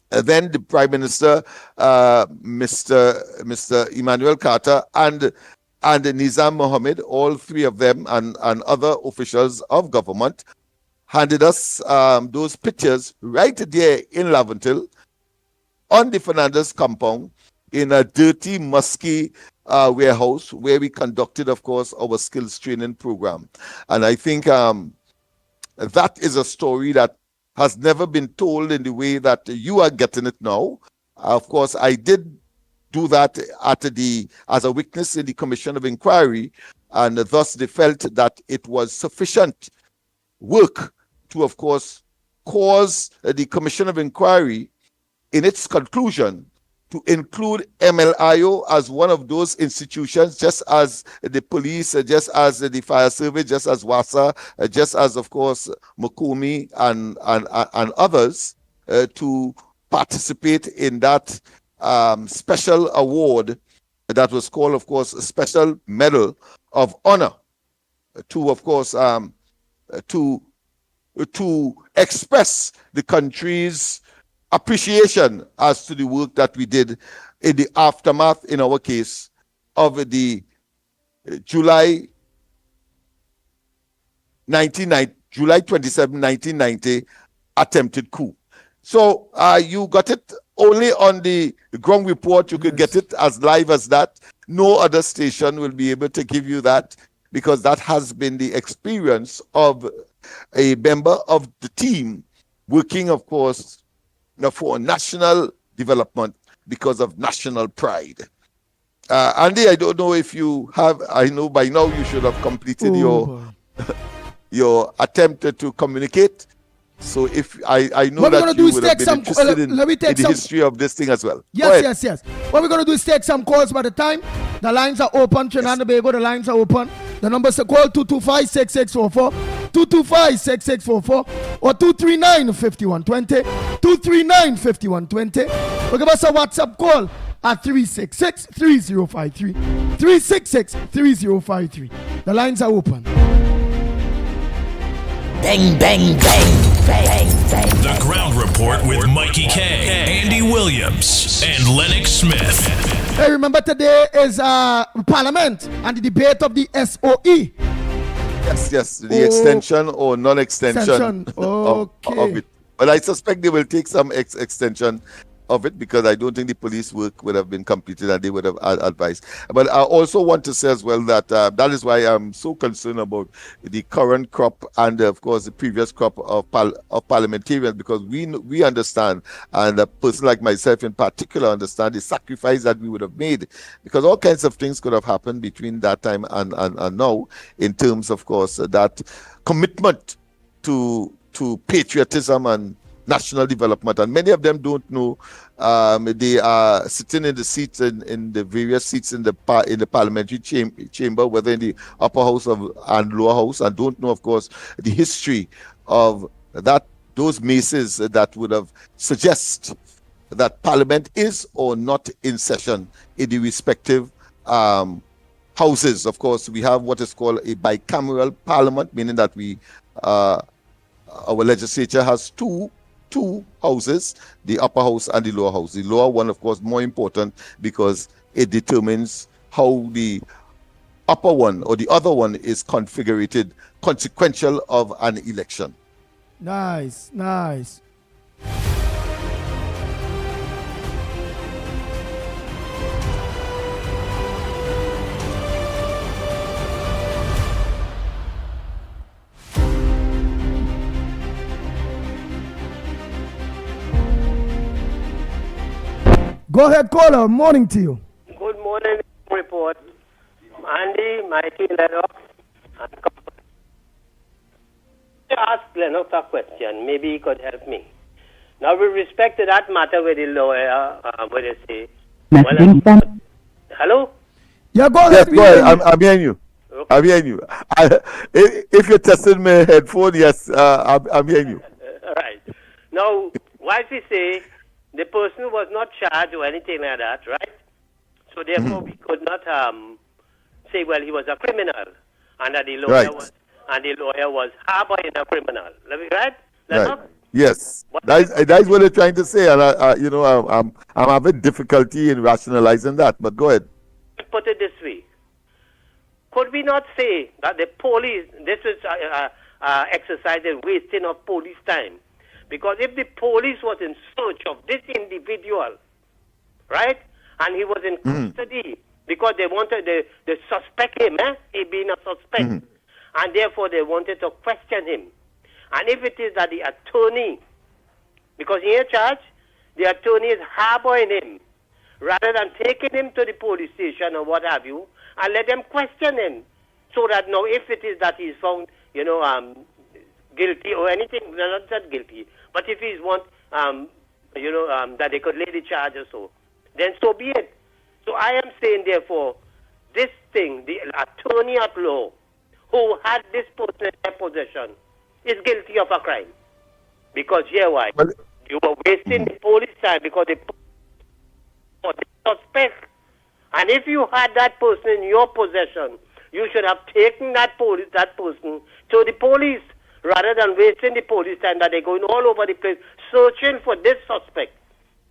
S12: then the Prime Minister, Mr. Emmanuel Carter, and Nizam Mohammed, all three of them, and other officials of government, handed us those pictures right there in Laventille on the Fernandez compound in a dirty, musky warehouse where we conducted, of course, our skills training program. And I think that is a story that has never been told in the way that you are getting it now. Of course, I did do that as a witness in the Commission of Inquiry, and thus they felt that it was sufficient work to, of course, cause the Commission of Inquiry in its conclusion to include MLIO as one of those institutions, just as the police, just as the fire service, just as WASA, just as, of course, Mukumi and others, to participate in that special award that was called, of course, a Special Medal of Honor to, of course, to express the country's appreciation as to the work that we did in the aftermath, in our case, of the July 27, 1990 attempted coup. So you got it only on the ground report. You could get it as live as that. No other station will be able to give you that, because that has been the experience of a member of the team working, of course, for national development because of national pride. Andy, I don't know if you have, I know by now you should have completed your attempt to communicate. So if I know that you would have been interested in the history of this thing as well.
S6: Yes. What we're going to do is take some calls by the time. The lines are open. Trinidad and Tobago, the lines are open. The numbers to call 225-6644, 225-6644, or 239-5120, 239-5120. Or give us a WhatsApp call at 366-3053, 366-3053. The lines are open.
S5: Bang, bang, bang.
S3: The Ground Report with Mikey K, Andy Williams, and Lennox Smith.
S6: Hey, remember today is Parliament and the debate of the SOE.
S12: Yes, the extension or non-extension of it. But I suspect they will take some extension of it because I don't think the police work would have been completed and they would have advised. But I also want to say as well that that is why I'm so concerned about the current crop and of course the previous crop of parliamentarians, because we understand, and a person like myself in particular understand the sacrifice that we would have made, because all kinds of things could have happened between that time and now, in terms of course that commitment to patriotism and national development. And many of them don't know they are sitting in the seats in the various seats in the parliamentary chamber, whether in the upper house and lower house, and don't know of course the history of those maces that would have suggest that parliament is or not in session in the respective houses. Of course, we have what is called a bicameral parliament, meaning that our legislature has two houses, the upper house and the lower house. The lower one, of course, more important because it determines how the upper one or the other one is configured, consequential of an election.
S6: Nice. Go ahead, caller. Morning to you.
S15: Good morning, report. Andy, Mikey, Lennox, and company. I asked Lennox a question. Maybe he could help me. Now, with respect to that matter with the lawyer, what they say. Hello?
S6: Yeah, go ahead.
S12: Yes, go ahead. I'm hearing you. Okay. I'm hearing you. If you're testing my headphone, yes, I'm hearing you.
S15: All right. Now, why does he say the person was not charged or anything like that, right? So therefore, we could not say, well, he was a criminal, and that the lawyer was harboring a criminal, right?
S12: Right. Yes, that's what they're trying to say, and I'm having difficulty in rationalizing that. But go ahead.
S15: Put it this way: could we not say that the police, this is exercising wasting of police time? Because if the police was in search of this individual, right, and he was in custody because they wanted the suspect him, he being a suspect, and therefore they wanted to question him. And if it is that the attorney, because he is charged, the attorney is harboring him, rather than taking him to the police station or what have you, and let them question him, so that now if it is that he is found, guilty or anything, not that guilty, but if he's that they could lay the charge or so, then so be it. So I am saying, therefore, this thing, the attorney at law who had this person in their possession is guilty of a crime. Because here why? You were wasting the police time because the suspect. And if you had that person in your possession, you should have taken that person to the police, rather than wasting the police time that they're going all over the place searching for this suspect,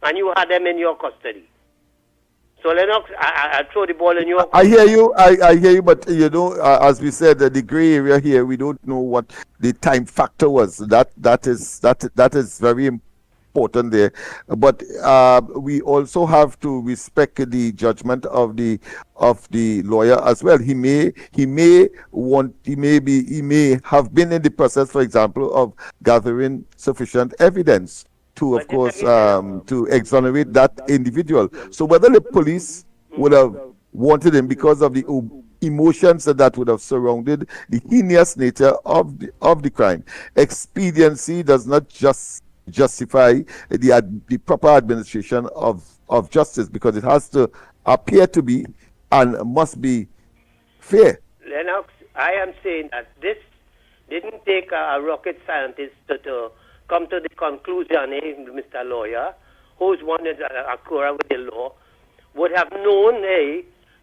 S15: and you had them in your custody. So Lennox, I throw the ball in your.
S12: I hear you. I hear you, but as we said, the gray area here, we don't know what the time factor was. That is very important there. But we also have to respect the judgment of the lawyer as well. He may have been in the process, for example, of gathering sufficient evidence to, of course, to exonerate that individual. So whether the police would have wanted him because of the emotions that would have surrounded the heinous nature of the crime, expediency does not just justify the proper administration of justice, because it has to appear to be and must be fair.
S15: Lennox, I am saying that this didn't take a rocket scientist to come to the conclusion, Mr. Lawyer, who's one that occur with the law, would have known,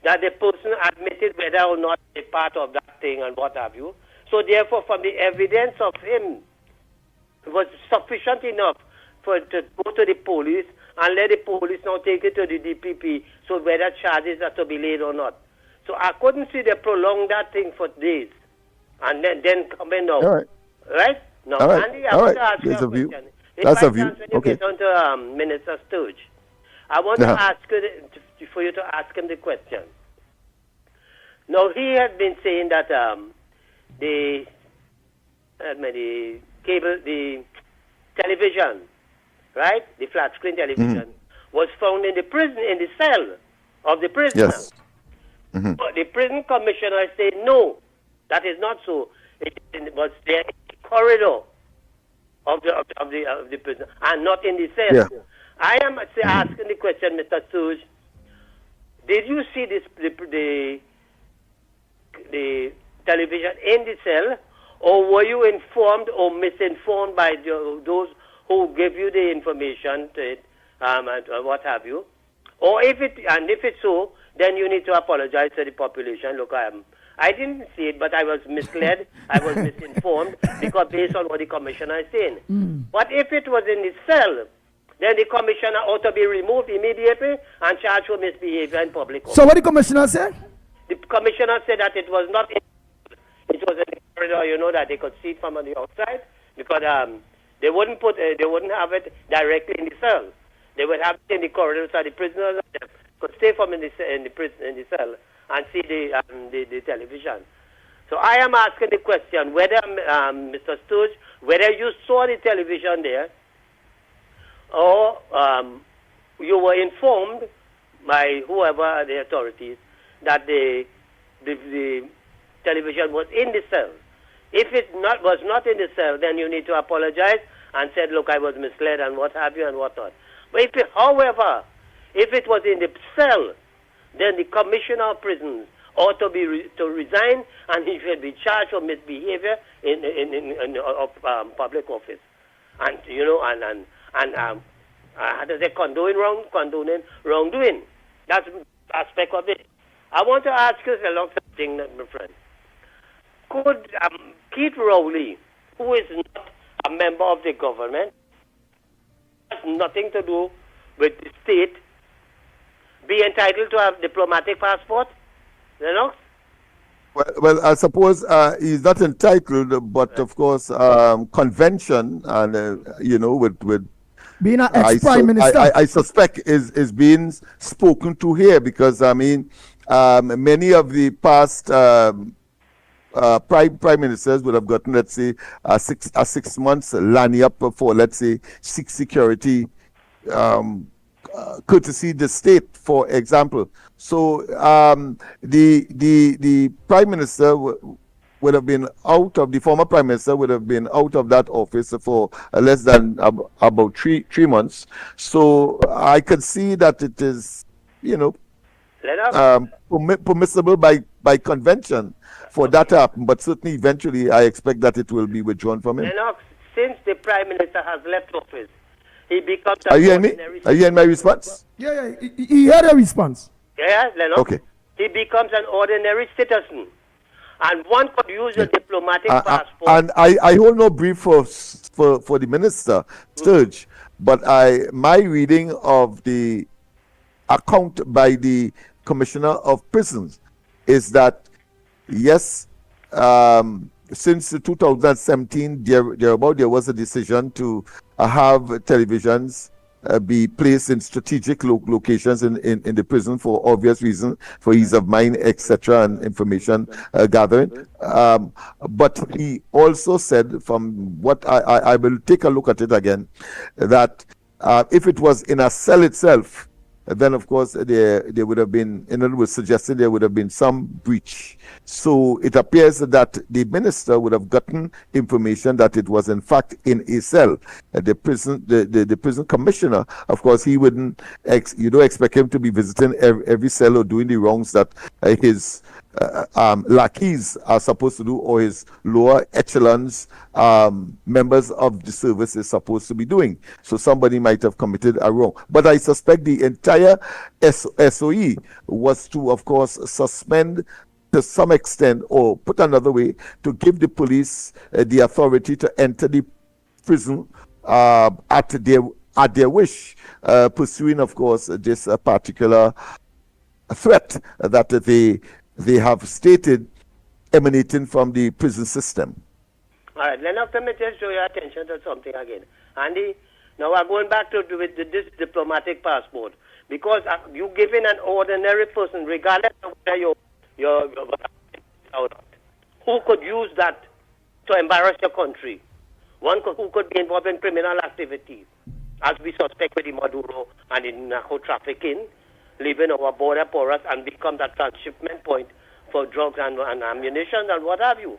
S15: that the person admitted whether or not a part of that thing and what have you. So therefore, from the evidence of him was sufficient enough for to go to the police and let the police now take it to the DPP, so whether charges are to be laid or not. So I couldn't see they prolong that thing for days, and then come in now.
S12: All right.
S15: Right? Now,
S12: All right.
S15: Andy, I
S12: All
S15: want
S12: right.
S15: to ask you
S12: There's
S15: a
S12: a view.
S15: question. If
S12: That's
S15: by
S12: a view.
S15: chance when you
S12: Okay.
S15: get on to Minister Sturge, I want to
S12: Uh-huh.
S15: ask you for you to ask him the question. Now, he had been saying that the cable, the television, right, the flat screen television, was found in the prison, in the cell of the prisoner.
S12: Yes. Mhm.
S15: But the prison commissioner said no, that is not so. It was there in the corridor of the prison and not in the cell.
S12: Yeah.
S15: I am asking the question, Mr. Suj. Did you see this the television in the cell, or were you informed or misinformed by those who gave you the information to it, and what have you? Or if it's so, then you need to apologize to the population. Look, I didn't see it, but I was misled. I was misinformed because based on what the commissioner is saying. But if it was in the cell, then the commissioner ought to be removed immediately and charged for misbehavior in public.
S6: So what the commissioner said?
S15: The commissioner said that it was not. It was in the corridor. You know that they could see it from on the outside because they wouldn't have it directly in the cell. They would have it in the corridor so the prisoners could stay from in the cell and see the television. So I am asking the question whether Mr. Sturge, whether you saw the television there, or you were informed by whoever the authorities that the television was in the cell. If it was not in the cell, then you need to apologize and said, look, I was misled and what have you and what not. But however, if it was in the cell, then the commissioner of prisons ought to resign, and he should be charged for misbehavior in public office, and you know, and how does it condoning wrongdoing? That's aspect of it. I want to ask you along something, my friend. Could Keith Rowley, who is not a member of the government, has nothing to do with the state, be entitled to a diplomatic passport? Lennox?
S12: Well, I suppose he's not entitled, but of course, convention and you know, with
S6: being an ex-prime minister,
S12: I suspect is being spoken to here because I mean, many of the past prime ministers would have gotten, let's say, a 6 months lining up for, let's say, security courtesy the state, for example. So the prime minister would have been out of, the former prime minister would have been out of that office for less than about three months. So I could see that it is, you know, permissible by convention for that to happen, but certainly eventually I expect that it will be withdrawn from him.
S15: Lennox, since the prime minister has left office, he becomes
S12: Are you hearing me? Are you hearing my response?
S6: Yeah, he had a response.
S15: Yeah, Lennox.
S12: Okay.
S15: He becomes an ordinary citizen, and one could use a diplomatic passport.
S12: And I hold no brief for the minister, Sturge, but my reading of the account by the commissioner of prisons is that yes, since 2017 there was a decision to have televisions be placed in strategic locations in the prison for obvious reasons, for ease of mind, etc., and information gathering. But he also said, from what I will take a look at it again, that if it was in a cell itself, then of course there would have been, in other words, suggesting there would have been some breach. So it appears that the minister would have gotten information that it was in fact in a cell. The prison commissioner, of course, he wouldn't. You don't expect him to be visiting every cell or doing the wrongs that his lackeys are supposed to do, or his lower echelons members of the service is supposed to be doing. So somebody might have committed a wrong. But I suspect the entire SOE was to, of course, suspend to some extent, or put another way, to give the police the authority to enter the prison at their wish, pursuing, of course, this particular threat that they have stated emanating from the prison system.
S15: All right, Lennox, let me just show your attention to something again. Andy, now I'm going back to this diplomatic passport. Because you giving an ordinary person, regardless of whether you're who could use that to embarrass your country? Who could be involved in criminal activities, as we suspect with the Maduro and in narco trafficking, leaving our border porous and become that transshipment point for drugs and ammunition and what have you.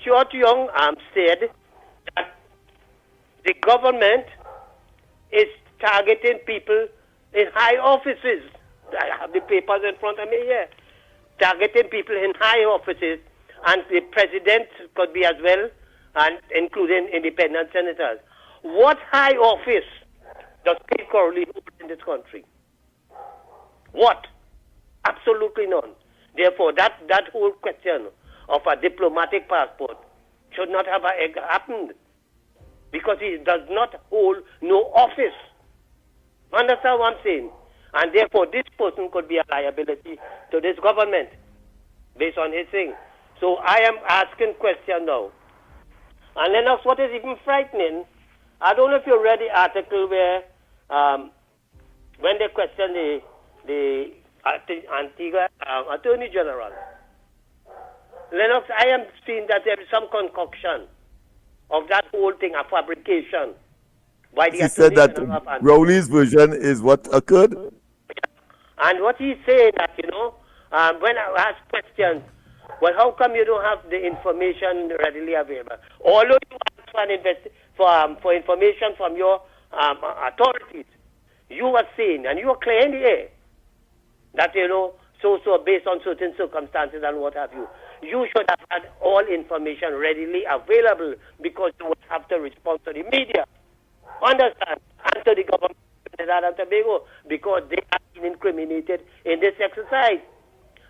S15: Stuart Young said that the government is targeting people in high offices. I have the papers in front of me here. Targeting people in high offices, and the president could be as well, and including independent senators. What high office does Pete Crowley hold in this country? What? Absolutely none. Therefore, that whole question of a diplomatic passport should not have happened, because he does not hold no office. Understand what I'm saying? And therefore, this person could be a liability to this government based on his thing. So I am asking question now. And Lennox, what is even frightening, I don't know if you read the article where when they questioned the Antigua Attorney General. Lennox, I am seeing that there is some concoction of that whole thing, a fabrication.
S12: He said that Rowley's version is what occurred?
S15: And what he's saying that, when I ask questions, well, how come you don't have the information readily available? Although you ask for information from your authorities, you are saying, and you are clear in the air, that, so based on certain circumstances and what have you, you should have had all information readily available, because you would have to respond to the media. Understand? And to the government of Trinidad and Tobago, because they have been incriminated in this exercise.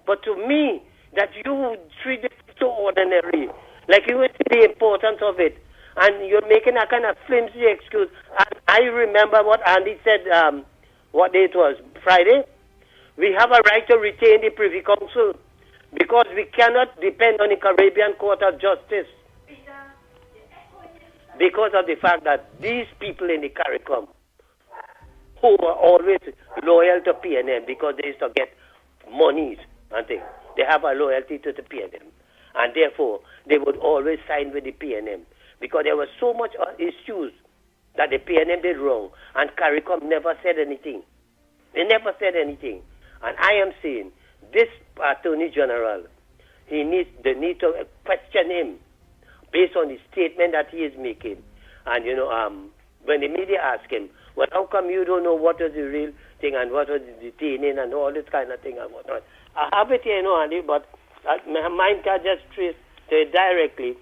S15: But to me, that you treat it so ordinary, like you would see the importance of it, and you're making a kind of flimsy excuse. And I remember what Andy said, what day it was, Friday. We have a right to retain the Privy Council, because we cannot depend on the Caribbean Court of Justice, because of the fact that these people in the CARICOM, who are always loyal to PNM because they used to get monies and things, they have a loyalty to the PNM. And therefore, they would always sign with the PNM, because there were so much issues that the PNM did wrong, and CARICOM never said anything. They never said anything. And I am saying, this Attorney General, they need to question him based on the statement that he is making. And, when the media ask him, well, how come you don't know what is the real thing and what was the detaining and all this kind of thing and whatnot? I have it here, Andy, but my mind can't just trace to it directly.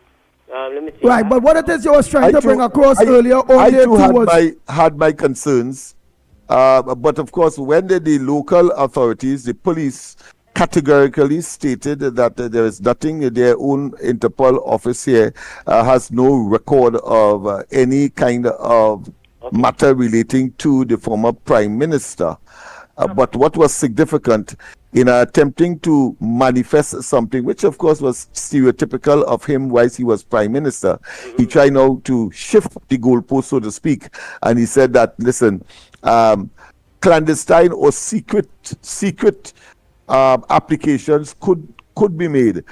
S15: Let me see.
S6: Right, but what it is you was trying to bring across earlier,
S12: I too had my concerns. But of course, when the local authorities, the police, categorically stated that there is nothing, their own Interpol office here has no record of any kind of matter relating to the former Prime Minister. But what was significant in attempting to manifest something, which of course was stereotypical of him whilst he was Prime Minister, he tried now to shift the goalpost, so to speak, and he said that, listen, clandestine or secret applications could be made,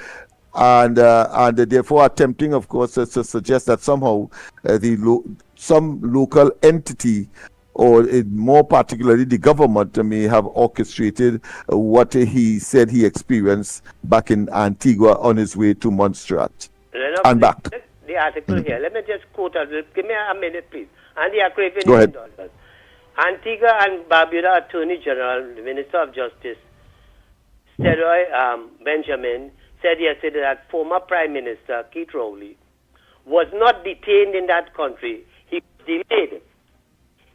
S12: and therefore attempting, of course, to suggest that somehow some local entity, or more particularly the government, may have orchestrated what he said he experienced back in Antigua on his way to Montserrat and back.
S15: The article here, let me just quote it. Give me a minute, please. And the Caribbean
S12: Go ahead.
S15: $1 Antigua and Barbuda Attorney General, the Minister of Justice, Steroy Benjamin, said yesterday that former Prime Minister Keith Rowley was not detained in that country. He was delayed.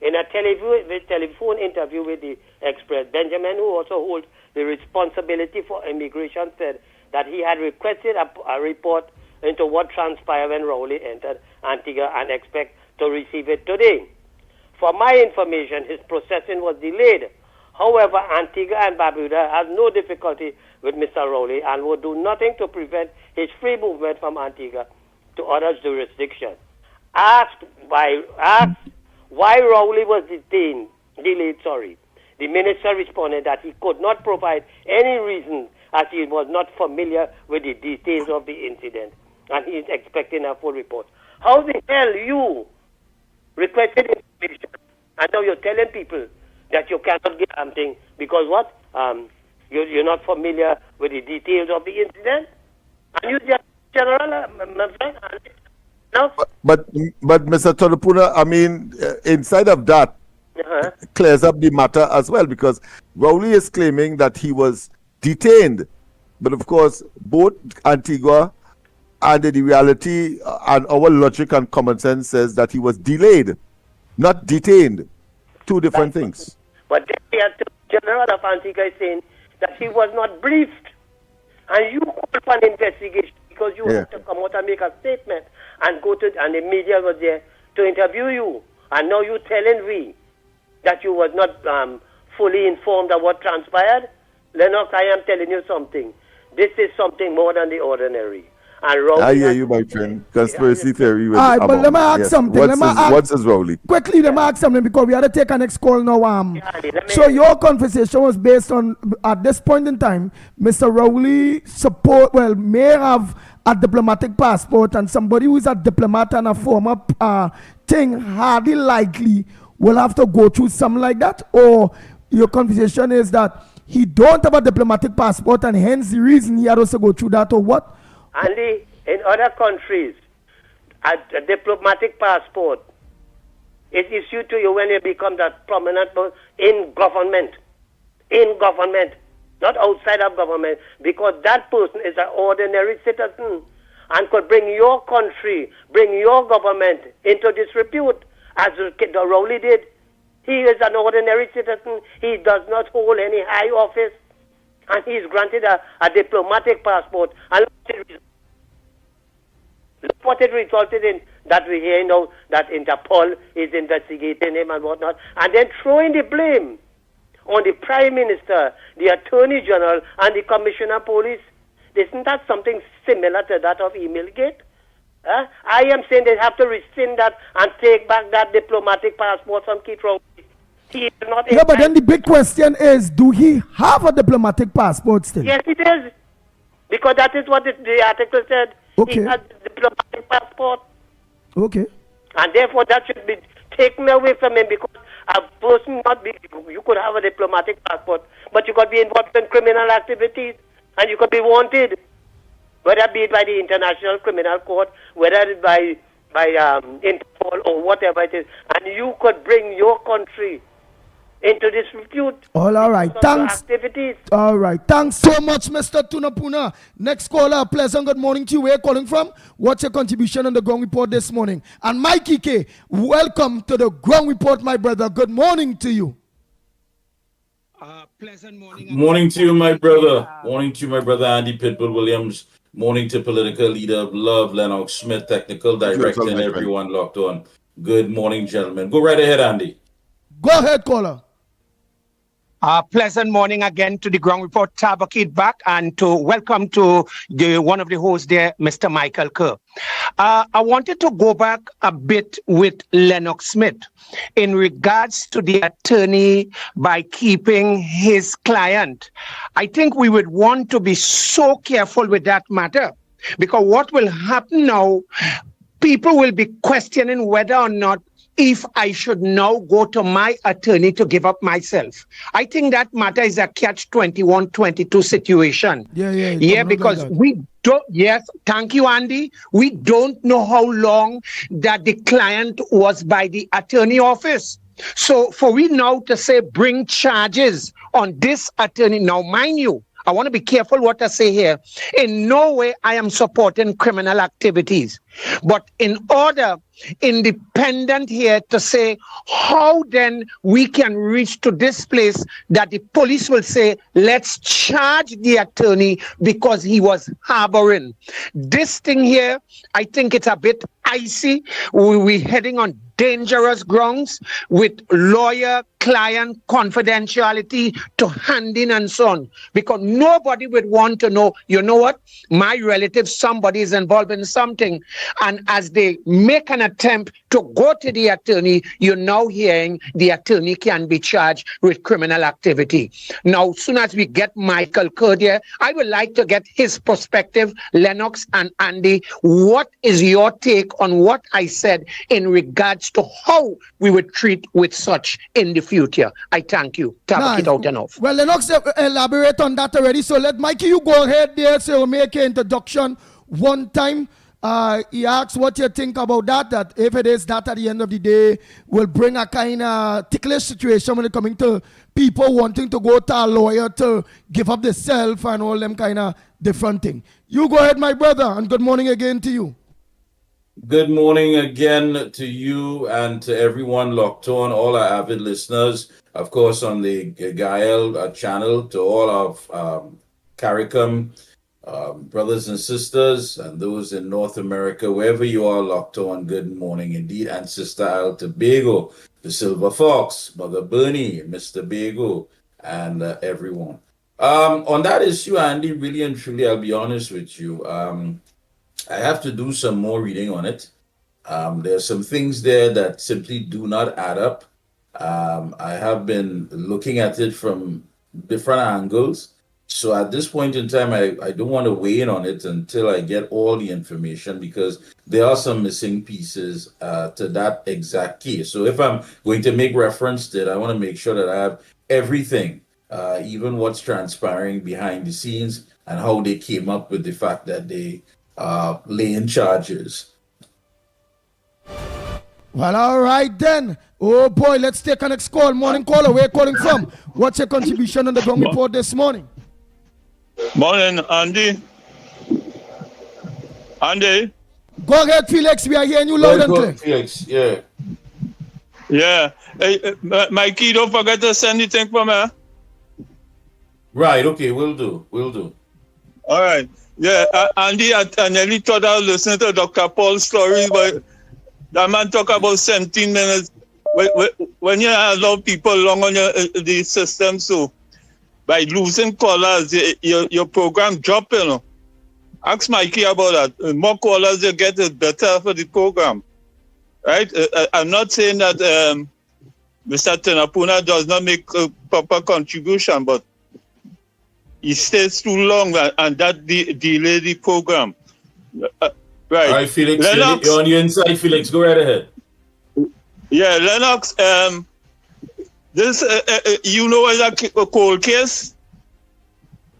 S15: In a telephone interview with the Express, Benjamin, who also holds the responsibility for immigration, said that he had requested a report into what transpired when Rowley entered Antigua and expect to receive it today. For my information, his processing was delayed. However, Antigua and Barbuda has no difficulty with Mr. Rowley and will do nothing to prevent his free movement from Antigua to other jurisdictions. Asked why Rowley was delayed. The minister responded that he could not provide any reason as he was not familiar with the details of the incident and he is expecting a full report. How the hell you requested information and now you're telling people that you cannot get something because what? You're not familiar with the details of the incident? And you just general, my friend? No?
S12: But Mr. Tonopuna, I mean, inside of that, clears up the matter as well, because Rowley is claiming that he was detained. But of course, both Antigua and the reality and our logic and common sense says that he was delayed, not detained. Two different things.
S15: But the general of Antigua is saying that he was not briefed. And you called for an investigation because you had to come out and make a statement and go to, and the media was there to interview you. And now you're telling me that you was not fully informed of what transpired. Lennox, I am telling you something. This is something more than the ordinary. And Rowley,
S12: I hear you, my friend. Conspiracy theory. With
S6: all right, but let me ask something.
S12: What's his Rowley?
S6: Quickly, let me ask something because we had to take a next call now. So your conversation was based on, at this point in time, Mr. Rowley may have a diplomatic passport, and somebody who is a diplomat and a former thing hardly likely will have to go through something like that? Or your conversation is that he don't have a diplomatic passport and hence the reason he had also go through that, or what?
S15: Andy, in other countries, a diplomatic passport is issued to you when you become that prominent person in government, not outside of government, because that person is an ordinary citizen and could bring your country, bring your government into disrepute, as Rowley did. He is an ordinary citizen. He does not hold any high office, and he is granted a diplomatic passport. And look what it resulted in, that we hear now that Interpol is investigating him and whatnot, and then throwing the blame on the Prime Minister, the Attorney General, and the Commissioner of Police. Isn't that something similar to that of Emailgate? I am saying they have to rescind that and take back that diplomatic passport from Keith Rowley. He is not.
S6: Yeah, but then the big question is, do he have a diplomatic passport still?
S15: Yes, he does. Because that is what the article said.
S6: Okay.
S15: He has a diplomatic passport.
S6: Okay.
S15: And therefore that should be taken away from him, because a person you could have a diplomatic passport, but you could be involved in criminal activities and you could be wanted, whether it be by the International Criminal Court, whether it by Interpol or whatever it is, and you could bring your country into dispute.
S6: All right, thanks.
S15: Activities.
S6: All right, thanks so much, Mr. Tunapuna. Next caller, pleasant good morning to you. Where are you calling from? What's your contribution on the Ground Report this morning? And Mickie K, welcome to the Ground Report, my brother. Good morning to you.
S16: Pleasant morning. Morning to you, my brother. Morning to you, my brother Andy Pitbull Williams. Morning to political leader of love, Lennox Smith, technical director, and everyone locked on. Good morning, gentlemen. Go right ahead, Andy.
S6: Go ahead, caller.
S13: Pleasant morning again to the Ground Report. Tabakit back, and to welcome to one of the hosts there, Mr. Michael Kerr. I wanted to go back a bit with Lennox Smith in regards to the attorney by keeping his client. I think we would want to be so careful with that matter, because what will happen now, people will be questioning whether or not if I should now go to my attorney to give up myself. I think that matter is a catch-21, 22 situation. Yeah, because we don't, yes, thank you, Andy. We don't know how long that the client was by the attorney office. So for we now to say bring charges on this attorney, now mind you, I want to be careful what I say here. In no way I am supporting criminal activities. But in order, independent here to say how then we can reach to this place that the police will say, let's charge the attorney because he was harboring. This thing here, I think it's a bit icy. We heading on dangerous grounds with lawyer-client confidentiality to handing and so on. Because nobody would want to know, you know what, my relative, somebody is involved in something. And as they make an attempt to go to the attorney, you're now hearing the attorney can be charged with criminal activity. Now, as soon as we get Michael Curdier, I would like to get his perspective, Lennox and Andy. What is your take on what I said in regards to how we would treat with such in the future? I thank you. Tap it out enough.
S6: Well, Lennox elaborate on that already. So let Mikey, you go ahead there. So we'll make an introduction one time. He asks what you think about that, that if it is that at the end of the day will bring a kind of ticklish situation when it coming to people wanting to go to a lawyer to give up the self and all them kind of different thing. You go ahead, my brother, and good morning again to you.
S16: Good morning again to you and to everyone locked on, all our avid listeners, of course, on the Gael channel, to all of CARICOM brothers and sisters, and those in North America, wherever you are locked on, good morning indeed. And Sister Al Tobago, the Silver Fox, Mother Bernie, Mr. Bago, and everyone. On that issue, Andy, really and truly, I'll be honest with you. I have to do some more reading on it. There are some things there that simply do not add up. I have been looking at it from different angles. So at this point in time, I don't want to weigh in on it until I get all the information, because there are some missing pieces to that exact case. So if I'm going to make reference to it, I want to make sure that I have everything, even what's transpiring behind the scenes and how they came up with the fact that they laying charges.
S6: Well, all right then. Oh boy, let's take our next call. Morning caller, where you calling from? What's your contribution on the ground report this morning?
S17: Morning, Andy. Andy?
S6: Go ahead, Felix. We are hearing you loud and clear.
S16: Felix, yeah.
S17: Yeah. Hey, Mikey, don't forget to send anything for me.
S16: Right, okay, we'll do.
S17: All right. Yeah, Andy, I nearly thought I was listening to Dr. Paul's stories, but that man talk about 17 minutes. When you allow people along on the system, so by losing callers, your program drop, you know. Ask Mikey about that. The more callers you get, the better for the program. Right? I'm not saying that Mr. Tenapuna does not make a proper contribution, but he stays too long and that delay the program. Right.
S16: All right, Felix,
S17: Lennox,
S16: you're on your inside, Felix. Go right ahead.
S17: Yeah, Lennox, this, you know, is a cold case?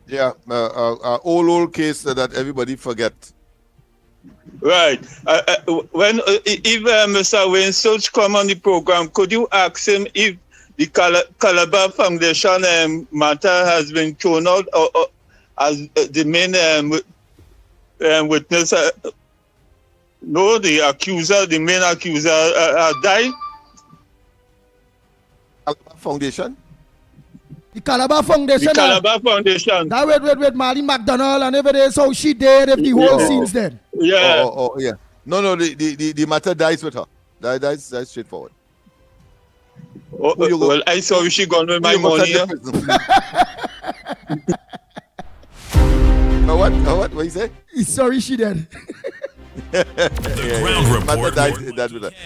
S12: Yeah, old case that everybody forget.
S17: Right. When if Mr. Wayne Soch come on the program, could you ask him if the Calabar Foundation matter has been thrown out or as the main witness? No, the main accuser died?
S12: Foundation?
S6: The Calabar Foundation.
S17: The Calabar Foundation.
S6: That with Marty McDonald and if it is how she dead, if the whole scene's dead.
S17: Yeah.
S12: Oh, yeah. No, the matter dies with her. That's straightforward.
S17: Oh, well, I saw she gone with my money.
S12: What you say?
S6: He's sorry she dead.
S12: The
S3: ground report.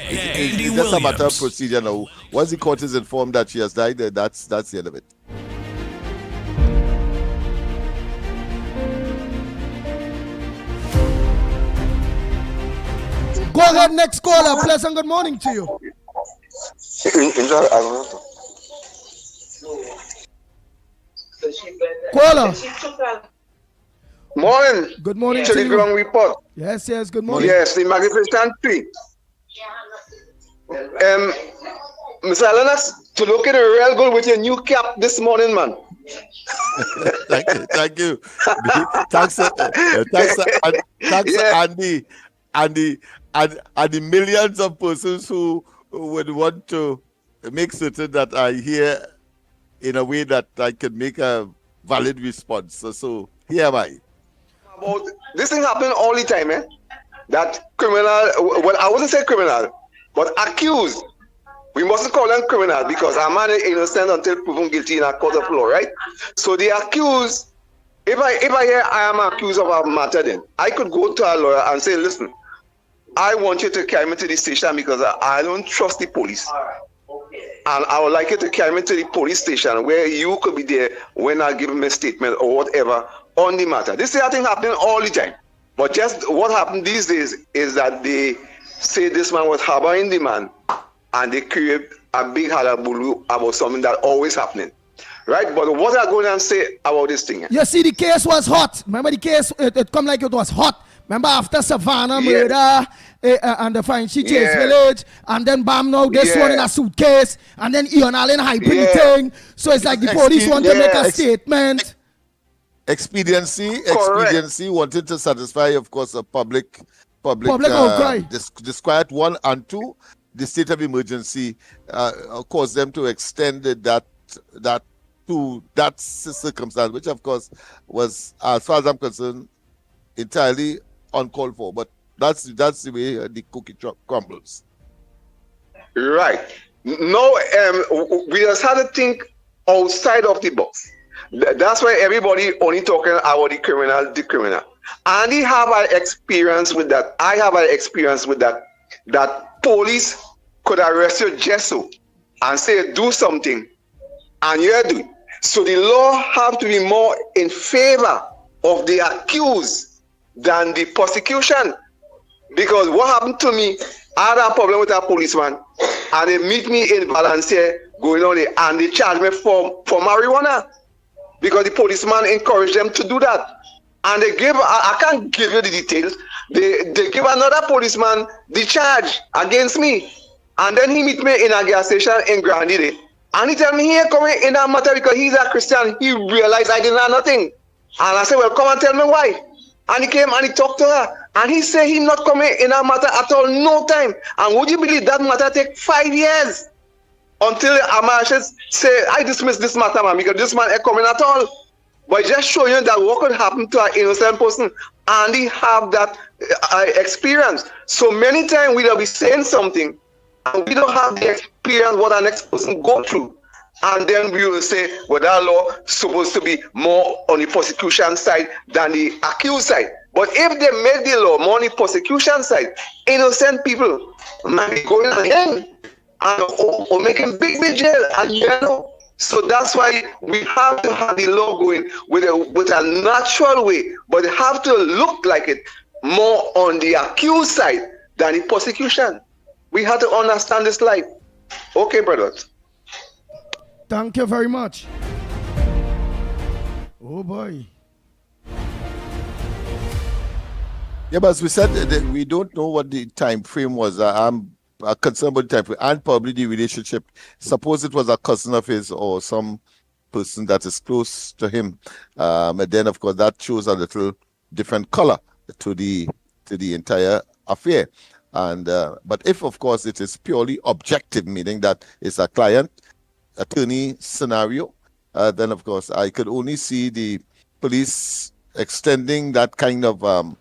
S12: It's just a matter of procedure now. Once the court is informed that she has died, that's the end of it.
S6: Go ahead, next caller. Pleasant good morning to you. Caller.
S13: Morning.
S6: Good morning
S13: to
S6: to
S13: the
S6: you.
S13: ground report.
S6: Yes, good morning.
S13: Yes, the magnificent tree. Mr. Lennox, to look at a real good with your new cap this morning, man.
S12: Thank you. Thanks, Andy, and the millions of persons who would want to make certain that I hear in a way that I can make a valid response. So here am I.
S13: This thing happen all the time, eh?
S18: that criminal, well, I wouldn't say criminal, but accused. We mustn't call them criminal because a man is innocent until proven guilty in a court of law, right? So the accused, if I hear I am accused of a matter, then I could go to a lawyer and say, listen, I want you to carry me to the station because I don't trust the police. And I would like you to carry me to the police station where you could be there when I give me a statement or whatever on the matter. This is a thing happening all the time. But just what happened these days is that they say this man was harboring the man and they create a big hullabaloo about something that always happening. Right? But what I'm going to say about this thing?
S6: You see, the case was hot. Remember the case, it come like it was hot. Remember after Savannah murder and the fine Chase village, and then bam now this one in a suitcase, and then Ian Allen hyping the thing. So it's like the police want to make a statement.
S12: Expediency wanted to satisfy, of course, a public
S6: outcry.
S12: Disquiet. 1 and 2, the state of emergency caused them to extend that to that circumstance, which of course was, as far as I'm concerned, entirely uncalled for. But that's the way the cookie crumbles.
S18: Right. No, we just had to think outside of the box. That's why everybody only talking about the criminal. And he have an experience with that. I have an experience with that. That police could arrest you just so and say do something, and you do it. So the law have to be more in favor of the accused than the prosecution. Because what happened to me, I had a problem with a policeman, and they meet me in Valencia going on there, and they charge me for marijuana. Because the policeman encouraged them to do that. And they give, I can't give you the details, they give another policeman the charge against me. And then he meet me in a gas station in Grandide. And he tell me he ain't coming in that matter because he's a Christian. He realized I didn't have nothing. And I said, well, come and tell me why. And he came and he talked to her. And he said he not coming in that matter at all, no time. And would you believe that matter take 5 years? Until Amashes say, I dismiss this matter, man, because this man ain't coming at all. But just show you that what could happen to an innocent person, and he have that experience. So many times we'll be saying something, and we don't have the experience what our next person go through. And then we will say, well, that law is supposed to be more on the prosecution side than the accused side. But if they make the law more on the prosecution side, innocent people might be going again. And making big jail, and you know. So that's why we have to have the law going with a natural way, but it have to look like it more on the accused side than the prosecution. We have to understand this life. Okay, brothers.
S6: Thank you very much. Oh boy.
S12: Yeah, but as we said, we don't know what the time frame was. I'm concerned about the time and probably the relationship. Suppose it was a cousin of his or some person that is close to him, and then of course that shows a little different color to the entire affair. And but if of course it is purely objective, meaning that it's a client attorney scenario, then of course I could only see the police extending that kind of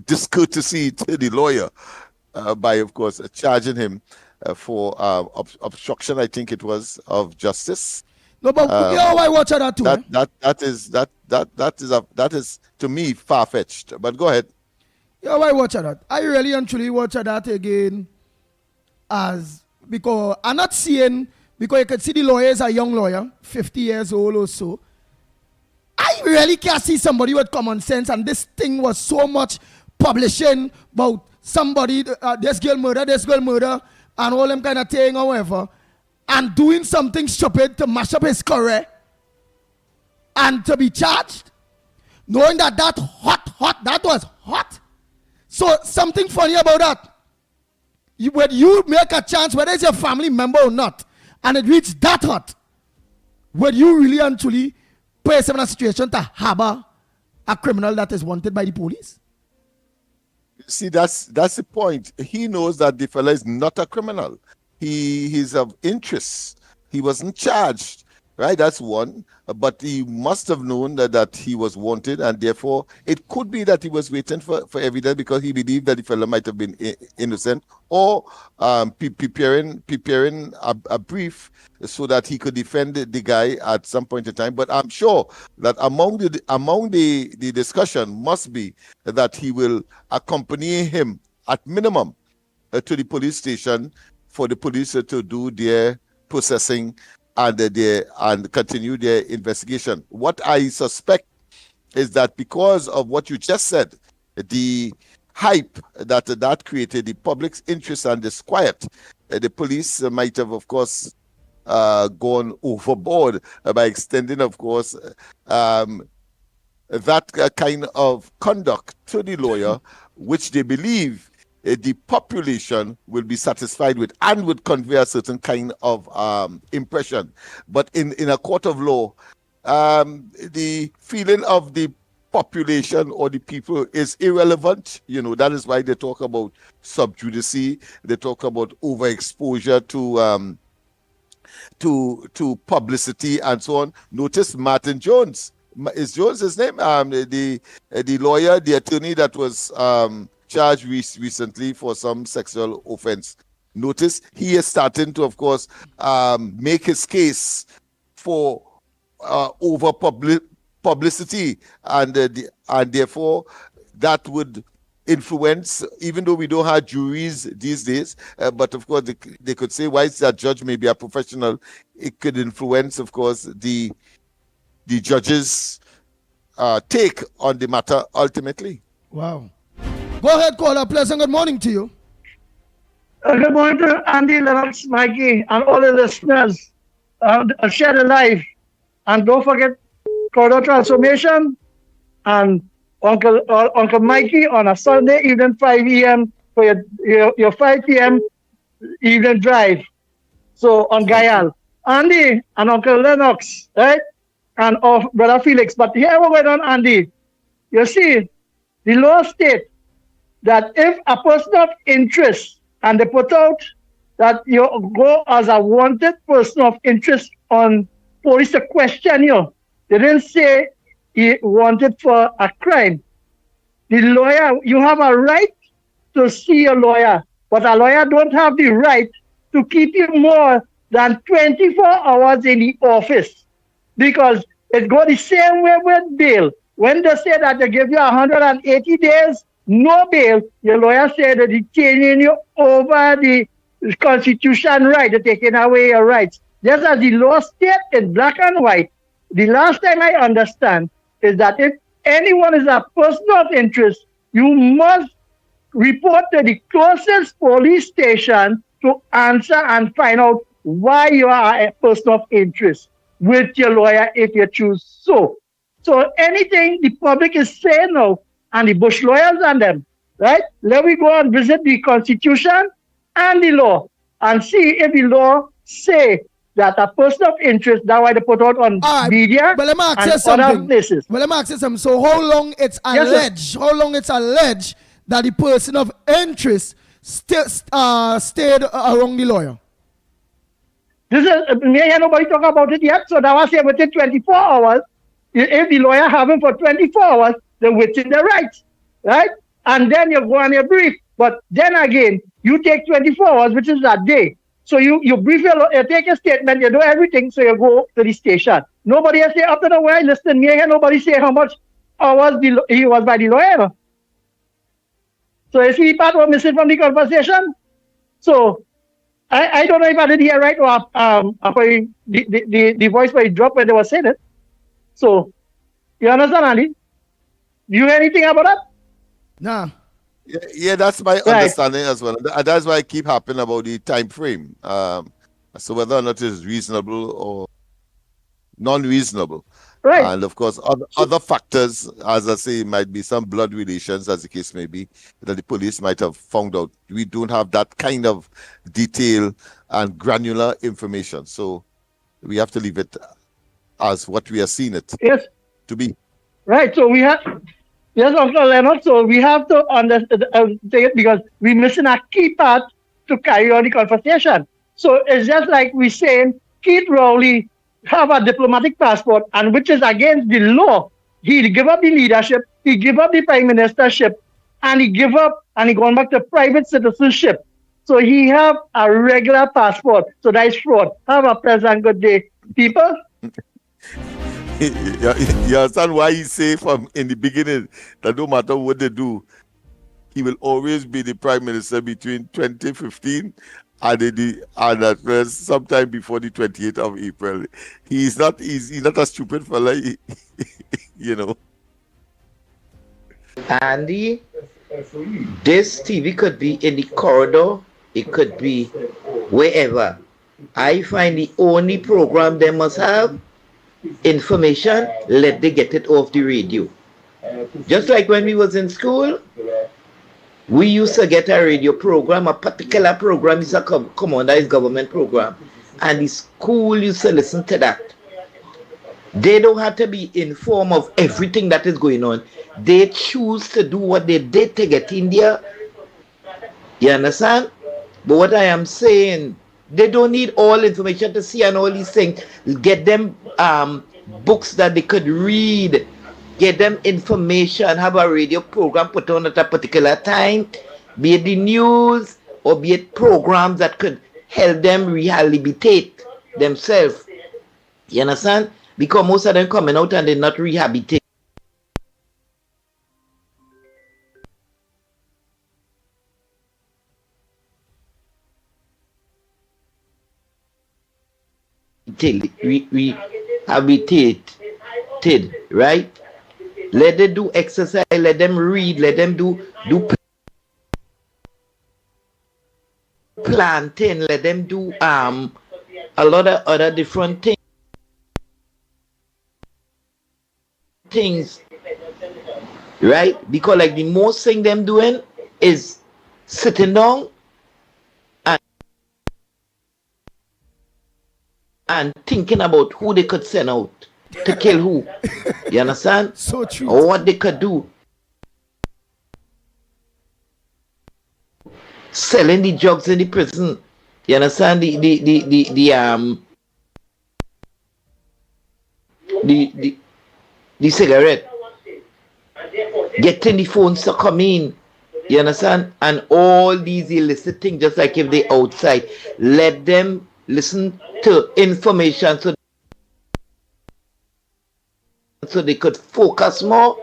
S12: discourtesy to the lawyer. By, of course, charging him for obstruction, I think it was, of justice.
S6: No, but I watch that too.
S12: That is to me far-fetched. But go ahead.
S6: Yeah, I watch that. I really and truly watch that again, because I'm not seeing, because you can see the lawyer is a young lawyer, 50 years old or so. I really can't see somebody with common sense, and this thing was so much publishing about somebody, this girl murder, and all them kind of thing, however, and doing something stupid to mash up his career and to be charged, knowing that that was hot. So something funny about that. When you make a chance, whether it's your family member or not, and it reaches that hot, would you really and truly put yourself in a situation to harbor a criminal that is wanted by the police?
S12: See, that's the point. He knows that the fella is not a criminal. He's of interest. He wasn't charged, right? That's one. But he must have known that he was wanted, and therefore it could be that he was waiting for evidence because he believed that the fellow might have been innocent, or preparing a brief so that he could defend the guy at some point in time. But I'm sure that among the discussion must be that he will accompany him at minimum to the police station for the police to do their processing and continue their investigation. What I suspect is that because of what you just said, the hype that created, the public's interest and disquiet, the police might have, of course, gone overboard by extending, of course, that kind of conduct to the lawyer, which they believe the population will be satisfied with and would convey a certain kind of impression. But in a court of law, the feeling of the population or the people is irrelevant. That is why they talk about sub judice. They talk about overexposure to publicity and so on. Notice Martin Jones. Is Jones his name? The lawyer, the attorney that was charged recently for some sexual offense. Notice he is starting to, of course, make his case for over publicity, and therefore that would influence, even though we don't have juries these days, but of course they could say, why is that judge may be a professional? It could influence, of course, the judge's take on the matter ultimately.
S6: Wow. Go ahead, caller. Pleasant good morning to you.
S19: Good morning to Andy, Lennox, Mickie, and all the listeners. Share the life. And don't forget Corridor Transformation and Uncle Mickie on a Sunday evening, 5 p.m. for your 5 p.m. evening drive. So on Guyal. Andy and Uncle Lennox, right? And Brother Felix. But here we're going on, Andy. You see, the law states that if a person of interest, and they put out that you go as a wanted person of interest on police to question you. They didn't say he wanted for a crime. The lawyer, you have a right to see a lawyer, but a lawyer don't have the right to keep you more than 24 hours in the office, because it goes the same way with bail. When they say that they give you 180 days, no bail, your lawyer said that they're changing you over the constitution right, they're taking away your rights. Just as the law states in black and white, the last time I understand is that if anyone is a person of interest, you must report to the closest police station to answer and find out why you are a person of interest with your lawyer if you choose so. So anything the public is saying now, and the Bush lawyers and them, right? Let me go and visit the Constitution and the law and see if the law say that a person of interest, that's why they put out on media
S6: But let me ask you
S19: and
S6: something.
S19: other places.
S6: Well, let me ask you something. So how long it's alleged? How long it's alleged that the person of interest stayed around the lawyer?
S19: This is me hear nobody talk about it yet. So that was say within 24 hours. If the lawyer have him for 24 hours, they're within their rights, right? And then you go on your brief. But then again, you take 24 hours, which is a day. So you brief you take a statement, you do everything, so you go to the station. Nobody has say after the while, listen, me hear nobody say how much hours he was by the lawyer. So you see the part was missing from the conversation. So I don't know if I did hear right or the voice was dropped when they were saying it. So you understand, Andy? Do you hear anything about that?
S6: Nah.
S12: Yeah, that's my understanding as well. And that's why I keep harping about the time frame. So whether or not it's reasonable or non-reasonable.
S19: Right.
S12: And of course, other factors, as I say, might be some blood relations, as the case may be, that the police might have found out. We don't have that kind of detail and granular information. So we have to leave it as what we are seeing it to be.
S19: Right. So we have, yes, Uncle Leonard. So we have to understand it because we're missing a key part to carry on the conversation. So it's just like we're saying Keith Rowley have a diplomatic passport, and which is against the law. He give up the leadership, he give up the prime ministership, and he give up and he gone back to private citizenship. So he have a regular passport. So that is fraud. Have a pleasant good day, people.
S12: You understand why he say from in the beginning that no matter what they do, he will always be the prime minister between 2015 and sometime before the 28th of April. He's not a stupid fella, you know.
S5: Andy, this TV could be in the corridor, it could be wherever. I find the only program they must have information, let they get it off the radio. Just like when we was in school, we used to get a radio program, a particular program is a commander's government program, and the school used to listen to that. They don't have to be informed of everything that is going on. They choose to do what they did to get in there. You understand? But what I am saying, they don't need all information to see and all these things. Get them books that they could read. Get them information. Have a radio program put on at a particular time. Be it the news or be it programs that could help them rehabilitate themselves. You understand? Because most of them coming out and they're not rehabilitating. Rehabilitated, right? Let them do exercise, let them read, let them do planting, let them do a lot of other different things, right? Because like the most thing them doing is sitting down and thinking about who they could send out to kill who. You understand?
S6: So true.
S5: Or what they could do. Selling the drugs in the prison. You understand? The cigarette. Getting the phones to come in. You understand? And all these illicit things, just like if they outside. Let them listen to information so they could focus more.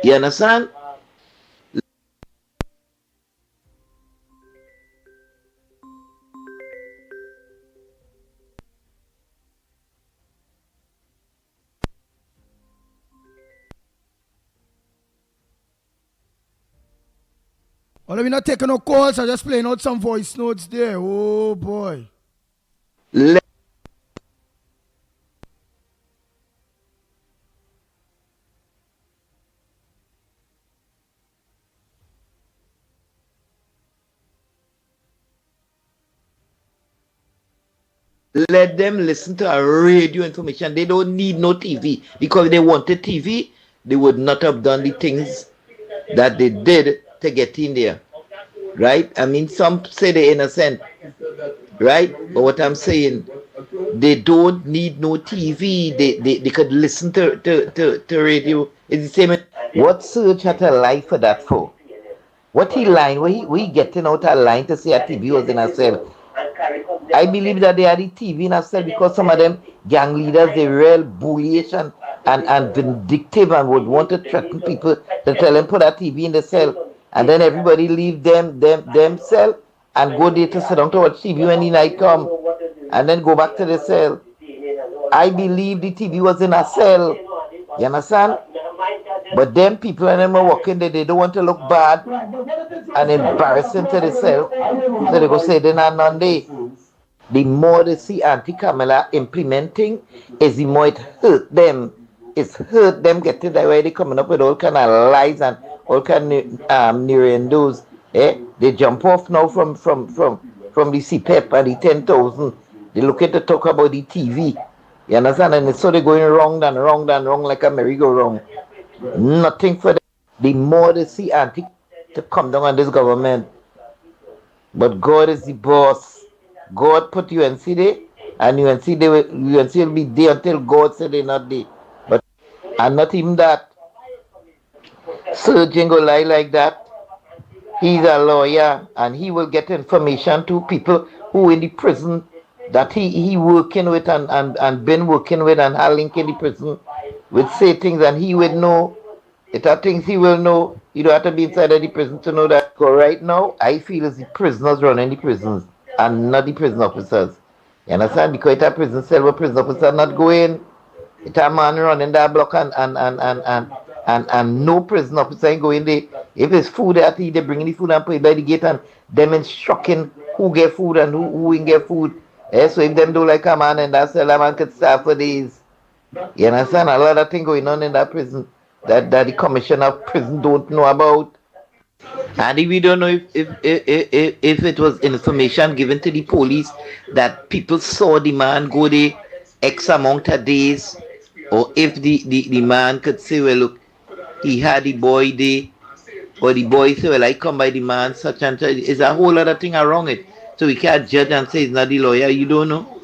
S5: You understand?
S6: Well, we're not taking no calls, I'm just playing out some voice notes there. Oh boy.
S5: Let them listen to a radio information. They don't need no TV. Because if they wanted TV, they would not have done the things that they did to get in there. Right? I mean, some say they're innocent. Right? But what I'm saying, they don't need no TV. They could listen to radio. It's the same. What Search had a lie for that for? What he lying? What he getting out a line to say a TV was in a cell? I believe that they are the TV in a cell because some of them gang leaders, they're real bullish and vindictive and would want to threaten people to tell them put a TV in the cell. And then everybody leave them cell and go there to sit down to watch TV when the night come and then go back to the cell. I believe the TV was in a cell. You understand? But them people and them are working there, they don't want to look bad and embarrassing to themselves. So they go say they're not none day. The more they see Auntie Kamala implementing, is the more it hurt them. It's hurt them getting that way. They coming up with all kind of lies and all kind of innuendos. They jump off now from the CPEP and the 10,000. They look at to talk about the TV. You understand? And so they're going wrong like a merry-go-round. Nothing for them. The more they see Auntie to come down on this government. But God is the boss. God put UNC there. and UNC will be there until God said they're not there. But and not even that. Surgeon go lie like that. He's a lawyer and he will get information to people who in the prison that he working with and been working with and are link in the prison with say things and he would know. It are things he will know. You don't have to be inside of the prison to know that. Because right now, I feel it's the prisoners running the prisons and not the prison officers. You understand? Because it's a prison cell where prison officers not going. It's a man running that block and no prison officer ain't going there. If it's food that eat, they bring the food and put it by the gate and them instructing who get food and who ain't get food. So if them do like a man in that cell, that man could starve for days. You understand? A lot of things going on in that prison that the commissioner of prison don't know about. And we don't know if it was information given to the police that people saw the man go there X amount of days, or if the man could say, well, look, he had the boy there, or the boy say, well, I come by the man, such and such. It's a whole other thing around it. So we can't judge and say it's not the lawyer, you don't know.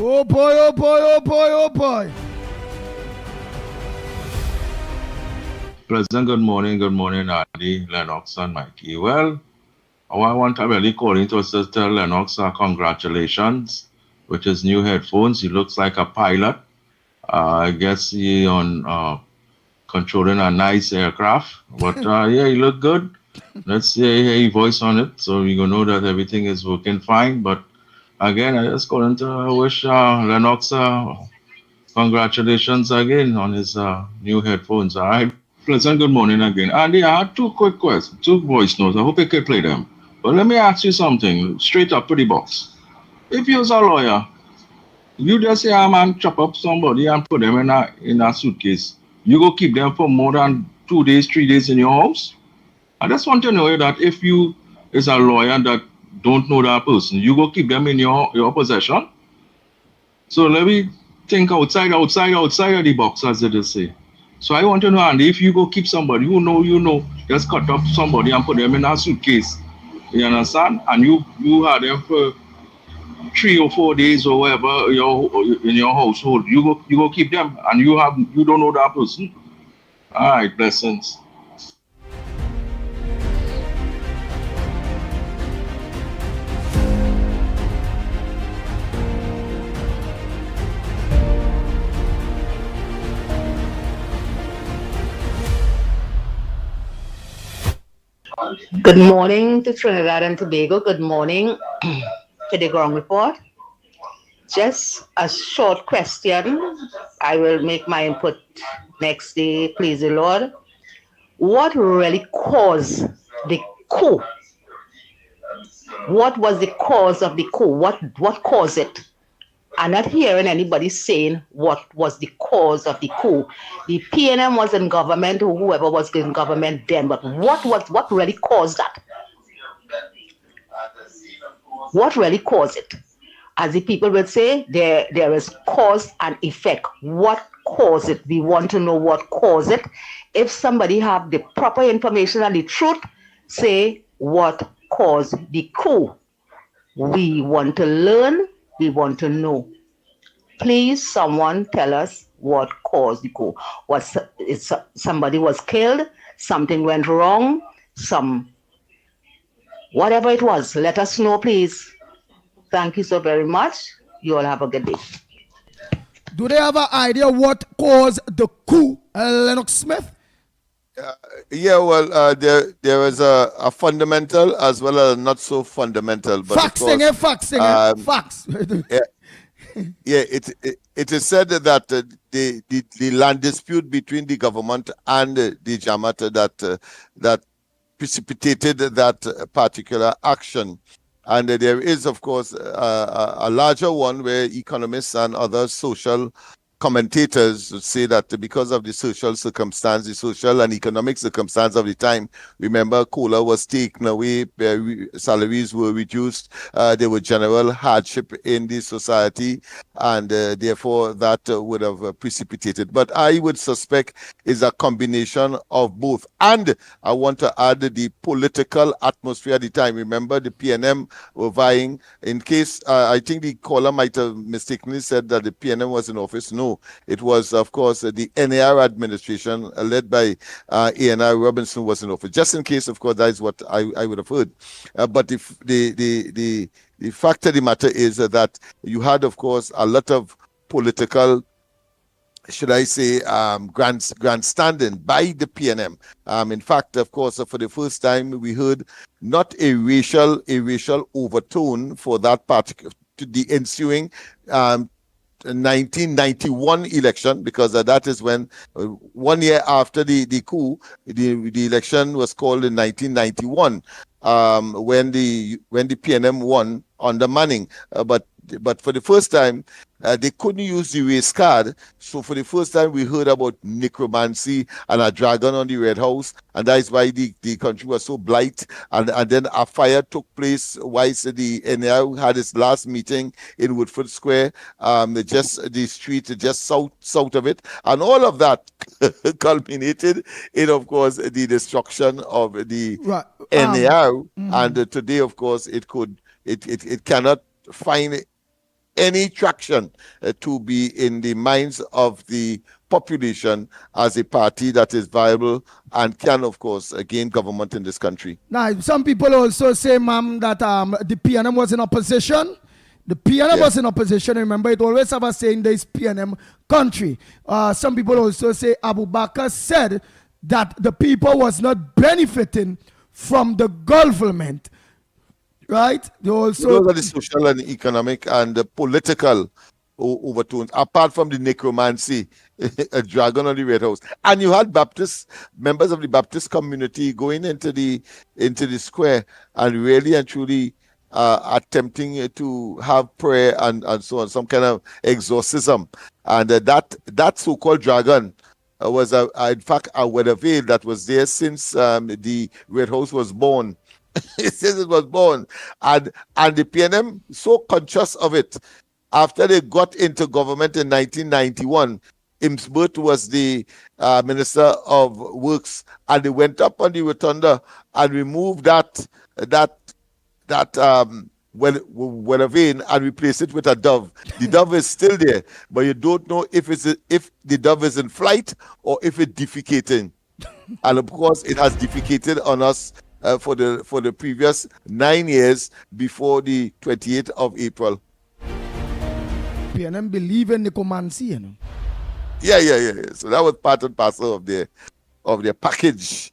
S6: Oh boy, oh boy, oh boy, oh boy.
S20: President, good morning, Andy, Lennox, and Mickie. Well, I want to really call into to tell Lennox congratulations with his new headphones. He looks like a pilot. I guess he on controlling a nice aircraft. But yeah, he look good. Let's hear his voice on it, so we gonna know that everything is working fine. But again, I just calling to wish Lennox congratulations again on his new headphones. All right. Pleasant good morning again. Andy, I had two quick questions, two voice notes. I hope you could play them. But let me ask you something straight up to the box. If you're a lawyer, you just say a man chop up somebody and put them in a suitcase, you go keep them for more than 2 days, 3 days in your house? I just want to know that if you is a lawyer that don't know that person, you go keep them in your possession? So let me think outside of the box, as they say. So I want to know, Andy, if you go keep somebody, you know, just cut off somebody and put them in a suitcase, you understand? And you had them for 3 or 4 days or whatever in your household. You go keep them, and you don't know that person. All right, blessings.
S21: Good morning to Trinidad and Tobago. Good morning to the ground report. Just a short question. I will make my input next day, please the Lord. What really caused the coup? What was the cause of the coup? What caused it? I'm not hearing anybody saying what was the cause of the coup. The PNM was in government, or whoever was in government then, but what really caused that? What really caused it? As the people would say, there is cause and effect. What caused it? We want to know what caused it. If somebody have the proper information and the truth, say what caused the coup. We want to learn. We want to know. Please, someone tell us what caused the coup. Somebody was killed, something went wrong, whatever it was, let us know, please. Thank you so very much. You all have a good day.
S6: Do they have an idea what caused the coup, Lennox Smith?
S12: Yeah, well, there is a fundamental as well as a not so fundamental, but of
S6: Faxing,
S12: course,
S6: faxing, fax.
S12: yeah, yeah, it is said that the land dispute between the government and the Jamata that precipitated that particular action. And there is, of course, a larger one where economists and other social commentators would say that because of the social circumstance, the social and economic circumstance of the time, remember, cola was taken away, salaries were reduced, there was general hardship in the society, and therefore that would have precipitated. But I would suspect is a combination of both. And I want to add the political atmosphere at the time. Remember, the PNM were vying. In case, I think the caller might have mistakenly said that the PNM was in office. No, it was, of course, the NAR administration led by A.N.R. Robinson was in office. Just in case, of course, that is what I would have heard. But the fact of the matter is that you had, of course, a lot of political, should I say, grandstanding by the PNM. In fact, of course, for the first time, we heard not a racial overtone for that particular, to the ensuing 1991 election, because that is when 1 year after the coup, the election was called in 1991, when the PNM won under Manning. But for the first time, they couldn't use the race card. So for the first time, we heard about necromancy and a dragon on the Red House. And that is why the country was so blight. And then a fire took place whilst the NAR had its last meeting in Woodford Square, the street just south of it. And all of that culminated in, of course, the destruction of the NAR. And today, of course, it cannot find any traction to be in the minds of the population as a party that is viable and can, of course, gain government in this country.
S6: Now, some people also say, ma'am, that the PNM was in opposition. The PNM was in opposition. Remember, it always have a saying, there is PNM country. Some people also say Abu Bakr said that the people was not benefiting from the government. Right? They also
S12: those are the social and economic and the political overtones, apart from the necromancy, a dragon on the Red House. And you had members of the Baptist community going into the square and really and truly attempting to have prayer and so on, some kind of exorcism. And that so-called dragon was in fact a weather veil that was there since the Red House was born. Since it was born, and the PNM so conscious of it, after they got into government in 1991, Imsbert was the Minister of Works, and they went up on the rotunda and removed that weather vane and replaced it with a dove. The dove is still there, but you don't know if the dove is in flight or if it's defecating. And of course, it has defecated on us for the previous 9 years before the 28th of April.
S6: PNM believe in necromancy, you know.
S12: Yeah. So that was part and parcel of their package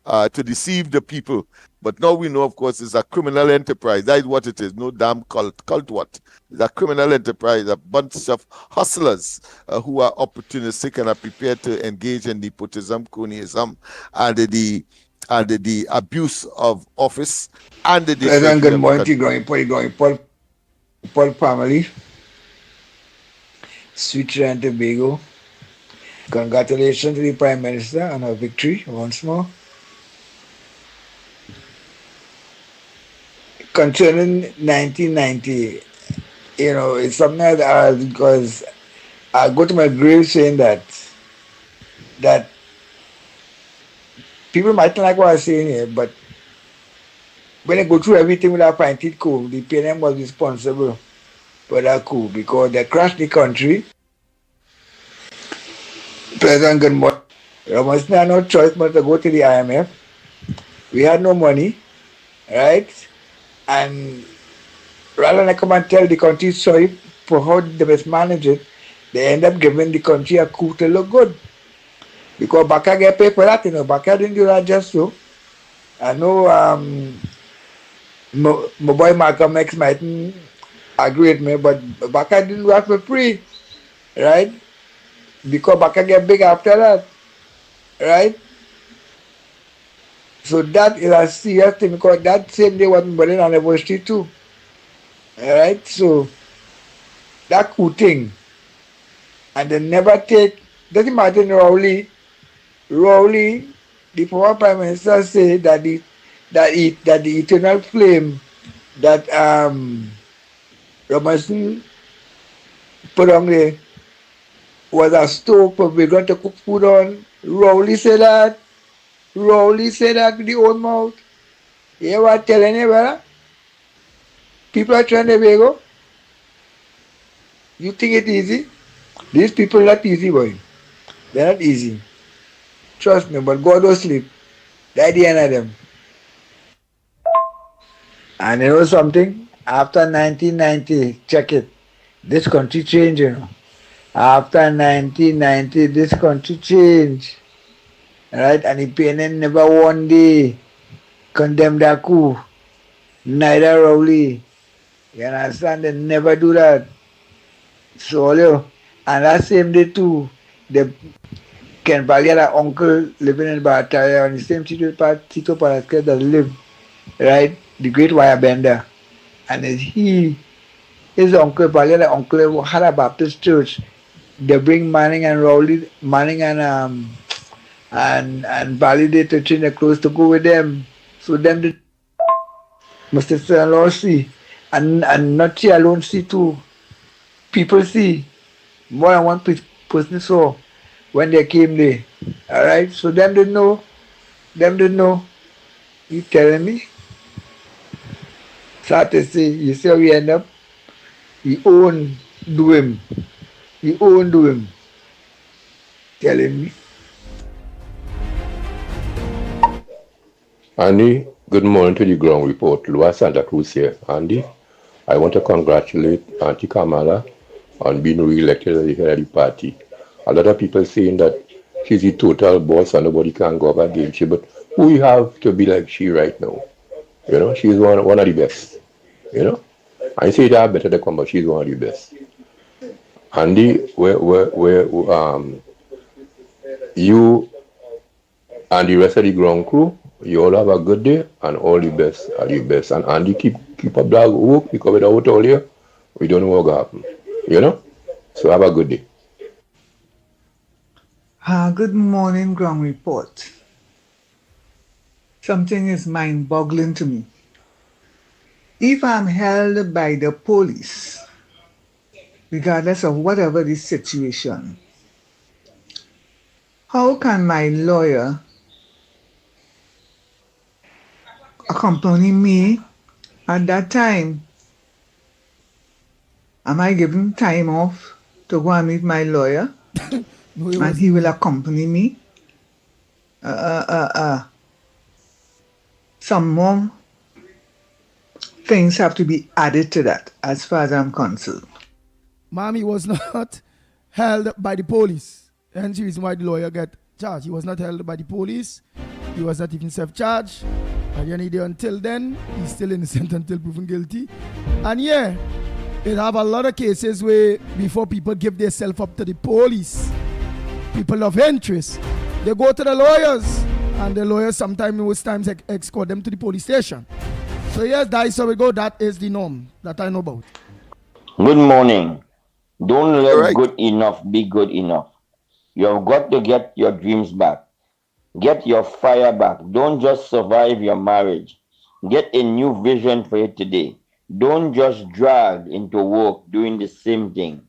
S12: to deceive the people. But now we know, of course, it's a criminal enterprise. That is what it is. No damn cult. Cult what? It's a criminal enterprise, a bunch of hustlers who are opportunistic and are prepared to engage in nepotism, cronyism, and the abuse of office and the
S1: good morning to Paul family, Sweet Trinidad and Tobago. Congratulations to the Prime Minister on her victory once more. Concerning 1990, it's something that because I go to my grave saying that people might not like what I'm saying here, but when they go through everything with that printed coup, the PNM was responsible for that coup because they crashed the country. President good morning. Robinson had no choice but to go to the IMF. We had no money, right? And rather than come and tell the country sorry for how they mismanaged it, they end up giving the country a coup to look good. Because Baka get paid for that, Baka didn't do that just so. I know my boy Malcolm X mightn't agree with me, but Baka didn't do that for free, right? Because Baka get big after that, right? So that is a serious thing because that same day was my brother anniversary too, right? So that cool thing, and they never take. Doesn't matter Rowley, the former prime minister say that the eternal flame that Robinson put on there was a stove for we're going to cook food on. Rowley said that. Rowley said that with the own mouth. You ever tell anybody? People are trying to go. You think it's easy? These people are not easy, boy. They're not easy. Trust me, but God don't sleep. That's the end of them. And you know something? After 1990, check it. This country changed, After 1990, this country changed. Right? And the PNN never one day condemned that coup. Neither Rowley. You understand? They never do that. So, and that same day too, the Ken Palia's uncle living in Barataria on the same Tito Parasquet that lived, right? The great wire bender. And his uncle, Palia's uncle, had a Baptist church. They bring Manning and Rowley, Manning and Bali to change the clothes to go with them. So them the my sister-in-law see. And not she alone see too. People see. More than one person saw when they came there. Alright? So them didn't know. Them didn't know. You telling me? Start to say, you see how we end up? He own do him. He own do him. Telling me.
S2: Andy, good morning to the ground report. Louis Santa Cruz here. Andy, I want to congratulate Auntie Kamala on being re-elected as the head of the party. A lot of people saying that she's the total boss and nobody can go up against her, but we have to be like she right now. She's one of the best. I say that better to come, but she's one of the best. Andy, you and the rest of the ground crew, you all have a good day and all the best are the best. And Andy, keep up that work because without all you, we don't know what will happen. So have a good day.
S22: Good morning, ground report. Something is mind-boggling to me. If I'm held by the police, regardless of whatever the situation, how can my lawyer accompany me at that time? Am I given time off to go and meet my lawyer? And he will accompany me? Some more things have to be added to that as far as I'm concerned.
S6: Mommy was not held by the police. And the reason why the lawyer got charged. He was not held by the police. He was not even self-charged. And until then, he's still innocent until proven guilty. And yeah, it have a lot of cases where before people give themselves up to the police, people of interest, they go to the lawyers. And the lawyers sometimes, most times, escort them to the police station. So yes, that's how we go. That is the norm that I know about.
S23: Good morning. Don't let good enough be good enough. You have got to get your dreams back. Get your fire back. Don't just survive your marriage. Get a new vision for it today. Don't just drag into work doing the same thing.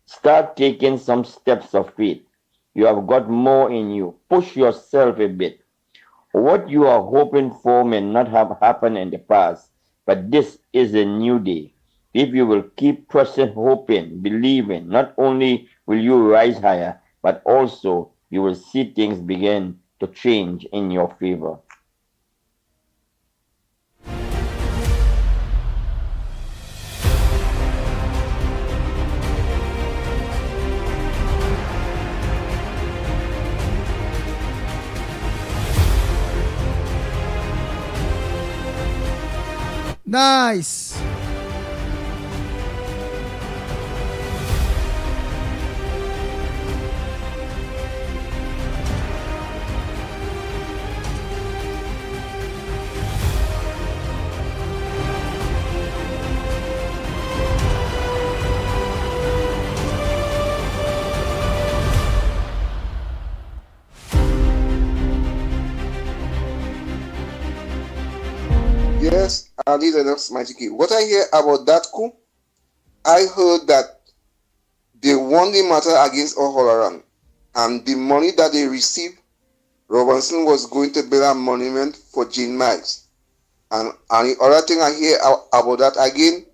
S23: Start taking some steps of faith. You have got more in you. Push yourself a bit. What you are hoping for may not have happened in the past, but this is a new day. If you will keep pressing, hoping, believing, not only will you rise higher, but also you will see things begin to change in your favor.
S6: Nice.
S7: Yes, Andy Lennox, Mickie. What I hear about that coup, I heard that they won the matter against O'Halloran, and the money that they received, Robinson was going to build a monument for Jean Miles. And the other thing I hear about that again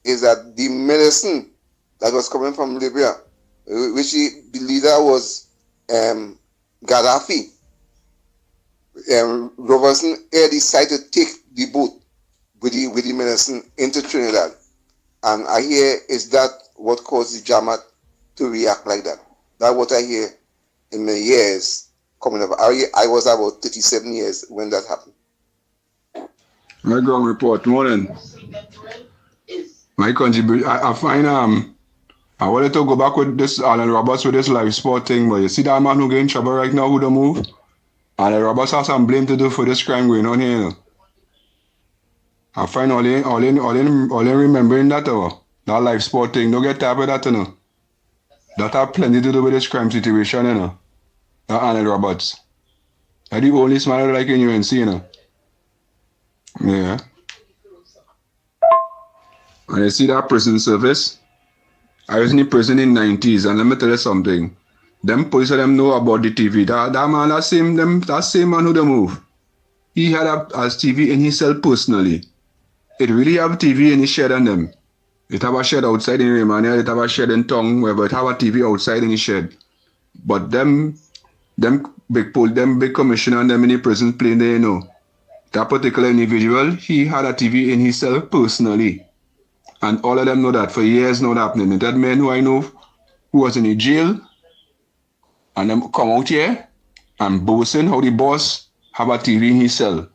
S7: is that the medicine that was coming from Libya, which the leader was Gaddafi, Robinson Air decided to take the boat with the medicine into Trinidad. And I hear is that what caused the Jamaat to react like that. That's what I hear in my years coming up. I was about 37 years when that happened.
S8: My ground report, morning. My contribution, I find I wanted to go back with this Alan Roberts with this live sport thing, but you see that man who get in trouble right now who don't move? Alan Roberts has some blame to do for this crime going on here. You know? I find all in remembering that that live sport thing. Don't get tired of that, you know. That have plenty to do with this crime situation, you know. That Alan Roberts. That's the only smile like in UNC, you know. Yeah. And you see that prison service? I was in the prison in the 90s, and let me tell you something. Them police them know about the TV. That man, that same man who they move. He had a TV in his cell personally. It really have TV in his shed on them. It have a shed outside in Romania, it have a shed in Tongue, wherever it have a TV outside in his shed. But them big commissioner and them in the prison plane, they know. That particular individual, he had a TV in his cell personally. And all of them know that for years not happening. And that man who I know who was in the jail and them come out here and boasting how the boss have a TV in his cell.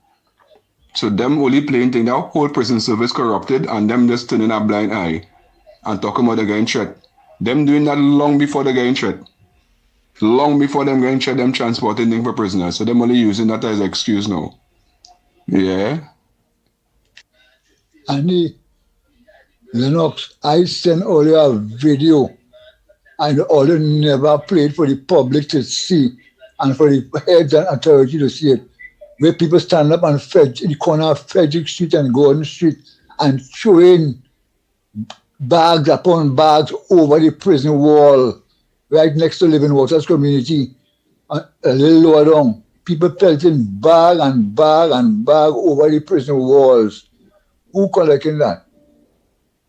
S8: So them only playing thing, that whole prison service corrupted and them just turning a blind eye and talking about the guy in threat. Them doing that long before the guy in threat. Long before them guy in threat, them transporting things for prisoners. So them only using that as an excuse now. Yeah.
S9: Andy, Lennox, I sent all your video and all never played for the public to see and for the heads and authority to see it. Where people stand up and in the corner of Frederick Street and Gordon Street and throwing bags upon bags over the prison wall right next to Living Waters community, a little lower down. People pelting bag and bag and bag over the prison walls. Who collecting that?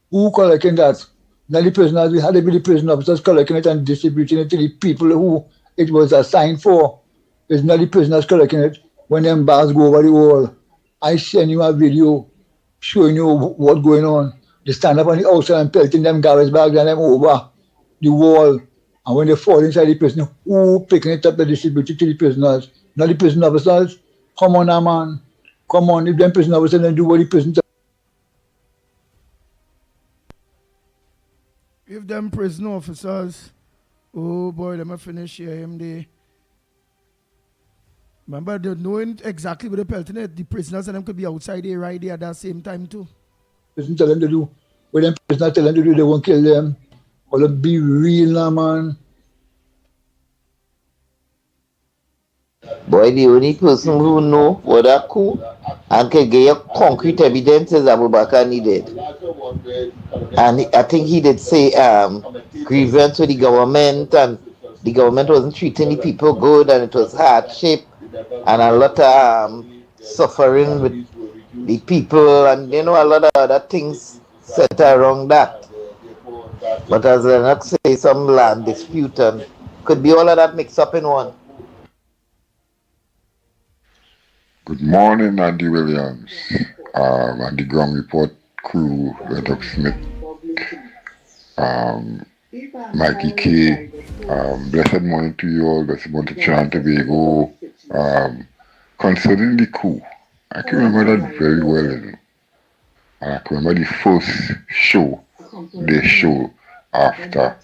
S9: Who collecting that? Now the prisoners, we had to be the prison officers collecting it and distributing it to the people who it was assigned for. It's not the prisoners collecting it. When them bags go over the wall, I send you a video showing you what's going on. They stand up on the outside and pelting them garbage bags and them over the wall. And when they fall inside the prison, who picking it up and distributing it to the prisoners? Not the prison officers. Come on now, man. Come on, if them prison officers don't do what the prison.
S6: If them prison officers, oh boy, let me finish here, MD. Remember, they're knowing exactly what they're pelting it. The prisoners and them could be outside there right there at that same time too.
S9: Prison tell them to do. When them prisoners tell them to do, they won't kill them. Or be real now, man.
S5: Boy, the only person who know what that coup and can get you concrete evidence is Abubakar needed. And I think he did say grievance with the government and the government wasn't treating the people good and it was hardship and a lot of suffering with the people and you know a lot of other things set around that. But as Lennox say, some land dispute and could be all of that mixed up in one.
S24: Good morning, Andy Williams, and the ground report crew, Lennox Smith, Mickie K. Blessed morning to you all, blessed morning to Trinidad Tobago. Concerning the coup, I can remember that very well, you know. And I can remember the first show they show after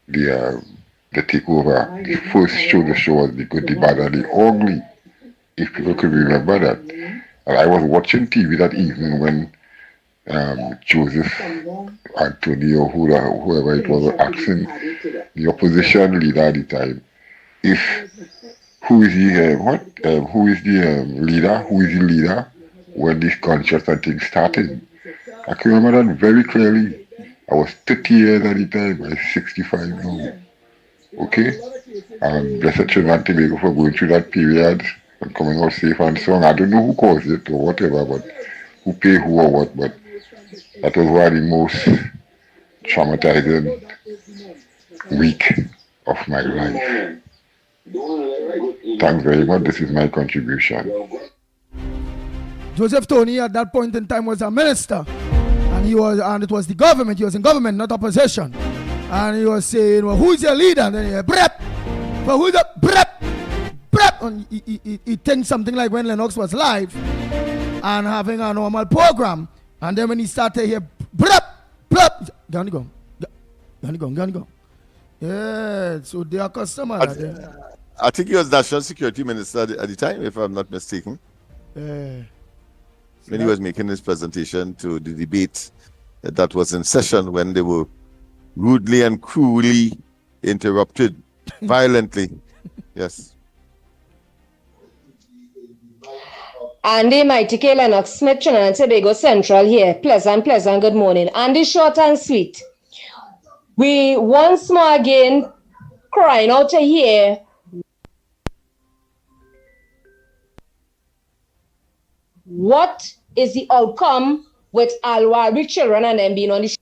S24: the takeover. The first show they show was The Good, the Bad, and the Ugly. If people could remember that. And I was watching TV that evening when Joseph Antonio, whoever it was, asking the opposition leader at the time, who is the leader when this gunshot and things started. I can remember that very clearly. I was 30 years at the time, I was 65 now. Okay? And blessed Trinidad and Tobago for going through that period and coming out safe and so on. I don't know who caused it or whatever, but who paid who or what, but that was one of the most traumatizing week of my life. Thanks very much. This is my contribution.
S6: Joseph Tony at that point in time was a minister, and it was the government. He was in government, not opposition. And he was saying, well, who's your leader? And then he brep. But who's the brep? Brep. And he thinks something like when Lennox was live and having a normal program. And then when he started to hear brep, brep, gonna go. Yeah, so they are customers.
S12: I think he was National Security Minister at the time, if I'm not mistaken. When he was making his presentation to the debate that was in session, when they were rudely and cruelly interrupted violently. Yes.
S4: Andy, Mickie, Lennox, Smith, Trinidad and Tobago Central here. Pleasant, good morning. Andy, short and sweet. We once more again crying out to hear what is the outcome with Alwari children and them being on the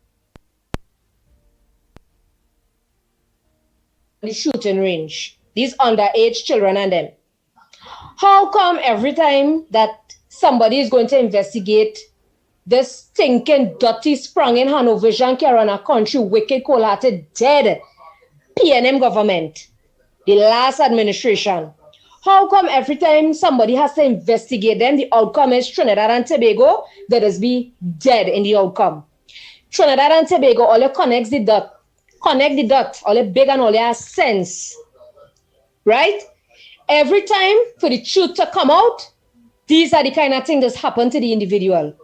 S4: shooting range. These underage children and them. How come every time that somebody is going to investigate this stinking, dirty, sprung in Hanover Carolina country, wicked, cold-hearted, dead PNM government, the last administration, how come every time somebody has to investigate them, the outcome is Trinidad and Tobago, that is be dead in the outcome? Trinidad and Tobago, all connect the dot, all big and all has sense, right? Every time for the truth to come out, these are the kind of things that happen to the individual,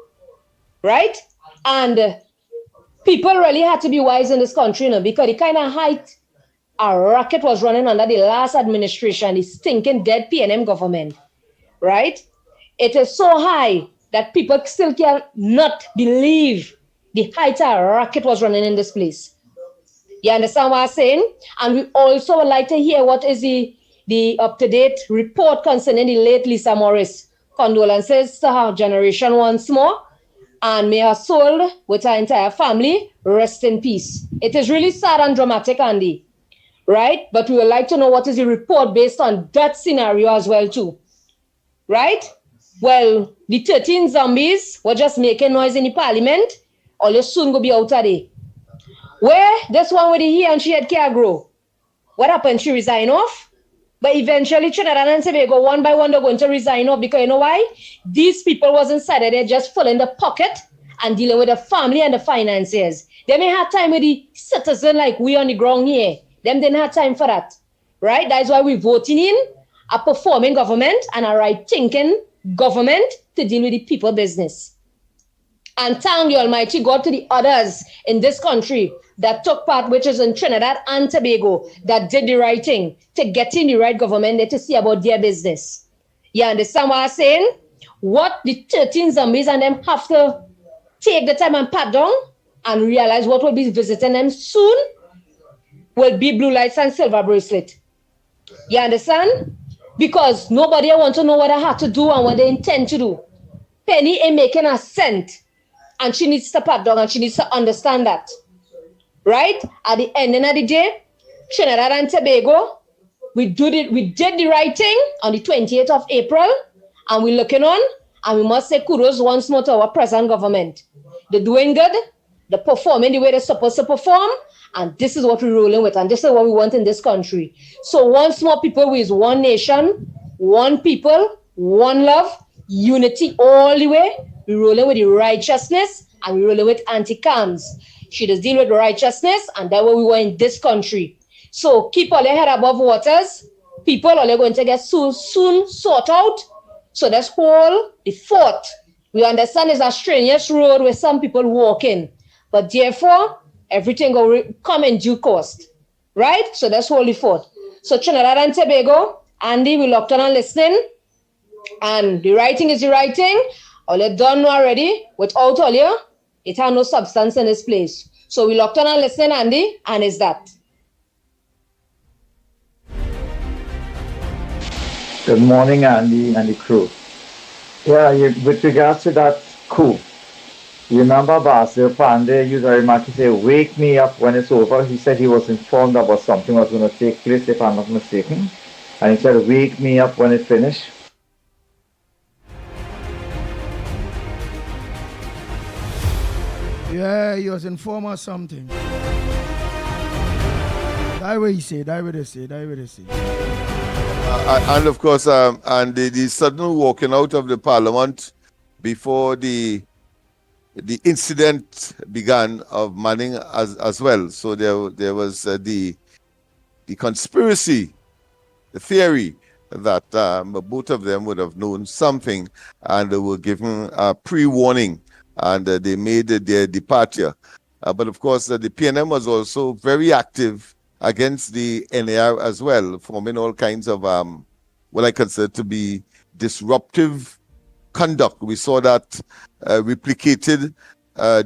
S4: right? And people really had to be wise in this country, you know, because the kind of height a racket was running under the last administration, the stinking dead PNM government, right? It is so high that people still cannot believe the height a racket was running in this place. You understand what I'm saying? And we also would like to hear what is the up-to-date report concerning the late Lisa Morris. Condolences to her generation once more, and may her soul with her entire family rest in peace. It is really sad and dramatic, Andy, right? But we would like to know what is the report based on that scenario as well too, right? Well, the 13 zombies were just making noise in the parliament, or they soon go be out of there. Where this one with the he and she had care grow? What happened? She resigned off? But eventually Trinidad and Tobago, one by one, they're going to resign off, because you know why? These people wasn't inside there just full in the pocket and dealing with the family and the finances. They may have time with the citizen like we on the ground here. Them didn't have time for that, right? That's why we're voting in a performing government and a right-thinking government to deal with the people business. And thank the Almighty God to the others in this country that took part, which is in Trinidad and Tobago, that did the right thing to get in the right government there to see about their business. You understand what I'm saying? What the 13 zombies and them have to take the time and pat down and realize what will be visiting them soon will be blue lights and silver bracelet. You understand? Because nobody wants to know what they have to do and what they intend to do. Penny ain't making a cent, and she needs to pat down and she needs to understand that. Right? At the end of the day, Trinidad and Tobago, we did the right thing on the 28th of April, and we're looking on, and we must say kudos once more to our present government. They're doing good, they're performing the way they're supposed to perform, and this is what we're rolling with, and this is what we want in this country. So once more, people, we is one nation, one people, one love, unity all the way. We rolling with the righteousness and we rolling with anti-cams. She just deal with righteousness and that's where we were in this country. So keep all your head above waters. People are going to get soon sort out. So that's whole the fort. We understand it's a strenuous road where some people walk in. But therefore, everything will come in due course. Right? So that's whole the fort. So Trinidad and Tobago, Andy, we locked on and listening. And the writing is the writing. All you done already. Without all you, it has no substance in this place. So we locked on and listening, Andy, and it's that.
S10: Good morning, Andy and the crew. Yeah, with regards to that coup, you remember Basil Pandey used very much to say, wake me up when it's over. He said he was informed about something was going to take place, if I'm not mistaken. And he said, wake me up when it's finished.
S6: Yeah, he was informed of something. That way he say, that way they say, that way they say.
S12: And of course, and the sudden walking out of the parliament before the incident began of Manning as well. So there was the conspiracy, the theory that both of them would have known something and they were given a pre-warning and they made their departure. But of course, the PNM was also very active against the NAR as well, forming all kinds of what I consider to be disruptive conduct. We saw that replicated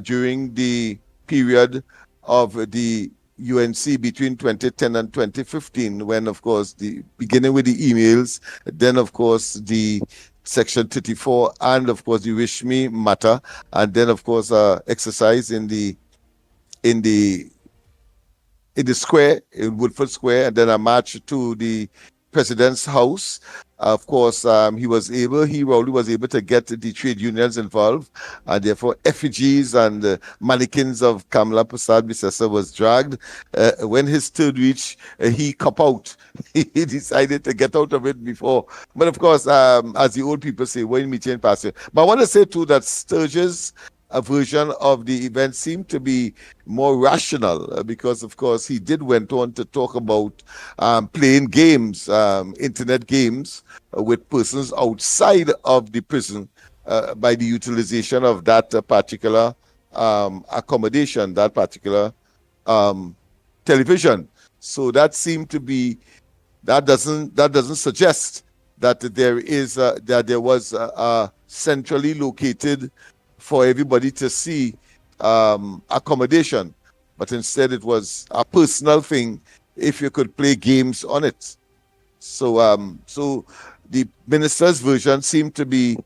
S12: during the period of the UNC between 2010 and 2015, when, of course, beginning with the emails, then, of course, the Section 34, and, of course, the Wish Me matter, and then, of course, exercise in the square, in Woodford Square, and then a march to the president's house. Of course, Raoul was able to get the trade unions involved, and therefore effigies and mannequins of Kamala Prasad Bissessa was dragged. When his turn reached, he cop out. He decided to get out of it before. But of course, as the old people say, when meeting pass you. But I want to say too that Sturge's a version of the event seemed to be more rational because, of course, he went on to talk about playing games, internet games with persons outside of the prison by the utilization of that particular accommodation, that particular television. So that seemed to be, that doesn't suggest that there was a centrally located for everybody to see accommodation, but instead it was a personal thing if you could play games on it. So the minister's version seemed to be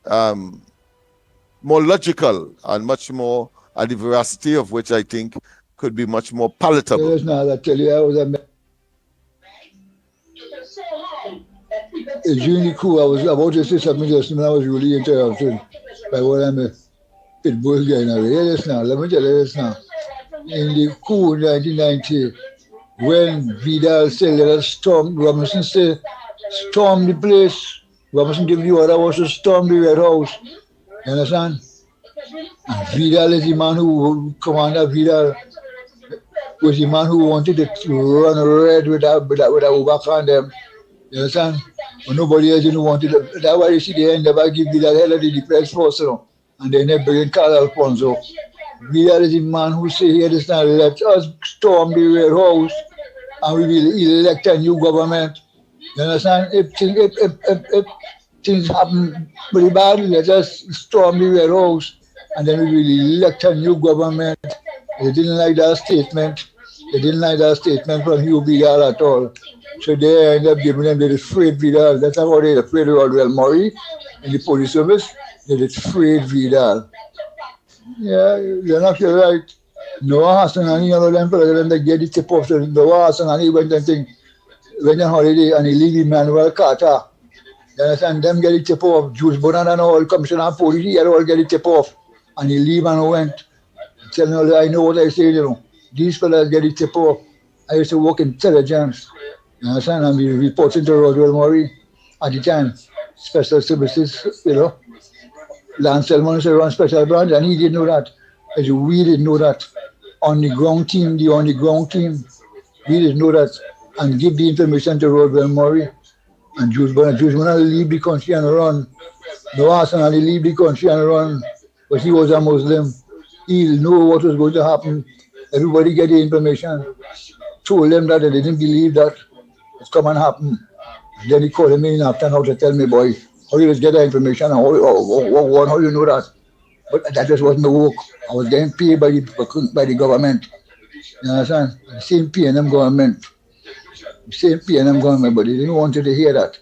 S12: more logical and much more, and the veracity of which I think could be much more palatable.
S9: Yes, now I tell you, I was during the coup, I was about to say something just now. I was really interrupted by what I'm a Pitbull guy now. Yes, now, let me tell you this now. In the coup in 1990, when Vidal said, let us storm, Robinson said, storm the place. Robinson gave the order was to storm the Red House. You understand? And Vidal is the man who, Commander Vidal, was the man who wanted to run red with that on them. You understand? But nobody else didn't want it. That's why you see they never give Vidal hell of the defense force, you know. And they never bring Carl Alfonso. Vidal is the man who say, here, listen, let us storm the Red House and we will elect a new government. You understand? If things happen pretty badly, let us storm the Red House and then we will elect a new government. They didn't like that statement. They didn't like that statement from Hugh Vidal at all. So they ended up giving them the afraid Vidal. That's not how they afraid of Rodwell Murray in the police service. They afraid Vidal. Yeah, you're not sure, right. Noah Hassan and any of them, they get the tip off. Noah Hassan and he went on holiday and he leave Emmanuel Carter. You understand? Them get the tip off. Jules Bonan and all, commissioner and police, he all get the tip off. And he leave and went. Telling all, I know what I say, you know. These fellas get the tip off. I used to work in intelligence. You understand? And we reporting to Rodwell Murray at the time. special services, Lance Selman said run special branch, and he didn't know that. As we didn't know that. On the ground team, we didn't know that. And give the information to Rodwell Murray. And Jules Bernard leave the country and run. No Arsenal leave the country and run. But he was a Muslim. He knew what was going to happen. Everybody get the information. Told them that they didn't believe that it's come and happen. And then he called me in after now to tell me, boy, how you just get the information and how you know that. But that just wasn't the work. I was getting paid by the government. You understand? The same P&M government. But they didn't want to hear that.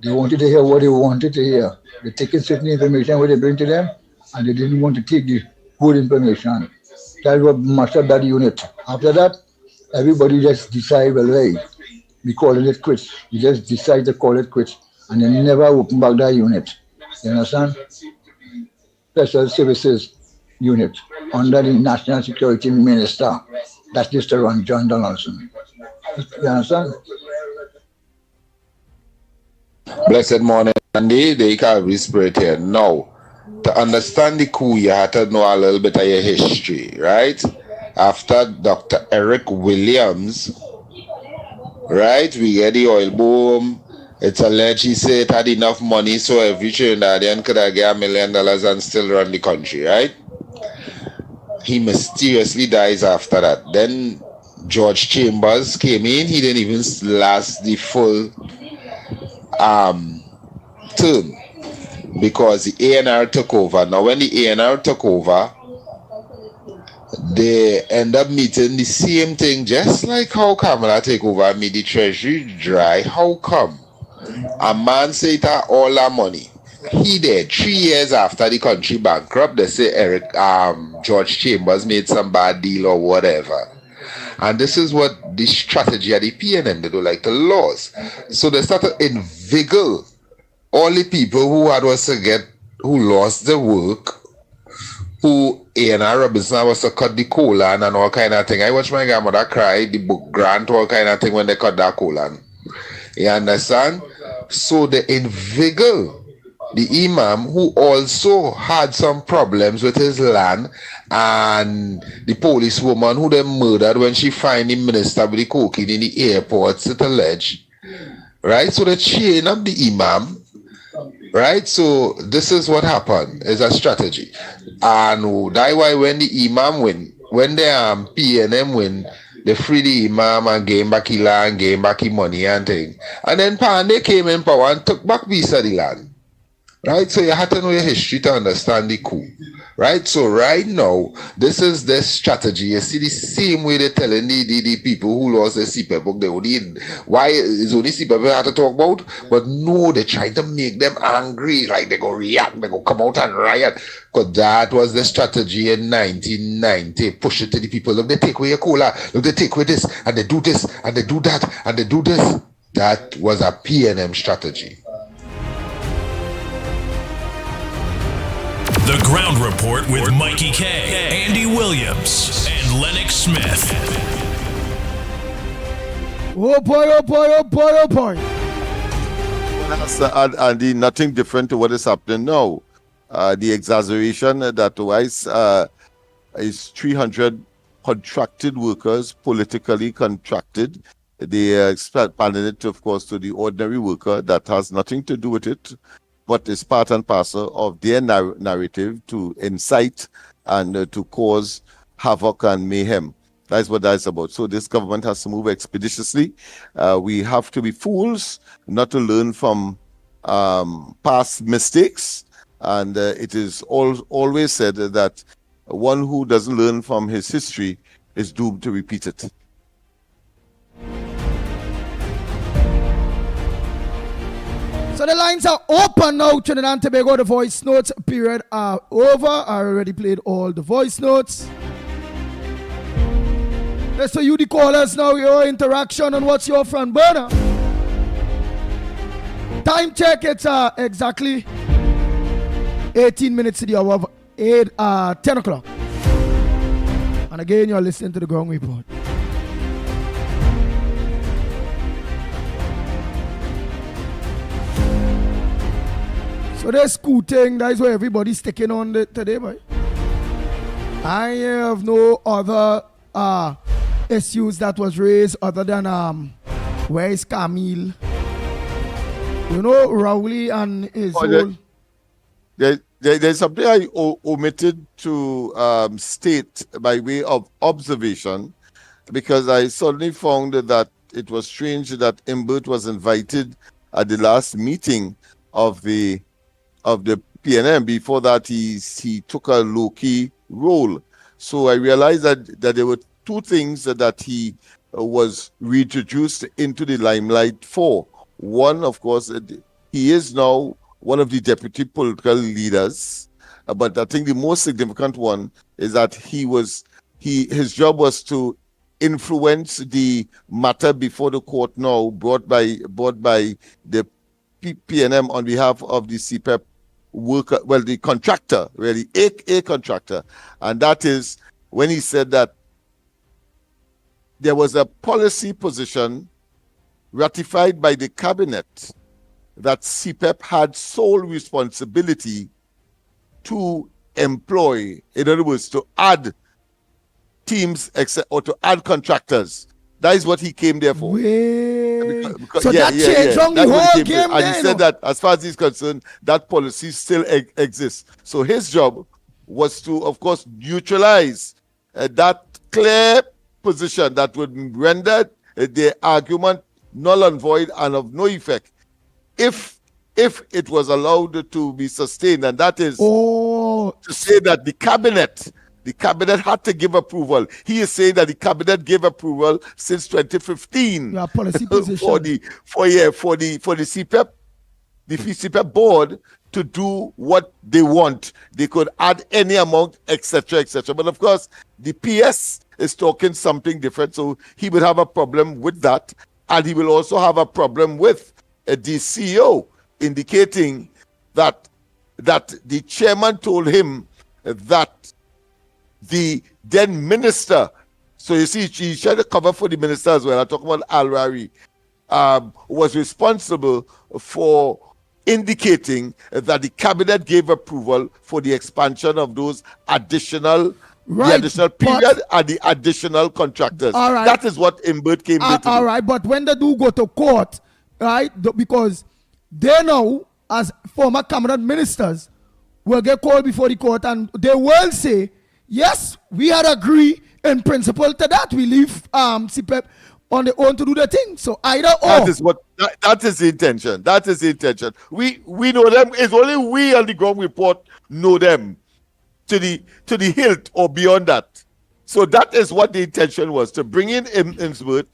S9: They wanted to hear what they wanted to hear. They taking certain information what they bring to them, and they didn't want to take the good information. That was mashed up that unit. After that, everybody just decided, well, hey, we calling it quits. We just decide to call it quits, and then never open back that unit. You understand? Special Services Unit under the National Security Minister. That's just to run John Donaldson. You understand?
S11: Blessed morning, Andy. The Calvary Spirit here. Now, to understand the coup, you have to know a little bit of your history, right? After Dr. Eric Williams, right, we get the oil boom. It's alleged he said it had enough money so every Trinidadian could have get $1 million and still run the country, right? He mysteriously dies after that. Then George Chambers came in. He didn't even last the full term because the A&R took over. Now, when the A&R took over, they end up meeting the same thing, just like how Kamala take over and made the treasury dry. How come? A man say that all that money. He did 3 years after the country bankrupt. They say George Chambers made some bad deal or whatever. And this is what the strategy of the PNM, they don't like the laws. So they start to inveigle all the people who who lost the work, who A&R Robinson was to cut the colon and all kind of thing. I watch my grandmother cry, the book grant, all kind of thing when they cut that colon. You understand? So they inveigle the imam, who also had some problems with his land, and the policewoman who they murdered when she find the minister with the cocaine in the airport, it's alleged. Right? So they chain up the imam. Right? So this is what happened. It's a strategy. And that's why when the imam win, when the PNM win, they free the imam and gain back the land, gain back the money and thing. And then Pandey came in power and took back piece of the land. Right? So you have to know your history to understand the coup. Right? So right now, this is the strategy. You see the same way they're telling the people who lost their CPAP book, they only, why is only CPAP they have to talk about? But no, they're trying to make them angry. Like they go react, they go come out and riot. Because that was the strategy in 1990. Push it to the people. Look, they take away your cola. Look, they take away this, and they do this, and they do that, and they do this. That was a PNM strategy.
S3: The Ground Report with Mickie K, Andy Williams, and Lennox Smith.
S6: Oh boy, oh boy, oh boy, oh boy.
S12: Andy, nothing different to what is happening now. The exaggeration that twice is 300 contracted workers, politically contracted. They expanded it, of course, to the ordinary worker. That has nothing to do with it, but is part and parcel of their narrative to incite and to cause havoc and mayhem. That's what that's about. So this government has to move expeditiously. We have to be fools not to learn from past mistakes. And it is always said that one who doesn't learn from his history is doomed to repeat it.
S6: So the lines are open now. Trinidad and Tobago, the voice notes period are over. I already played all the voice notes. Let's you the callers now, your interaction and what's your front burner. Time check, it's exactly 18 minutes to the hour of 10 o'clock. And again, you're listening to the Ground Report. So this school thing, that is where everybody's sticking on today, boy. I have no other issues that was raised other than where is Camille? You know, Rowley and his whole...
S12: There's something I omitted to state by way of observation, because I suddenly found that it was strange that Imbert was invited at the last meeting of the PNM. Before that, he took a low-key role. So I realized that there were two things that he was reintroduced into the limelight for. One, of course, he is now one of the deputy political leaders, but I think the most significant one is that his job was to influence the matter before the court now brought by the PNM on behalf of the CPEP worker, well, the contractor, really, a contractor, and that is when he said that there was a policy position ratified by the cabinet that CPEP had sole responsibility to employ, in other words, to add teams or to add contractors. That is what he came there for.
S6: So that changed on the whole game.
S12: And he said that as far as he's concerned, that policy still exists. So his job was to, of course, neutralize that clear position that would render the argument null and void and of no effect if it was allowed to be sustained, and that is to say that the cabinet had to give approval. He is saying that the cabinet gave approval since 2015
S6: policy position
S12: for the CPEP, the CPEP board to do what they want. They could add any amount, etc., etc. But of course, the PS is talking something different, so he would have a problem with that, and he will also have a problem with the CEO indicating that the chairman told him that the then minister, so you see, he tried to cover for the minister as well. I'm talking about Al-Rari, was responsible for indicating that the cabinet gave approval for the expansion of those additional period and the additional contractors.
S6: All right.
S12: That is what Imbert came to do.
S6: All right, but when they do go to court, right, because they know as former cabinet ministers will get called before the court and they will say, yes, we had agreed in principle to that. We leave CPEP on their own to do the thing. So either or.
S12: That is the intention. That is the intention. We know them. It's only we on the ground report know them to the hilt or beyond that. So that is what the intention was, to bring in Imbert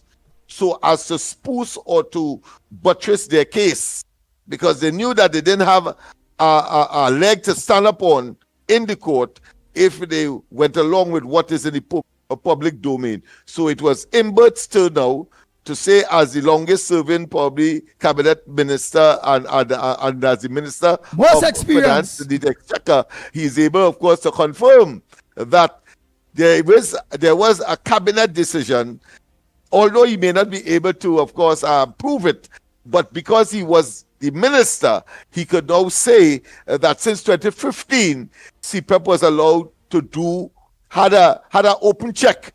S12: so as to spruce or to buttress their case, because they knew that they didn't have a leg to stand up on in the court if they went along with what is in the public domain. So it was Imbert's turn now to say, as the longest serving probably cabinet minister and as the minister
S6: most
S12: of
S6: experience,
S12: finance, the exchequer, he is able, of course, to confirm that there was a cabinet decision, although he may not be able to, of course, prove it, but because he was the minister, he could now say that since 2015, CPEP was allowed to had an open check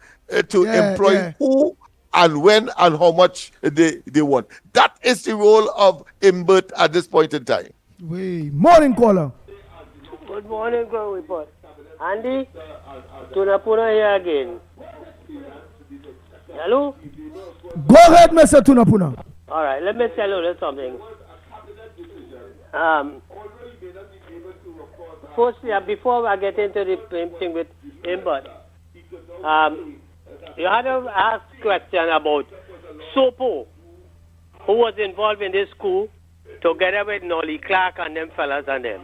S12: to employ who and when and how much they want. That is the role of Imbert at this point in time.
S6: Morning caller.
S14: Good morning, Ground Report. Andy, Tunapuna here again. Hello?
S6: Go ahead, Mr. Tunapuna.
S14: All right, let me tell you something. Firstly, before I get into the thing with Imbert, you had to ask a question about Sopo, who was involved in this coup together with Nolly Clark and them fellas and them.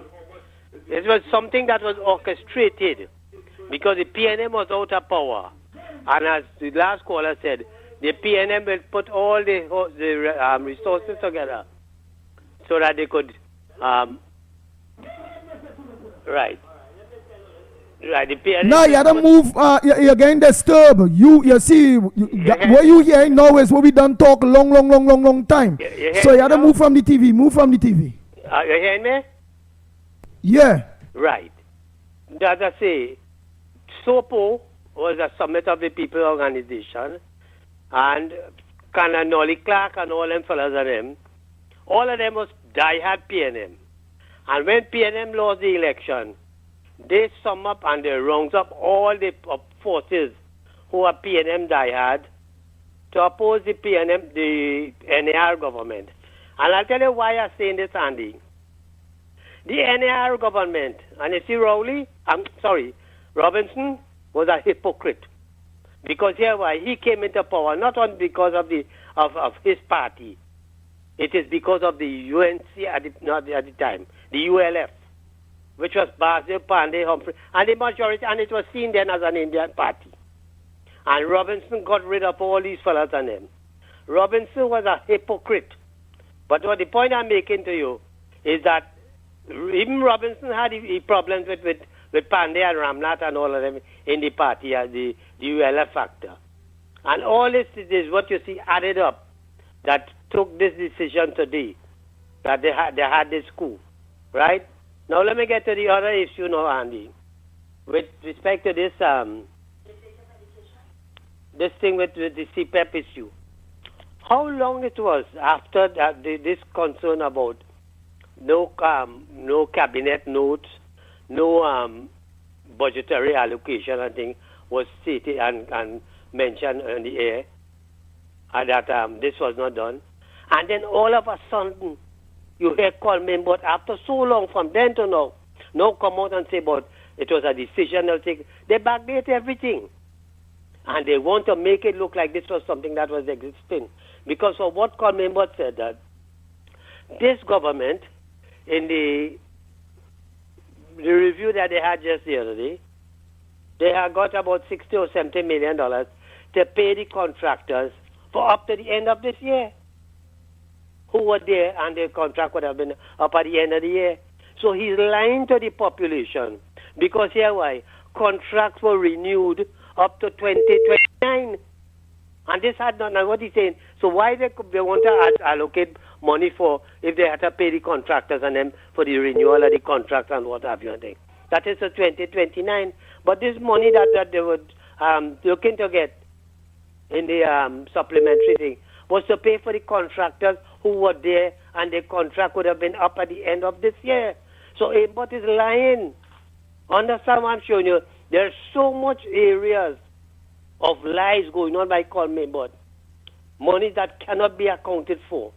S14: It was something that was orchestrated because the PNM was out of power. And as the last caller said, the PNM will put all the resources together so that they could, right, the PNM.
S6: Now you gotta move. You're getting disturbed. You see, what you hearing now is what we done talk long time. So you gotta move from the TV. Move from the TV.
S14: You hearing me?
S6: Yeah.
S14: Right. That I say, SOPO was a summit of the people organization, and Colonel Nolly Clark and all them fellas of them, all of them was diehard PNM. And when PNM lost the election, they sum up and they rounds up all the forces who are PNM diehard to oppose the PNM, the NAR government. And I'll tell you why I'm saying this, Andy. The NAR government, and you see Robinson was a hypocrite. Because here why he came into power, not only because of his party, it is because of the UNC at the time, the ULF, which was Basil, Pandey, Humphrey, and the majority, and it was seen then as an Indian party. And Robinson got rid of all these fellas and them. Robinson was a hypocrite. But what the point I'm making to you is that even Robinson had problems with Pandey and Ramnath and all of them in the party as the ULF factor. And all this is what you see added up that took this decision today, that they had this coup, right? Now let me get to the other issue now, Andy. With respect to this this thing with the CPEP issue. How long it was after that this concern about no cabinet notes, no budgetary allocation and thing was stated and mentioned in the air, and that this was not done. And then all of a sudden, you hear Coleman, but after so long, from then to now come out and say, but it was a decision they'll take. They backdate everything. And they want to make it look like this was something that was existing. Because of what Coleman said, that this government, in the review that they had just the other day, they had got about $60 or $70 million to pay the contractors for up to the end of this year, who were there, and the contract would have been up at the end of the year. So he's lying to the population, because here why? Contracts were renewed up to 2029. And this had not, now what he's saying, so why they want to allocate money for, if they had to pay the contractors and them for the renewal of the contracts and what have you and things. That is the 2029. But this money that they were looking to get in the supplementary thing was to pay for the contractors who were there, and the contract would have been up at the end of this year. So Aimbot is lying. Understand what I'm showing you? There's so much areas of lies going on by Coleman, but money that cannot be accounted for.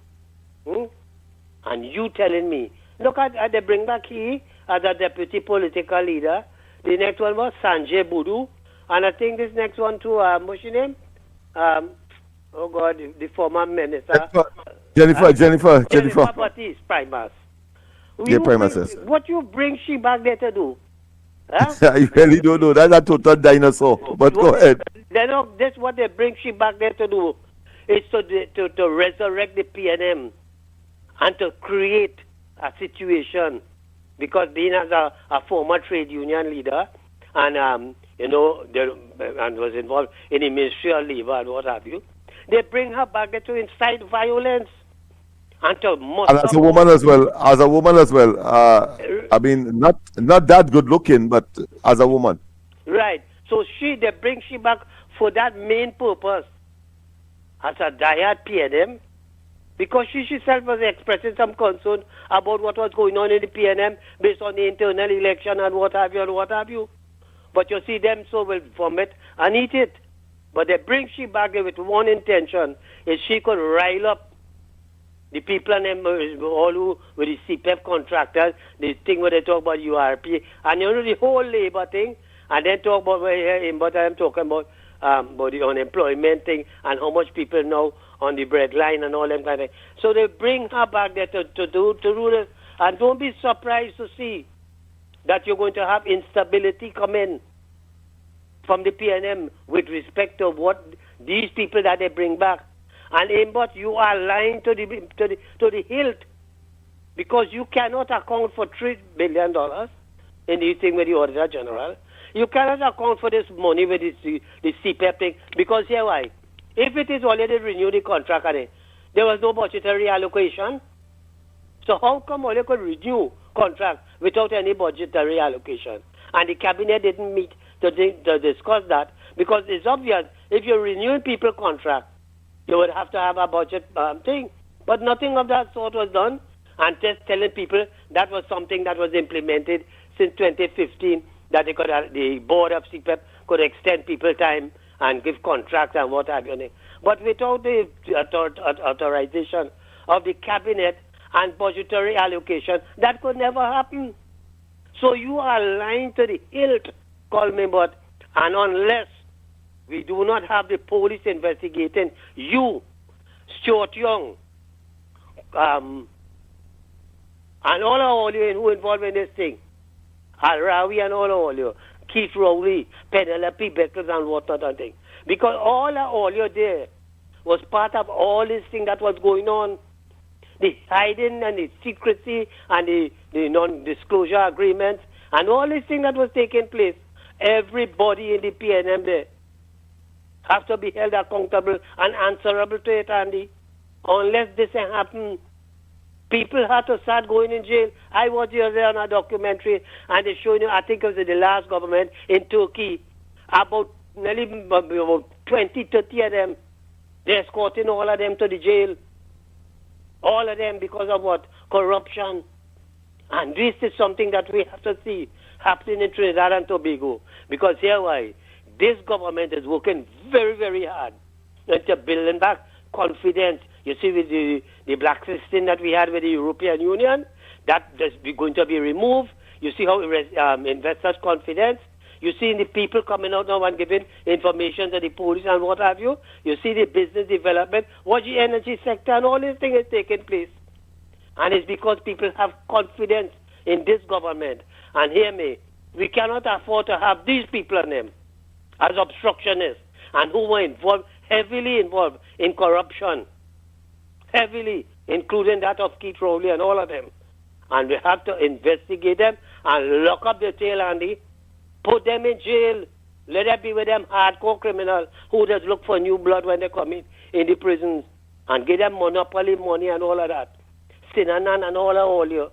S14: And you telling me, look at they bring back he as a deputy political leader. The next one was Sanjay Budu, and I think this next one too, what's your name? Oh God, the former minister.
S12: Jennifer.
S14: Baptiste, Primus.
S12: Primus.
S14: What you bring she back there to do? Huh?
S12: I really don't know. That's a total dinosaur. But go ahead.
S14: That's what they bring she back there to do. It's to resurrect the PNM and to create a situation. Because being as a former trade union leader and and was involved in the Ministry of Labor and what have you, they bring her back there to incite violence and to
S12: and as a woman as well. I mean, not that good looking, but as a woman.
S14: Right. So they bring she back for that main purpose as a diehard PNM, because she herself was expressing some concern about what was going on in the PNM based on the internal election and what have you. But you see them so will vomit and eat it. But they bring she back there with one intention, is she could rile up the people and them all who with the CPF contractors, the thing where they talk about URP, and the whole labor thing, and then talk about what I'm talking about the unemployment thing and how much people now on the bread line and all them kind of thing. So they bring her back there to do this, and don't be surprised to see that you're going to have instability come in from the PNM with respect to what these people that they bring back. And Aimbot, you are lying to the hilt, because you cannot account for $3 billion in the thing with the Auditor General. You cannot account for this money with the CPEP thing, because here why? If it is already renewed the contract, there was no budgetary allocation. So how come you could renew contract without any budgetary allocation. And the cabinet didn't meet to discuss that, because it's obvious if you're renewing people contract, you would have to have a budget thing. But nothing of that sort was done. And just telling people that was something that was implemented since 2015, that they could the board of CPEP could extend people time and give contracts and what have you. But without the authorization of the cabinet and budgetary allocation, that could never happen. So you are lying to the hilt, call me, but, and unless we do not have the police investigating you, Stuart Young, and all of you who involved in this thing, Al Rawi and all of you, Keith Rowley, Penelope Beckles and whatnot and thing. Because all you there was part of all this thing that was going on. The hiding and the secrecy and the non-disclosure agreements and all this thing that was taking place. Everybody in the PNM there have to be held accountable and answerable to it, Andy. Unless this happen, people had to start going in jail. I was there on a documentary, and they showed you, I think it was the last government in Turkey, about 20, 30 of them. They're escorting all of them to the jail. All of them because of what? Corruption. And this is something that we have to see happening in Trinidad and Tobago. Because here why? This government is working very, very hard into building back confidence. You see, with the blacklisting that we had with the European Union, that is going to be removed. You see how investors' confidence. You see the people coming out now and giving information to the police and what have you. You see the business development, what the energy sector and all these things is taking place. And it's because people have confidence in this government. And hear me, we cannot afford to have these people on them as obstructionists and who were heavily involved in corruption. Heavily, including that of Keith Rowley and all of them. And we have to investigate them and lock up the tail, Andy. Put them in jail. Let them be with them hardcore criminals who just look for new blood when they come in the prisons. And give them monopoly money and all of that. Sinanan and all you.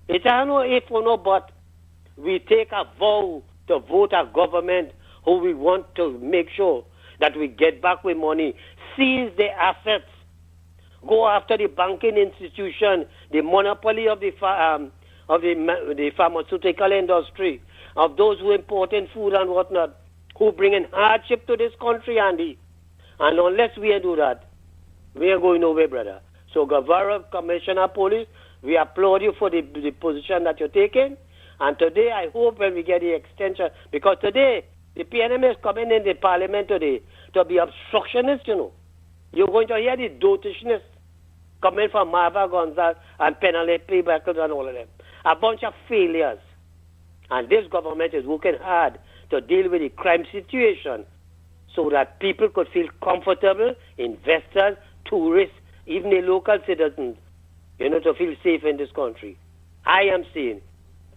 S14: It's no if or no but. We take a vow to vote a government who we want to make sure that we get back with money. Seize the assets. Go after the banking institution, the monopoly of the pharmaceutical industry, of those who import in food and whatnot, who bring in hardship to this country, Andy. And unless we do that, we are going nowhere, brother. So, Governor, Commissioner, Police, we applaud you for the position that you're taking. And today, I hope when we get the extension, because today, the PNM is coming in the parliament today to be obstructionist, you know. You're going to hear the dotationists coming from Marva Gonzalez and Penelope Beckles and all of them. A bunch of failures. And this government is working hard to deal with the crime situation so that people could feel comfortable, investors, tourists, even the local citizens, you know, to feel safe in this country. I am saying,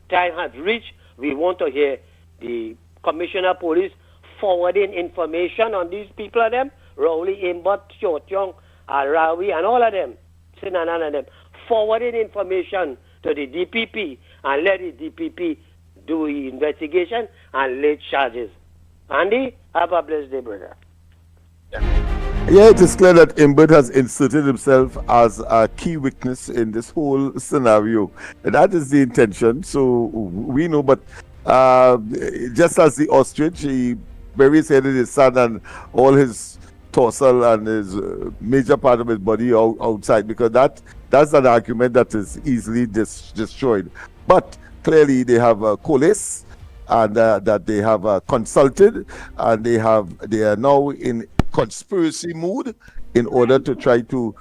S14: time has reached. We want to hear the Commissioner of Police forwarding information on these people of them, Rowley, Imbot, Short Young, Arawi, and all of them, Sinanan and them, forwarding information to the DPP and let the DPP do the investigation and lay charges. Andy, have a blessed day, brother.
S12: Yeah, it is clear that Imbert has inserted himself as a key witness in this whole scenario. And that is the intention. So we know, but just as the ostrich, he buries his head in his sand and all his torso and his major part of his body outside, because that's an argument that is easily destroyed. But clearly they have coalesced and that they have consulted, and they are now in conspiracy mood in order to try to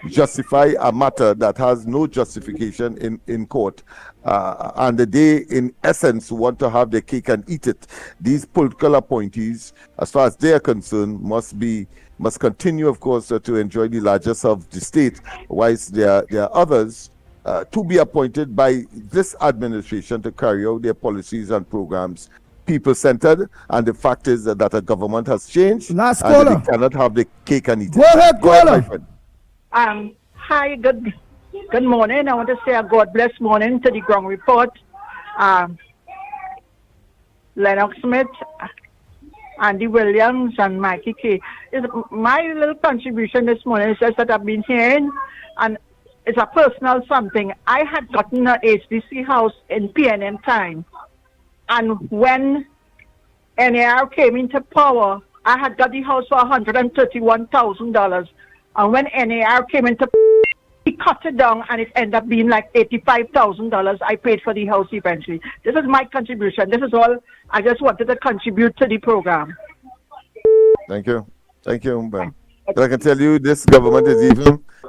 S12: justify a matter that has no justification in court. And they, in essence, want to have their cake and eat it. These political appointees, as far as they are concerned, must continue, of course, to enjoy the largesse of the state, whilst there are others to be appointed by this administration to carry out their policies and programs, people-centered. And the fact is that a government has changed.
S6: Last
S12: and
S6: caller.
S12: they cannot have the cake and eat it.
S6: Go ahead, caller.
S12: my friend.
S13: Hi, good morning. I want to say a God bless morning to the ground report
S19: Lennox Smith, Andy Williams, and Mickie K. My little contribution this morning is just that I've been hearing, and it's a personal something. I had gotten an HDC house in PNM time, and when NAR came into power, I had got the house for $131,000, and when NAR came into he cut it down and it ended up being like $85,000 I paid for the house eventually. This is my contribution. This is all I just wanted to contribute to the program.
S12: Thank you. Thank you, ma'am. But I can tell you this government is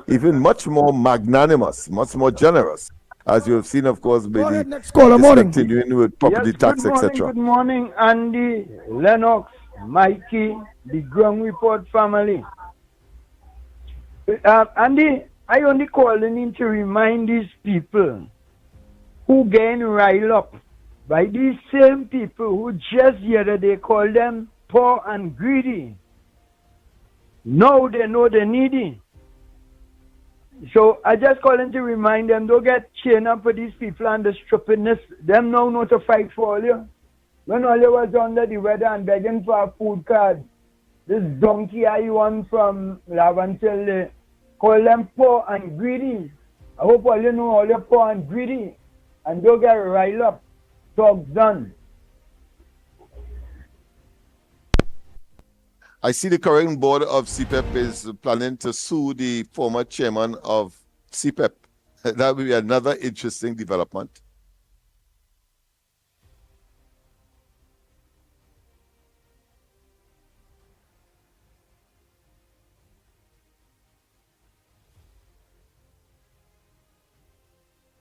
S12: even much more magnanimous, much more generous, as you have seen, of course, with continuing with property tax, etc.
S13: Good morning, Andy, Lennox, Mickie, the Ground Report family. Andy, I only calling in to remind these people who getting riled up by these same people who just yesterday called them poor and greedy. Now they know they're needy. So I just calling to remind them, don't get chained up with these people and the stupidness. Them now know to fight for all you. When all you was under the weather and begging for a food card, this donkey I won from Lavantil, call them poor and greedy. I hope all you know all you're poor and greedy. And don't get riled up. Talk done.
S12: I see the current board of CPEP is planning to sue the former chairman of CPEP. That will be another interesting development.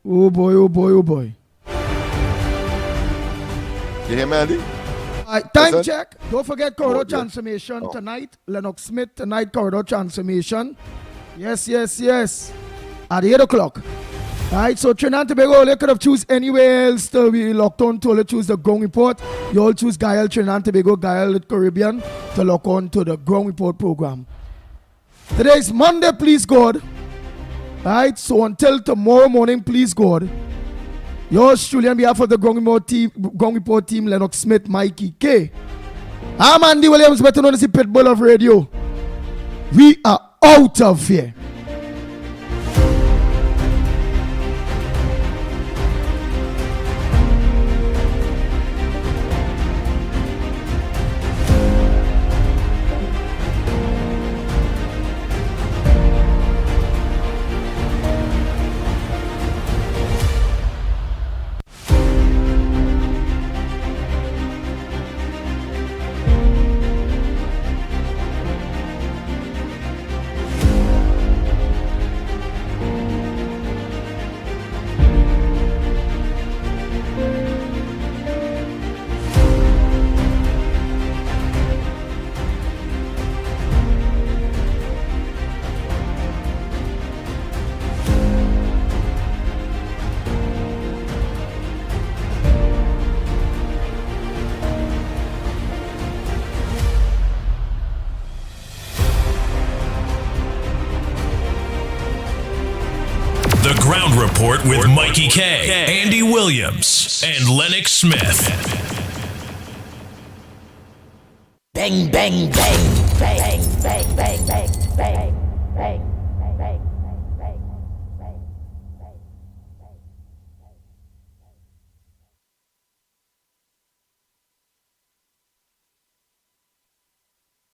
S6: Oh boy, oh boy, oh boy.
S12: You hear me, Andy?
S6: Time check. Don't forget corridor transformation tonight. Lennox Smith tonight, corridor transformation. Yes. At 8 o'clock. Alright, so Trinidad and Tobago, you could have choose anywhere else to be locked on to only choose the ground report. You all choose Guyal, Trinidad and Tobago, Guyal, Caribbean to lock on to the ground report program. Today is Monday, please God. Alright, so until tomorrow morning, please God. Yours truly on behalf of the Ground Report team, Lennox Smith, Mickie K. I'm Andy Williams, better known as the Pitbull of radio. We are out of here.
S3: The Ground Report with Mickie K, Andy Williams, and Lennox Smith.
S15: Bang, bang, bang, bang, bang, bang, bang, bang, bang.